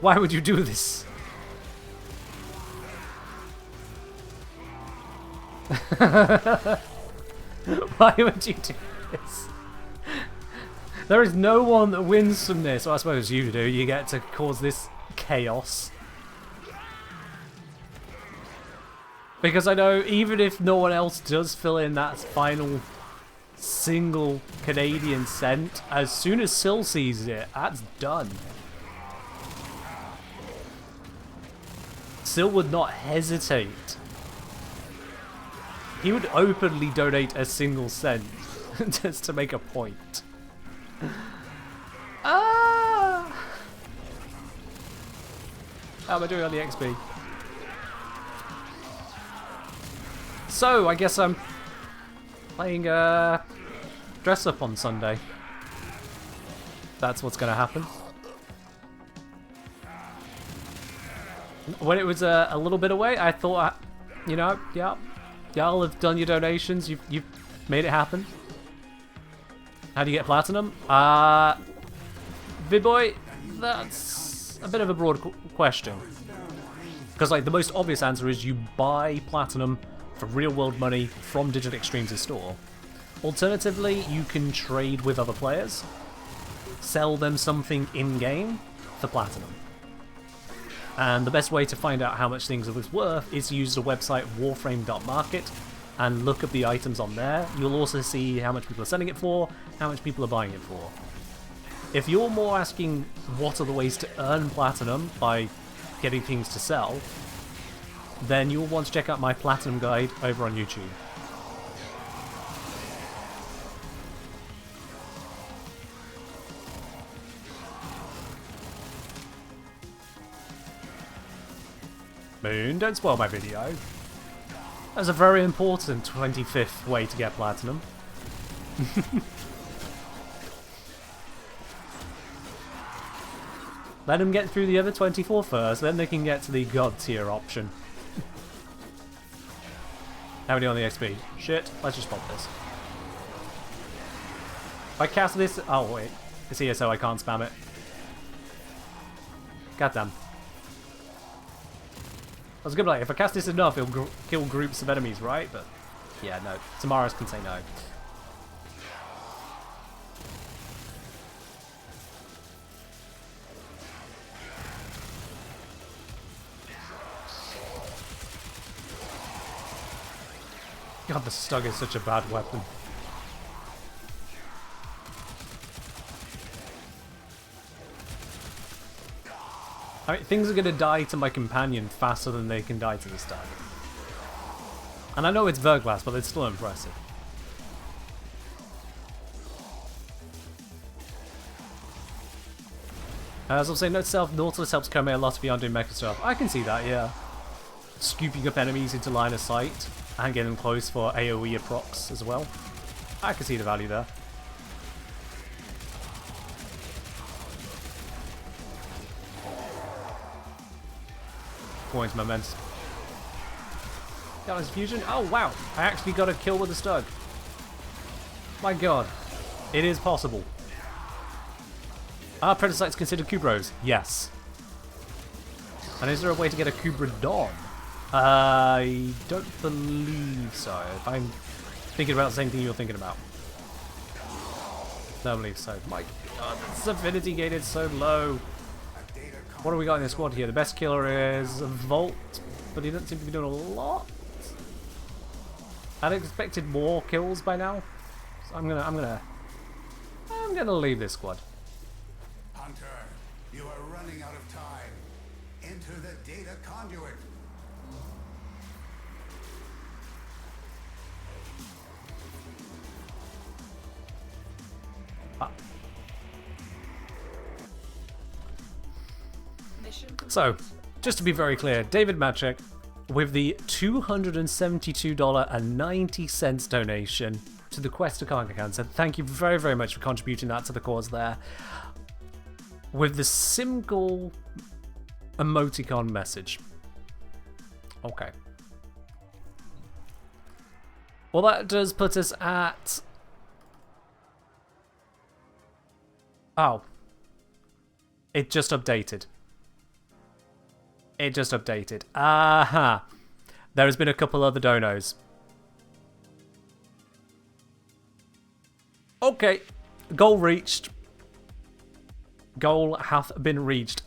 Why would you do this? Why would you do this? There is no one that wins from this. Well, I suppose you do. You get to cause this chaos. Because I know even if no one else does fill in that final single Canadian cent, as soon as Syl sees it, that's done. Syl would not hesitate. He would openly donate a single cent just to make a point. Ah! How am I doing on the XP? So, I guess I'm playing dress up on Sunday. That's what's going to happen. When it was a little bit away, I thought, you know, yeah, y'all have done your donations. You've made it happen. How do you get platinum? Vidboy, that's a bit of a broad question. Because like the most obvious answer is you buy platinum for real world money from Digital Extremes' store. Alternatively, you can trade with other players. sell them something in-game for platinum. And the best way to find out how much things are worth is to use the website warframe.market and look up the items on there. You'll also see how much people are selling it for, how much people are buying it for. If you're more asking what are the ways to earn platinum by getting things to sell, then you'll want to check out my platinum guide over on YouTube. Moon, don't spoil my video. That's a very important 25th way to get platinum. Let them get through the other 24 first, then they can get to the god tier option. How many on the XP? Shit, let's just pop this. If I cast this... Oh wait, it's here so I can't spam it. Goddamn. I was gonna be like, if I cast this enough, it'll kill groups of enemies, right? But yeah, no. Tamaris can say no. God, the Stug is such a bad weapon. I mean, things are going to die to my companion faster than they can die to the Stug. And I know it's Verglass, but it's still impressive. As I was saying, note to self, Nautilus helps Koumei a lot beyond doing mecha stuff. I can see that, yeah. Scooping up enemies into line of sight and getting them close for AoE procs as well. I can see the value there. Points momentum. Got his fusion. Oh wow! I actually got a kill with the Stug. My god. It is possible. Are Predacytes considered Kubros? Yes. And is there a way to get a Kubradon? I don't believe so. If I'm thinking about the same thing you're thinking about. Don't believe so. My god, this affinity gate is so low. What do we got in the squad here? The best killer is Volt, but he doesn't seem to be doing a lot. I'd expected more kills by now. So I'm gonna leave this squad. Hunter, you are running out of time. Enter the data conduit. So, just to be very clear, David Matchek with the $272.90 donation to the Quest to Conquer Cancer. Thank you very, very much for contributing that to the cause there. With the simple emoticon message. Okay. Well, that does put us at... Oh. It just updated. It just updated. Aha! There has been a couple other donos. Okay. Goal reached. Goal hath been reached.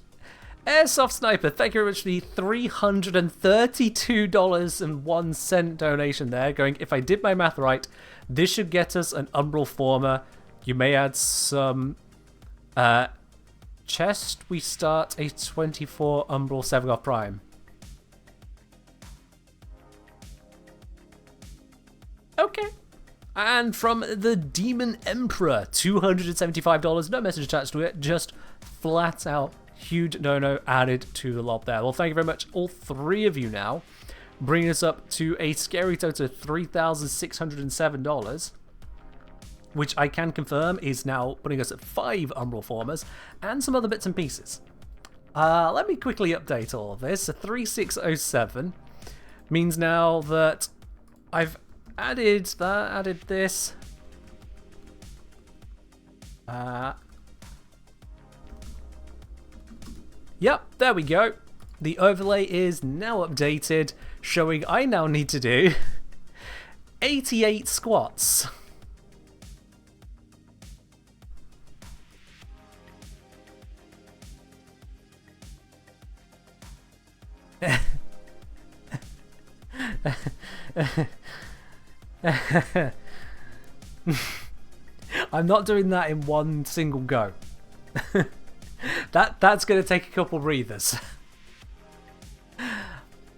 Airsoft Sniper, thank you very much for the $332.01 donation there. Going, if I did my math right, this should get us an Umbral Former. You may add some... chest, we start a 24 Umbral Sevagoth Prime. Okay. And from the Demon Emperor, $275, no message attached to it, just flat out huge dono added to the lob there. Well, thank you very much, all three of you now, bringing us up to a scary total of $3,607. Which I can confirm is now putting us at 5 Umbral Formers and some other bits and pieces. Let me quickly update all of this. So 3607 means now that I've added that, added this. Yep, there we go. The overlay is now updated, showing I now need to do 88 squats. I'm not doing that in one single go. That's going to take a couple breathers.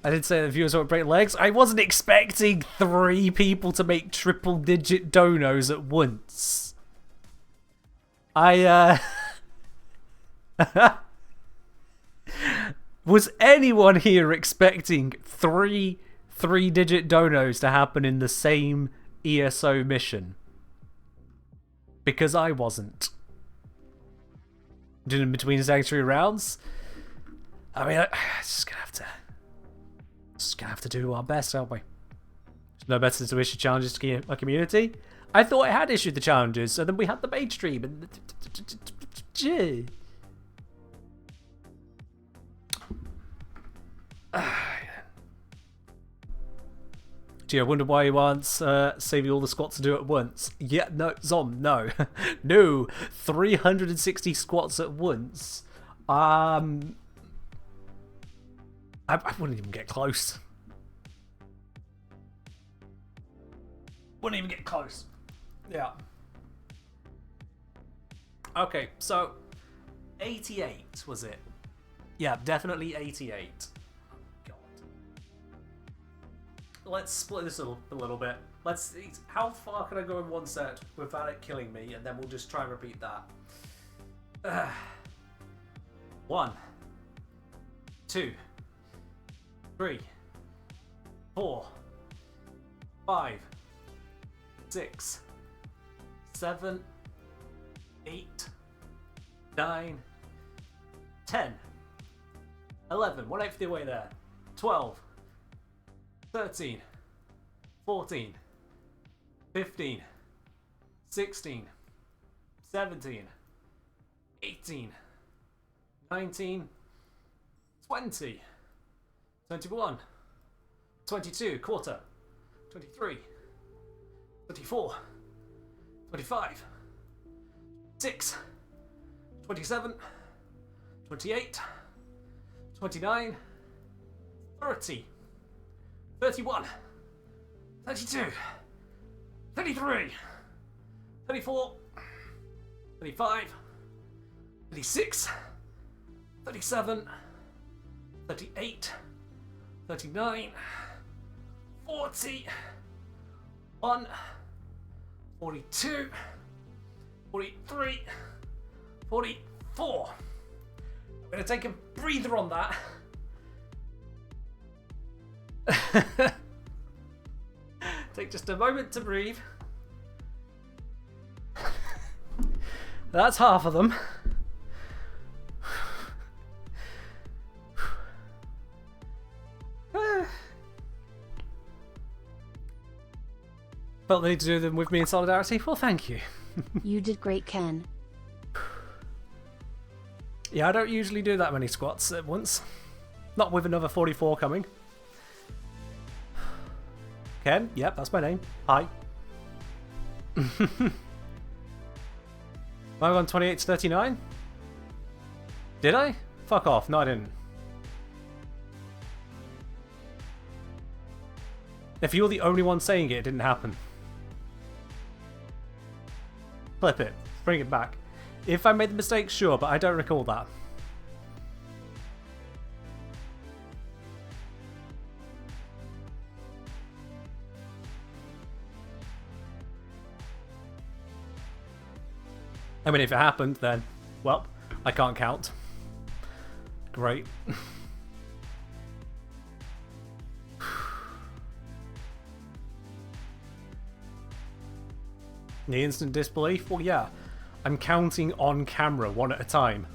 I did say the viewers won't break legs. I wasn't expecting 3 people to make triple-digit donos at once. Was anyone here expecting 3 3-digit donos to happen in the same ESO mission? Because I wasn't. Doing in between sanctuary rounds. I mean, just gonna have to do our best, aren't we? It's no better to issue challenges to a community. I thought I had issued the challenges, so then we had the main stream and. Gee, I wonder why he wants saving all the squats to do it at once. Yeah, no, Zom, no. No, 360 squats at once. I wouldn't even get close. Wouldn't even get close. Yeah. Okay, so 88 was it? Yeah, definitely 88. God. Let's split this up a little bit. Let's see, how far can I go in one set without it killing me, and then we'll just try and repeat that. 1, 2, 3, 4, 5, 6, 7, 8, 9, 10, 11, 1/8 of the way there, 12, 13, 14, 15, 16, 17, 18, 19, 20, 21, 22, quarter, 23, 24, 25, 6, 27, 28, 29, 30, 31, 32, 33, 34, 35, 36, 37, 38, 39, 40, 1, 42, 43, 44. I'm going to take a breather on that. Take just a moment to breathe. That's half of them. Felt the need to do them with me in solidarity. Well, thank you. You did great, Ken. Yeah, I don't usually do that many squats at once. Not with another 44 coming. Ken? Yep, that's my name. Hi. Am I on 28 to 39? Did I? Fuck off. No, I didn't. If you're the only one saying it, it didn't happen. Flip it. Bring it back. If I made the mistake, sure, but I don't recall that. I mean, if it happened, then, well, I can't count. Great. The instant disbelief? Well, yeah. I'm counting on camera, one at a time.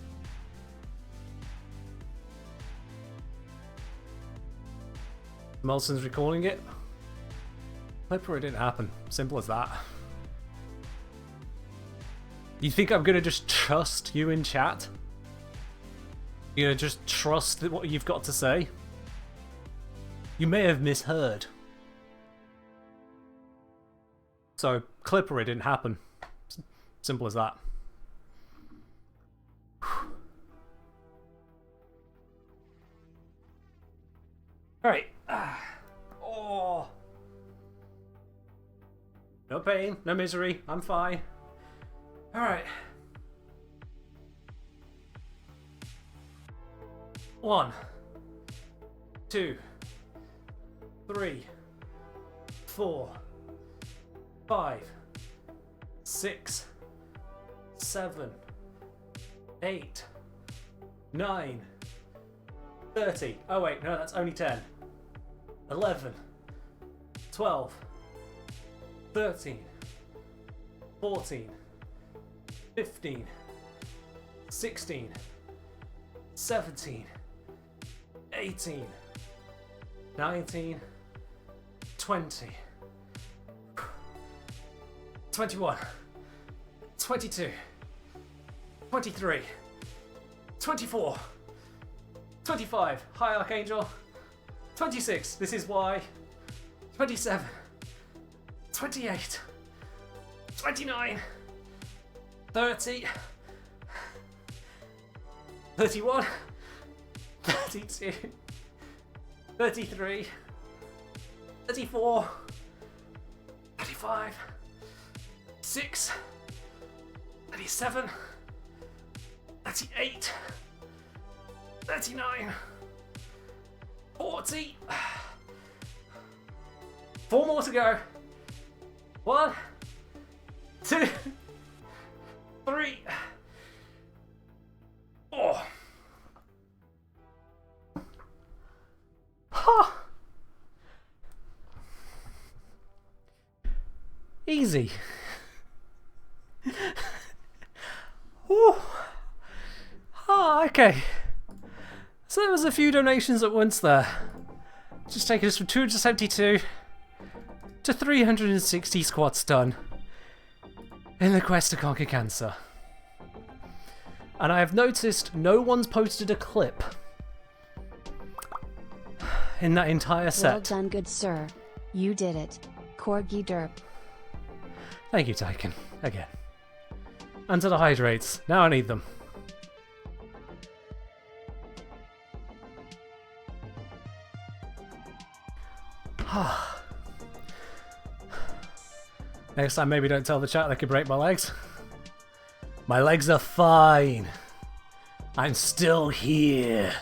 Melson's recalling it. Clipper, it didn't happen. Simple as that. You think I'm gonna just trust you in chat? You're gonna just trust what you've got to say? You may have misheard. So, Clipper, it didn't happen. Simple as that. Alright. Oh. No pain, no misery. I'm fine. Alright. 1, 2, 3, 4, 5, 6, 7, 8, 9, 30. Oh wait, no, that's only 10. 11, 12, 13, 14, 15, 16, 17, 18, 19, 20, 21, 22, 23, 24, 25, hi Archangel, 26, this is why, 27, 28, 29, 30, 31, 32, 33, 34, 35, 6, 37, 38, 39, 40. 4 more to go. 1, 2, 3, 4. Ha! Easy. Ah, okay. So there was a few donations at once there. Just taking us from 272 to 360 squats done in the quest to conquer cancer. And I have noticed no one's posted a clip in that entire set. Well done, good sir. You did it. Corgi derp. Thank you, Tyken. Again. And to the hydrates. Now I need them. Next time, maybe don't tell the chat they could break my legs. My legs are fine. I'm still here.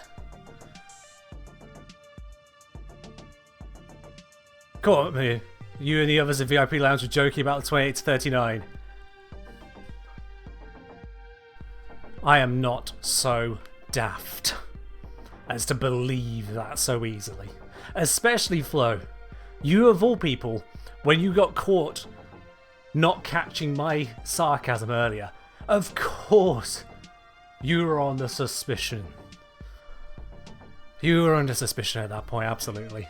Come on, me. You and the others in VIP Lounge were joking about the 28 to 39. I am not so daft as to believe that so easily. Especially Flo. You of all people, when you got caught not catching my sarcasm earlier, of course you were on the suspicion. You were under suspicion at that point, absolutely.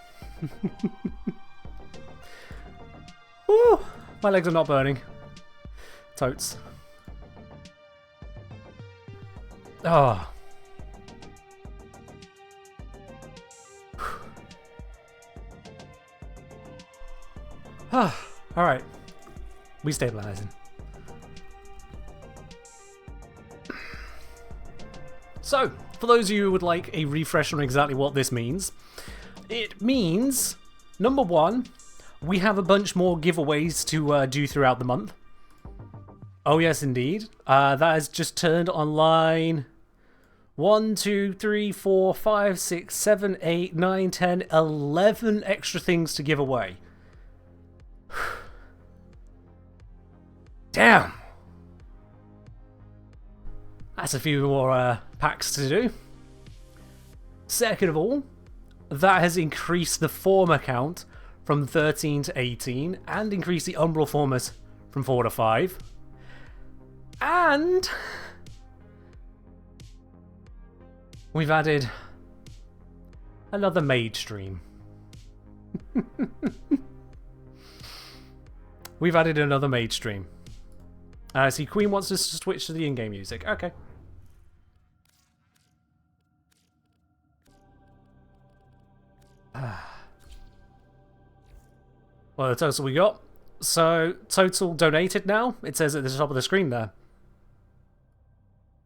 Woo! My legs are not burning. Totes. Oh. Alright. We stabilizing. So, for those of you who would like a refresh on exactly what this means, it means, number one, we have a bunch more giveaways to do throughout the month. Oh yes, indeed. That has just turned online. 1, 2, 3, 4, 5, 6, 7, 8, 9, 10, 11 extra things to give away. Damn! That's a few more packs to do. Second of all, that has increased the Forma count from 13 to 18 and increased the Umbral Formas from 4 to 5. And we've added another maid stream. We've added another maid stream. See, Queen wants us to switch to the in-game music. Okay. Well, the total we got. So, total donated now. It says at the top of the screen there.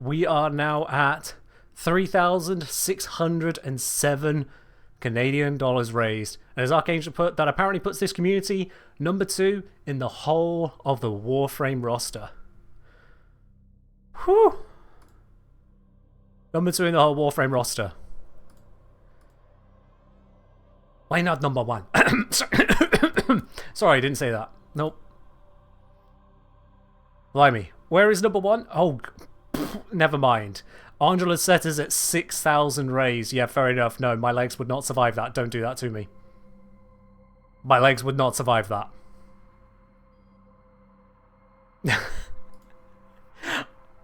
We are now at 3,607 Canadian dollars raised. And as Archangel put, that apparently puts this community number 2 in the whole of the Warframe roster. Whew. Number 2 in the whole Warframe roster. Why not number 1? Sorry, I didn't say that. Nope. Blimey. Where is number 1? Oh, never mind. Angela set us at 6,000 raised. Yeah, fair enough. No, my legs would not survive that. Don't do that to me. My legs would not survive that.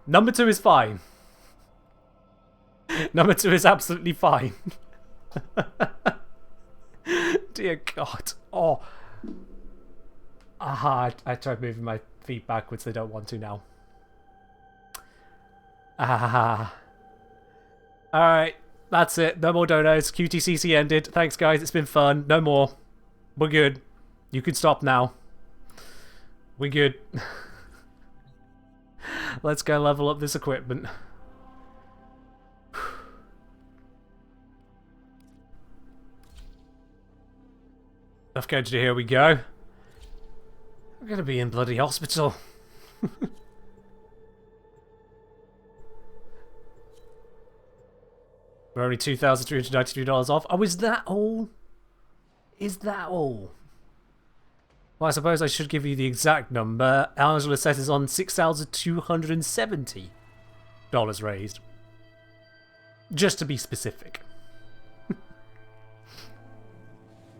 Number 2 is fine. Number 2 is absolutely fine. Dear God. Oh. Aha, I tried moving my feet backwards. They don't want to now. Ah. Alright, that's it. No more donos. QTCC ended. Thanks, guys. It's been fun. No more. We're good. You can stop now. We're good. Let's go level up this equipment. Enough going to do. Here we go. I'm gonna be in bloody hospital. We're only $2,393 off. Oh, is that all? Is that all? Well, I suppose I should give you the exact number. Angela set is on $6,270 raised. Just to be specific.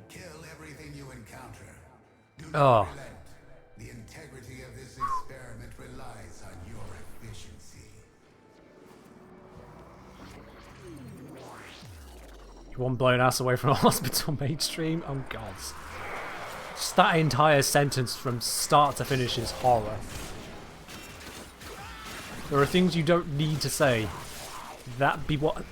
Kill everything you encounter. Do Oh. not relent. The integrity of this experiment relies on your efficiency. You want blown ass away from a hospital mainstream? Oh god. Just that entire sentence from start to finish is horror. There are things you don't need to say. That be what...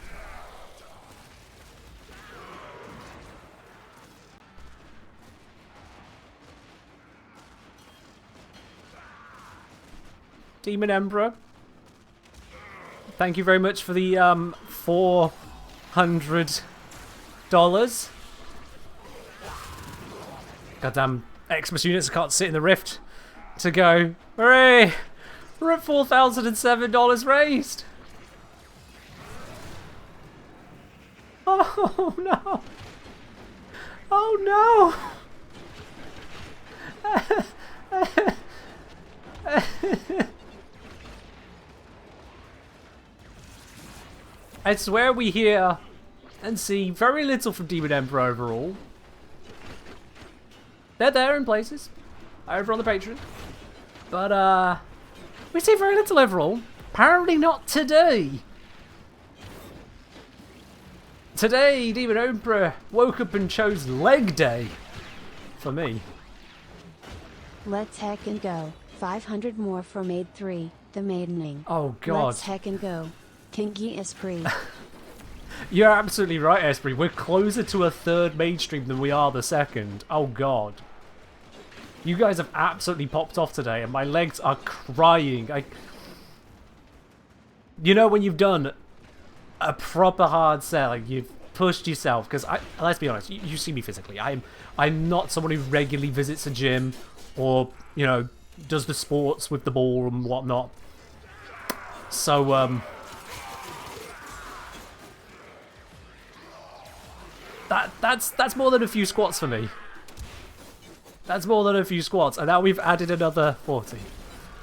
Demon Emperor. Thank you very much for the $400. Goddamn Xmas units, I can't sit in the rift to go. Hooray! We're at $4,007 raised. Oh no! Oh no! I swear we hear and see very little from Demon Emperor overall. They're there in places, over on the Patreon. But, we see very little overall. Apparently not today. Today, Demon Emperor woke up and chose leg day. For me. Let's heck and go. 500 more for Maid 3, the maidening. Oh god. Let's heck and go. Kinky Esprit. You're absolutely right, Esprit. We're closer to a third mainstream than we are the second. Oh god. You guys have absolutely popped off today, and my legs are crying. You know when you've done a proper hard set, like you've pushed yourself, because let's be honest, you see me physically. I'm not someone who regularly visits a gym or, you know, does the sports with the ball and whatnot. So, that's more than a few squats for me. That's more than a few squats, and now we've added another 40.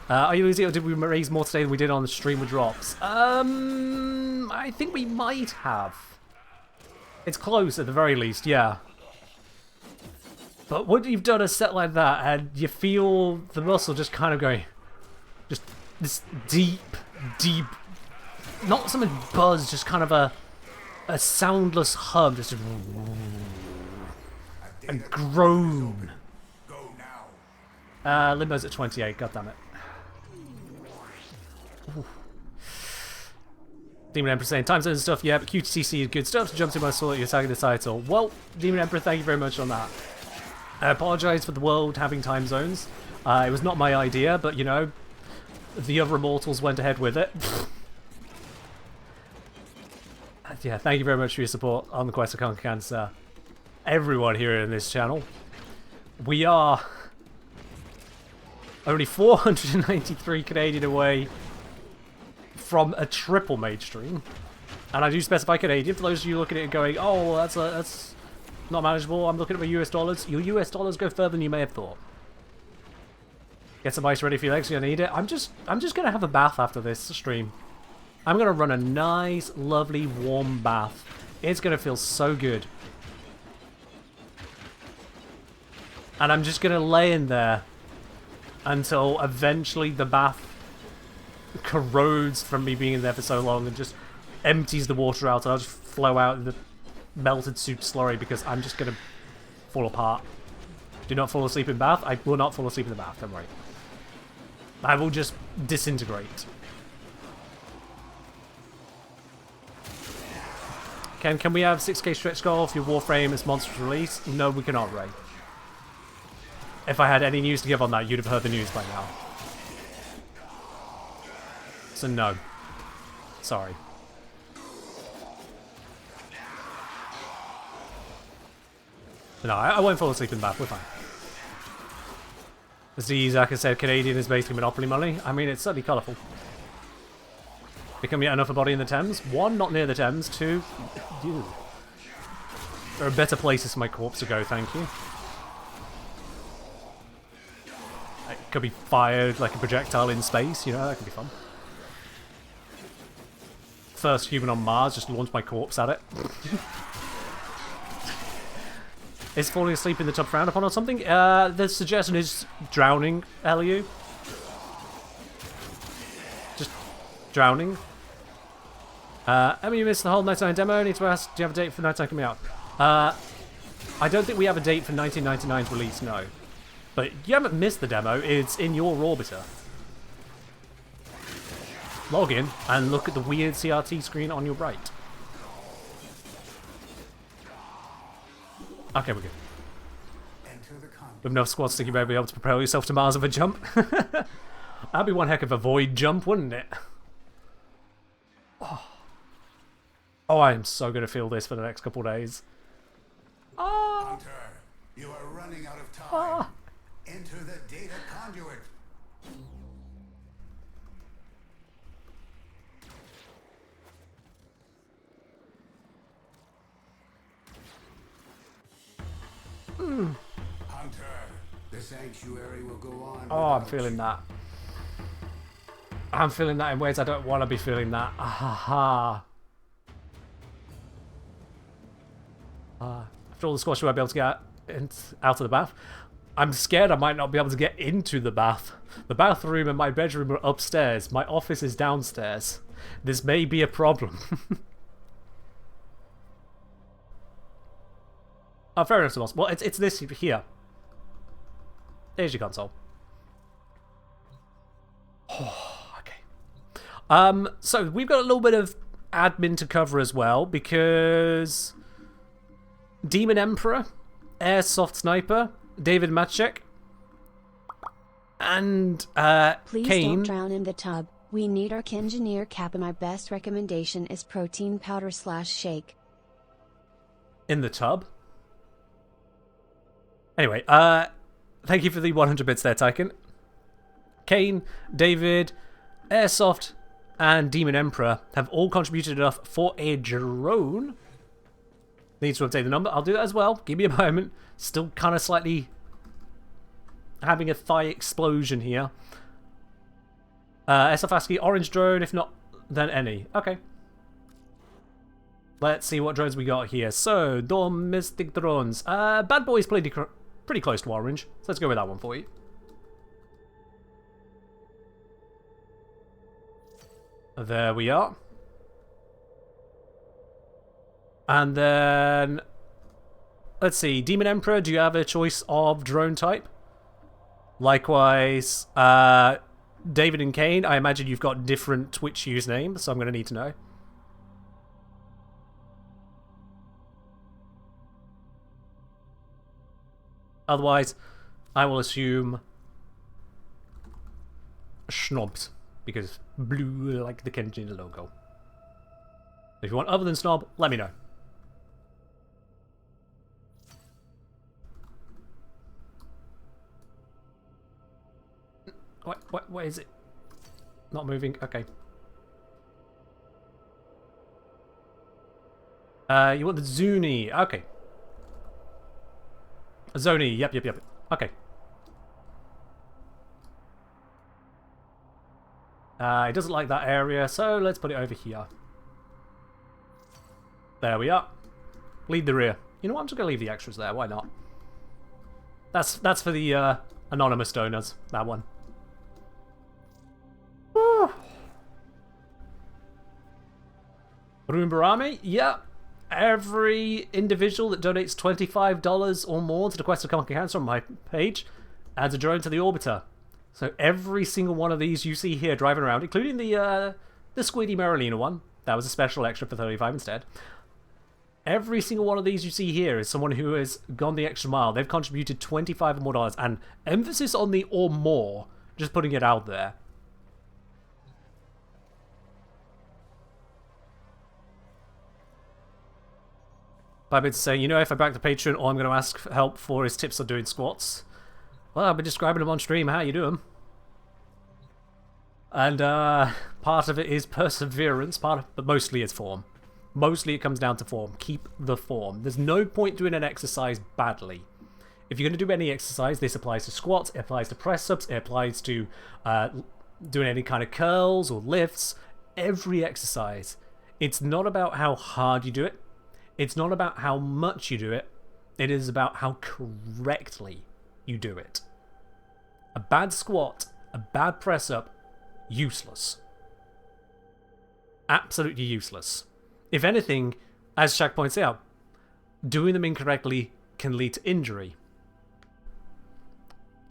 Are you losing, or did we raise more today than we did on the stream with drops? I think we might have. It's close at the very least, yeah. But when you've done a set like that, and you feel the muscle just kind of going, just this deep, not so much buzz, just kind of a soundless hum, just a groan. Limbo's at 28, goddammit. Demon Emperor saying, time zones and stuff, yeah, but QTCC is good stuff to jump to when I saw that you're tagging the title. Well, Demon Emperor, thank you very much on that. I apologise for the world having time zones. It was not my idea, but, you know, the other immortals went ahead with it. yeah, thank you very much for your support on the quest to conquer cancer. Everyone here in this channel. We are only 493 Canadian away from a triple mage stream. And I do specify Canadian for those of you looking at it going, oh, that's not manageable. I'm looking at my US dollars. Your US dollars go further than you may have thought. Get some ice ready for your legs, you need it. I'm just gonna have a bath after this stream. I'm gonna run a nice, lovely, warm bath. It's gonna feel so good. And I'm just gonna lay in there until eventually the bath corrodes from me being in there for so long and just empties the water out, and I'll just flow out in the melted soup slurry because I'm just gonna fall apart. Do not fall asleep in bath. I will not fall asleep in the bath, don't worry. I will just disintegrate. Can we have 6k stretch goal for your Warframe as monstrous release? No, we cannot, Ray. If I had any news to give on that, you'd have heard the news by now. So no. Sorry. No, I won't fall asleep in the bath, we're fine. As Zach has said, Canadian is basically monopoly money. I mean, it's certainly colourful. Become yet another body in the Thames. 1, not near the Thames. 2, ew. There are better places for my corpse to go, thank you. It could be fired like a projectile in space, you know, that could be fun. First human on Mars, just launch my corpse at it. Is falling asleep in the tub frowned upon or something? The suggestion is drowning, LU. Just drowning. I mean, you missed the whole 99 demo. I need to ask, do you have a date for 99 coming out? I don't think we have a date for 1999's release, no. But you haven't missed the demo. It's in your orbiter. Log in and look at the weird CRT screen on your right. Okay, we're good. With enough squads, think you may be able to propel yourself to Mars with a jump. That'd be one heck of a void jump, wouldn't it? Oh, I am so going to feel this for the next couple of days. Hunter, you are running out of time. Enter the data conduit. Hunter, the sanctuary will go on. Oh, I'm feeling that. I'm feeling that in ways I don't want to be feeling that. After all the squash, we won't be able to get out of the bath. I'm scared I might not be able to get into the bath. The bathroom and my bedroom are upstairs. My office is downstairs. This may be a problem. Oh, fair enough, Tomas. Well, it's this here. There's your console. Oh, okay. So we've got a little bit of admin to cover as well, because Demon Emperor, Airsoft Sniper, David Matchek, and Please Kane. don't drown in the tub. We need our engineer cap, and my best recommendation is protein powder / shake. In the tub? Anyway, thank you for the 100 bits there, Tyken. Kane, David, Airsoft, and Demon Emperor have all contributed enough for a drone. Needs to update the number. I'll do that as well. Give me a moment. Still kind of slightly having a thigh explosion here. SFASCII, orange drone. If not, then any. Okay. Let's see what drones we got here. So, domestic drones. Bad Boy's pretty close to orange. So let's go with that one for you. There we are. And then, let's see. Demon Emperor, do you have a choice of drone type? Likewise, David and Kane, I imagine you've got different Twitch usernames, so I'm going to need to know. Otherwise, I will assume Schnobbs, because blue like the Kenjin logo. If you want other than Snob, let me know. What is it? Not moving? Okay. You want the Zuni? Okay. Zoni, yep. Okay. It doesn't like that area, so let's put it over here. There we are. Lead the rear. You know what? I'm just gonna leave the extras there. Why not? That's for the anonymous donors. That one. Woo. Rumbarami? Yeah. Every individual that donates $25 or more to the Quest of Conquer Cancer on my page adds a drone to the orbiter. So every single one of these you see here driving around, including the Squiddy Marilina one, that was a special extra for 35 instead. Every single one of these you see here is someone who has gone the extra mile. They've contributed $25 or more, and emphasis on the or more, just putting it out there. Babbitt's saying, you know, if I back the Patreon, all I'm going to ask for help for is tips on doing squats. Well, I've been describing them on stream, how you do them. And part of it is perseverance, but mostly it's form. Mostly it comes down to form. Keep the form. There's no point doing an exercise badly. If you're going to do any exercise, this applies to squats, it applies to press-ups, it applies to doing any kind of curls or lifts. Every exercise. It's not about how hard you do it. It's not about how much you do it. It is about how correctly you do it. A bad squat, a bad press-up, useless. Absolutely useless. If anything, as Shaq points out, doing them incorrectly can lead to injury.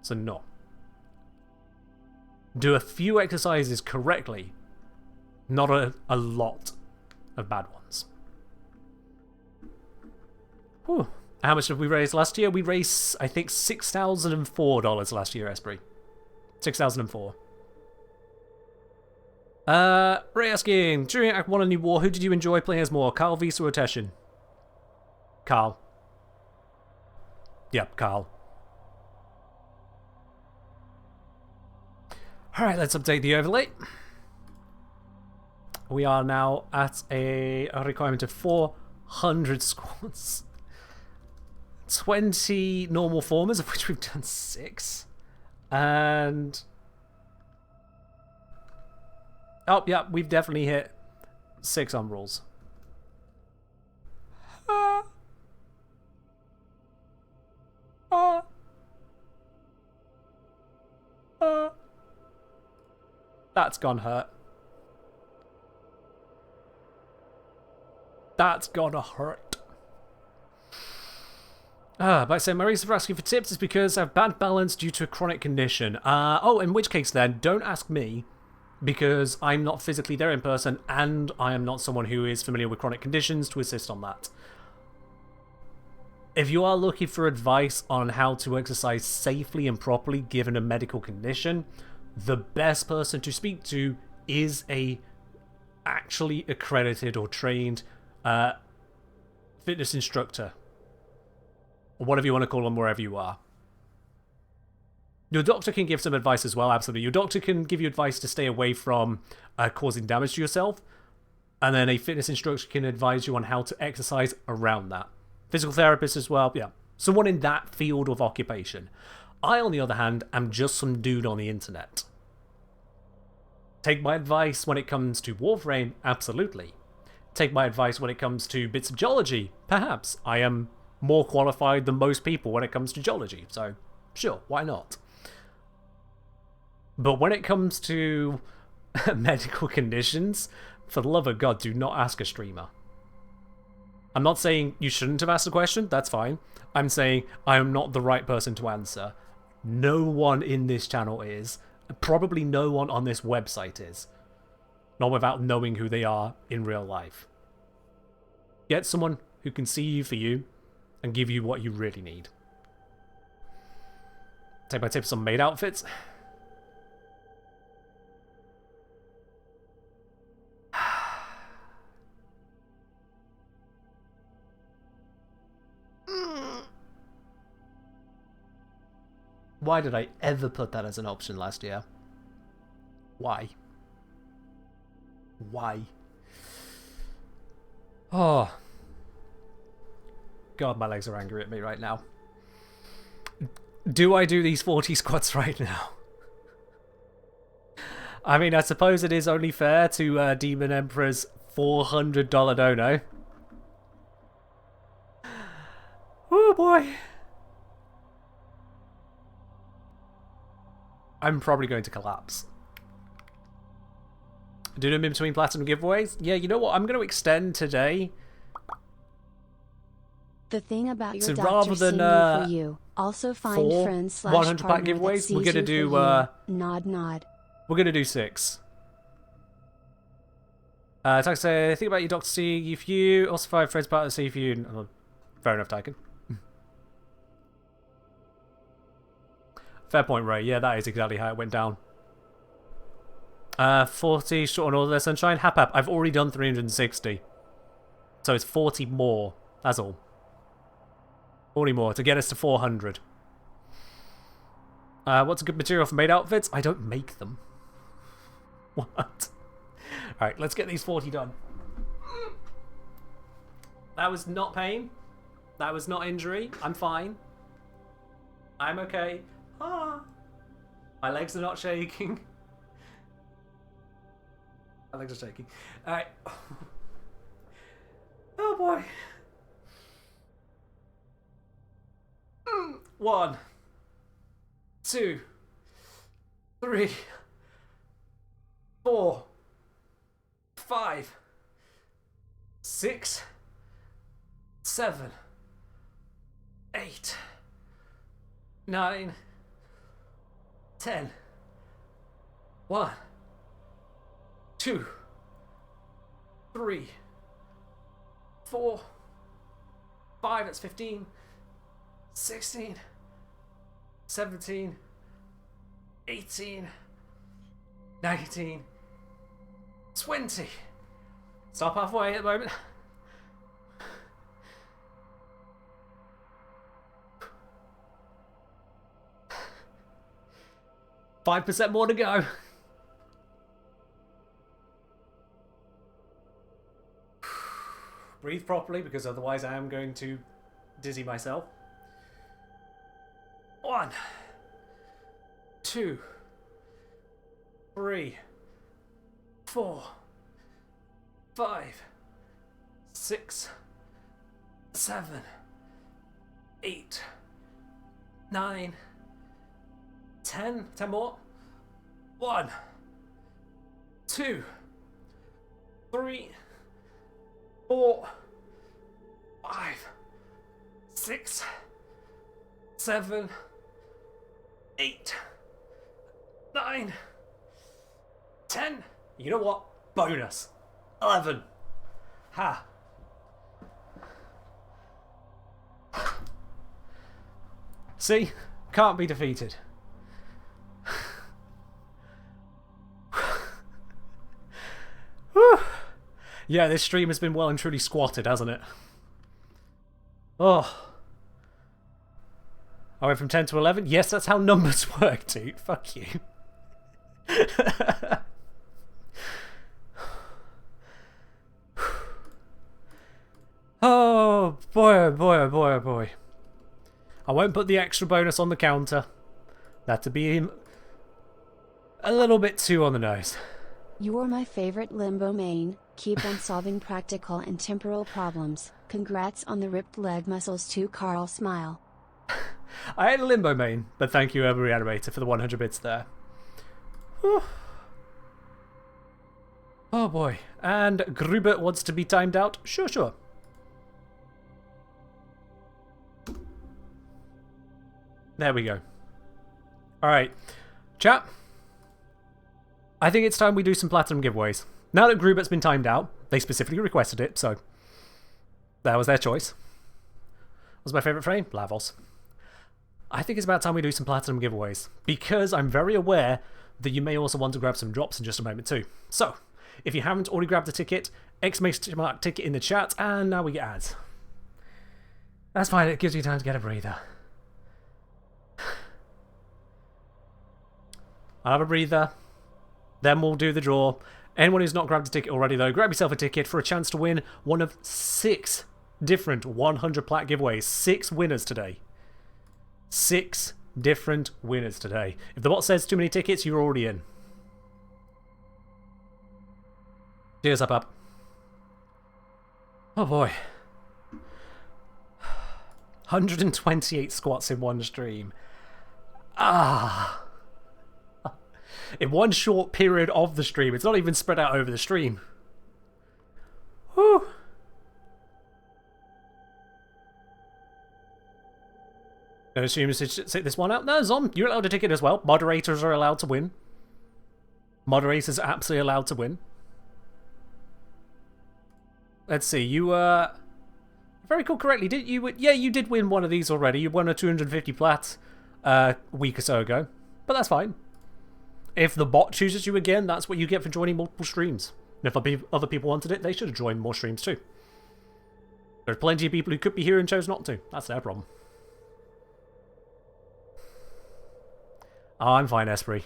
So no. Do a few exercises correctly, not a lot of bad ones. Whew. How much have we raised last year? We raised, I think, $6,004 last year, Esprit. 6,004. Ray asking, during Act 1 of New War, who did you enjoy playing as more, Carl, Visa, or Teshin? Carl. Yep, Carl. Alright, let's update the overlay. We are now at a requirement of 400 squads. 20 normal formers, of which we've done 6. And... oh, yeah, we've definitely hit 6 umbral. That's gone hurt. That's gonna hurt. But I say, my reason for asking for tips is because I have bad balance due to a chronic condition. Oh, in which case then, don't ask me, because I'm not physically there in person, and I am not someone who is familiar with chronic conditions to assist on that. If you are looking for advice on how to exercise safely and properly given a medical condition, the best person to speak to is a actually accredited or trained fitness instructor. Or whatever you want to call them, wherever you are. Your doctor can give some advice as well, absolutely. Your doctor can give you advice to stay away from causing damage to yourself. And then a fitness instructor can advise you on how to exercise around that. Physical therapist as well, yeah. Someone in that field of occupation. I, on the other hand, am just some dude on the internet. Take my advice when it comes to Warframe, absolutely. Take my advice when it comes to bits of geology, perhaps. I am more qualified than most people when it comes to geology, so sure, why not? But when it comes to medical conditions, for the love of God, do not ask a streamer. I'm not saying you shouldn't have asked a question, that's fine. I'm saying I am not the right person to answer. No one in this channel is. Probably no one on this website is. Not without knowing who they are in real life. Get someone who can see you for you and give you what you really need. Take my tips on maid outfits. Why did I ever put that as an option last year? Why? Why? Oh. God, my legs are angry at me right now. Do I do these 40 squats right now? I mean, I suppose it is only fair to Demon Emperor's $400 dono. Oh boy. I'm probably going to collapse. Do them in between platinum giveaways? Yeah, you know what? I'm going to extend today. The thing about your So doctor rather than, seeing you for you, also find four friends / 100 pack partner that giveaways, sees we're gonna you do, for you. Nod, nod. We're going to do 6. Tyke say, think about your doctor seeing you for you. Also 5 friends partner see you for you. Oh, fair enough, Tyken. Fair point, Ray. Yeah, that is exactly how it went down. 40 short on all their sunshine. Hap. I've already done 360. So it's 40 more. That's all. 40 more to get us to 400. What's a good material for made outfits? I don't make them. What? Alright, let's get these 40 done. That was not pain. That was not injury. I'm fine. I'm okay. Ah. My legs are not shaking. My legs are shaking. Alright. Oh boy. 1, 2, 3, 4, 5, 6, 7, 8, 9, 10. 1, 2, 3, 4, 5. That's 15. 16, 17, 18, 19, 20. Stop halfway at the moment. %5 more to go. Breathe properly, because otherwise I am going to dizzy myself. 1, 2, 3, 4, 5, 6, 7, 8, 9, 10. 10 more. 1, 2, 3, 4, 5, 6, 7, 8, 9, 10. You know what? Bonus. 11. Ha. See? Can't be defeated. Yeah, this stream has been well and truly squatted, hasn't it? Oh. I went from 10 to 11? Yes, that's how numbers work, dude. Fuck you. Oh, boy, oh boy, oh boy, oh boy. I won't put the extra bonus on the counter. That'd be a little bit too on the nose. You're my favorite limbo main. Keep on solving practical and temporal problems. Congrats on the ripped leg muscles too, Carl. Smile. I had a limbo main, but thank you, Urban Reanimator, for the 100 bits there. Whew. Oh boy. And Gruber wants to be timed out? Sure, sure. There we go. Alright. Chat. I think it's time we do some platinum giveaways. Now that Grubert's been timed out, they specifically requested it, so that was their choice. What was my favourite frame? Lavos. I think it's about time we do some platinum giveaways, because I'm very aware that you may also want to grab some drops in just a moment too. So, if you haven't already grabbed a ticket, exclamation mark ticket in the chat, and now we get ads. That's fine, it gives you time to get a breather. I'll have a breather. Then we'll do the draw. Anyone who's not grabbed a ticket already, though, grab yourself a ticket for a chance to win one of 6 different 100 plat giveaways. 6 winners today. 6 different winners today. If the bot says too many tickets, you're already in. Cheers up. Oh boy. 128 squats in one stream. Ah. In one short period of the stream. It's not even spread out over the stream. Whew. I assume you should sit this one out. No, Zom, you're allowed a ticket as well. Moderators are allowed to win. Moderators are absolutely allowed to win. Let's see, you, if I recall correctly, did you, yeah, you did win one of these already. You won a 250 plat a week or so ago. But that's fine. If the bot chooses you again, that's what you get for joining multiple streams. And if other people wanted it, they should have joined more streams too. There's plenty of people who could be here and chose not to. That's their problem. Oh, I'm fine, Esprit.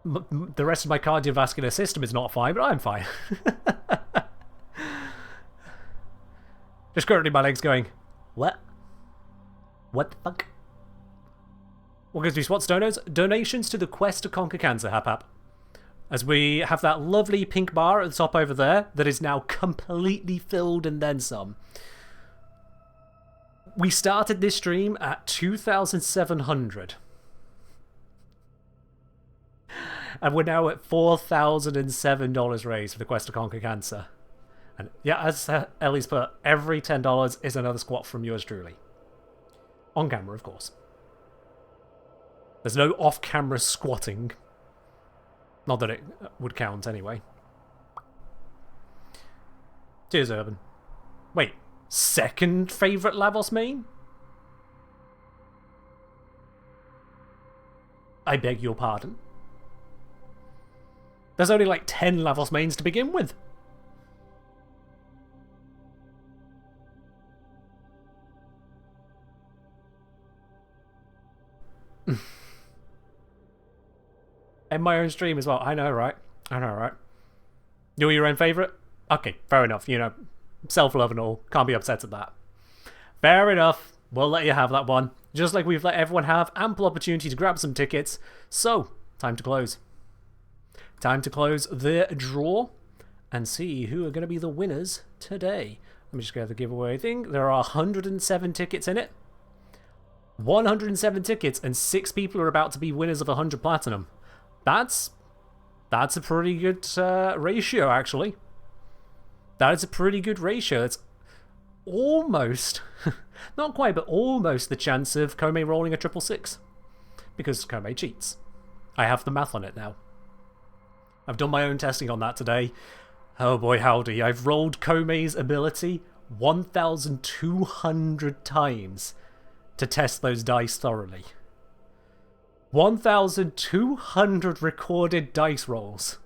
The rest of my cardiovascular system is not fine, but I'm fine. Just currently my legs going, what? What the fuck? What goes to SWAT donos? Donations to the quest to conquer cancer, Hap. As we have that lovely pink bar at the top over there that is now completely filled and then some. We started this stream at 2,700. And we're now at $4,007 raised for the quest to conquer cancer. And yeah, as Ellie's put, every $10 is another squat from yours truly. On camera, of course. There's no off-camera squatting. Not that it would count anyway. Cheers, Urban. Wait, second favourite Lavos main? I beg your pardon. There's only like 10 Lavos mains to begin with. In my own stream as well. I know, right? I know, right? You're your own favourite? Okay, fair enough. You know, self-love and all. Can't be upset at that. Fair enough. We'll let you have that one. Just like we've let everyone have ample opportunity to grab some tickets. So, time to close. Time to close the draw and see who are going to be the winners today. Let me just go to the giveaway thing. There are 107 tickets in it. 107 tickets and 6 people are about to be winners of 100 platinum. That's a pretty good ratio, actually. That is a pretty good ratio. It's almost, not quite, but almost the chance of Koumei rolling a 666. Because Koumei cheats. I have the math on it now. I've done my own testing on that today. Oh boy, howdy. I've rolled Koumei's ability 1,200 times to test those dice thoroughly. 1,200 recorded dice rolls.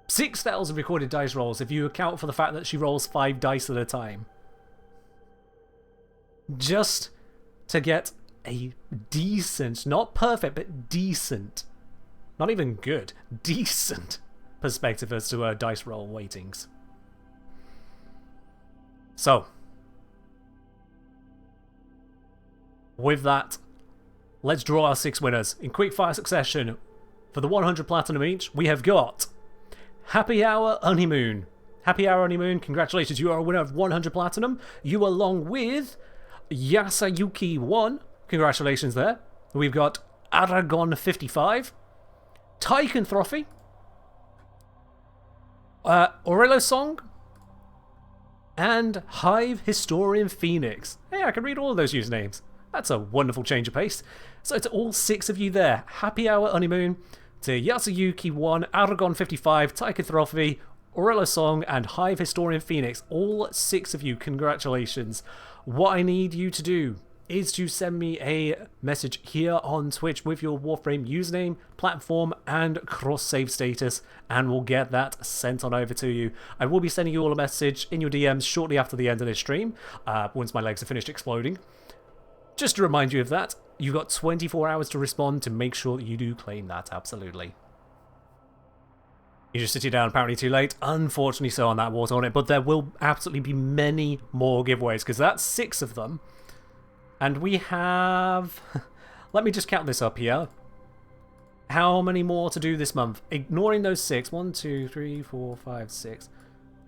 6,000 recorded dice rolls if you account for the fact that she rolls 5 dice at a time. Just to get a decent, not perfect, but decent, not even good, decent perspective as to her dice roll weightings. So, with that, let's draw our 6 winners in quick fire succession. For the 100 platinum each, we have got Happy Hour Honeymoon. Happy Hour Honeymoon, congratulations, you are a winner of 100 platinum. You along with Yasayuki1, congratulations there. We've got Aragon55, Tycanthrophy, Aurelio Song, and Hive Historian Phoenix. Hey, I can read all of those usernames. That's a wonderful change of pace. So to all 6 of you there, Happy Hour Honeymoon, to Yasuyuki1, Aragon55, Tycanthrophy, Aurelio Song, and Hive Historian Phoenix. All 6 of you, congratulations. What I need you to do is to send me a message here on Twitch with your Warframe username, platform, and cross-save status, and we'll get that sent on over to you. I will be sending you all a message in your DMs shortly after the end of this stream, once my legs are finished exploding. Just to remind you of that, You've got 24 hours to respond to make sure that you do claim that, absolutely. You just sit you down, apparently too late. Unfortunately so on that water on it, but there will absolutely be many more giveaways, because that's 6 of them. And we have... Let me just count this up here. How many more to do this month? Ignoring those 6. 1, 2, 3, 4, 5, 6.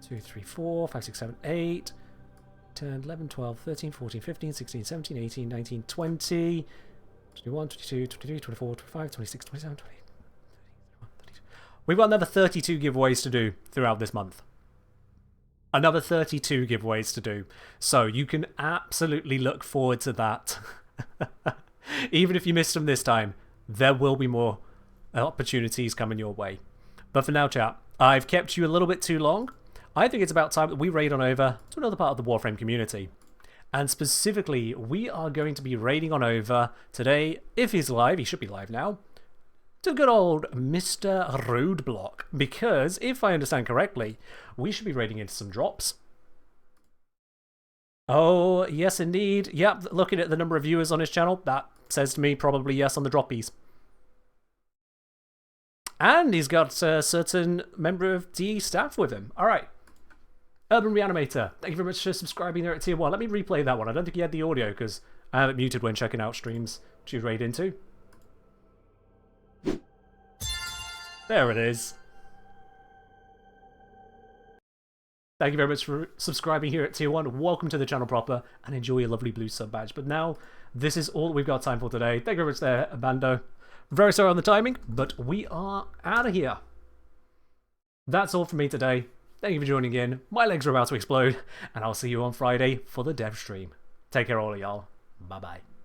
2, 3, 4, 5, 6, 7, 8. 10, 11, 12, 13, 14, 15, 16, 17, 18, 19, 20. 21, 22, 23, 24, 25, 26, 27, 28. We've got another 32 giveaways to do throughout this month. Another 32 giveaways to do. So you can absolutely look forward to that. Even if you missed them this time, there will be more opportunities coming your way. But for now, chat, I've kept you a little bit too long. I think it's about time that we raid on over to another part of the Warframe community. And specifically, we are going to be raiding on over today, if he's live, he should be live now, to good old Mr. Roadblock, because if I understand correctly, we should be raiding into some drops. Oh, yes indeed. Yep, looking at the number of viewers on his channel, that says to me probably yes on the droppies. And he's got a certain member of DE staff with him. Alright. Urban Reanimator, thank you very much for subscribing there at Tier 1. Let me replay that one. I don't think he had the audio because I have it muted when checking out streams to raid into. There it is. Thank you very much for subscribing here at Tier 1. Welcome to the channel proper and enjoy your lovely blue sub badge. But now, this is all we've got time for today. Thank you very much there, Bando. Very sorry on the timing, but we are out of here. That's all from me today. Thank you for joining in. My legs are about to explode, and I'll see you on Friday for the dev stream. Take care all of y'all. Bye-bye.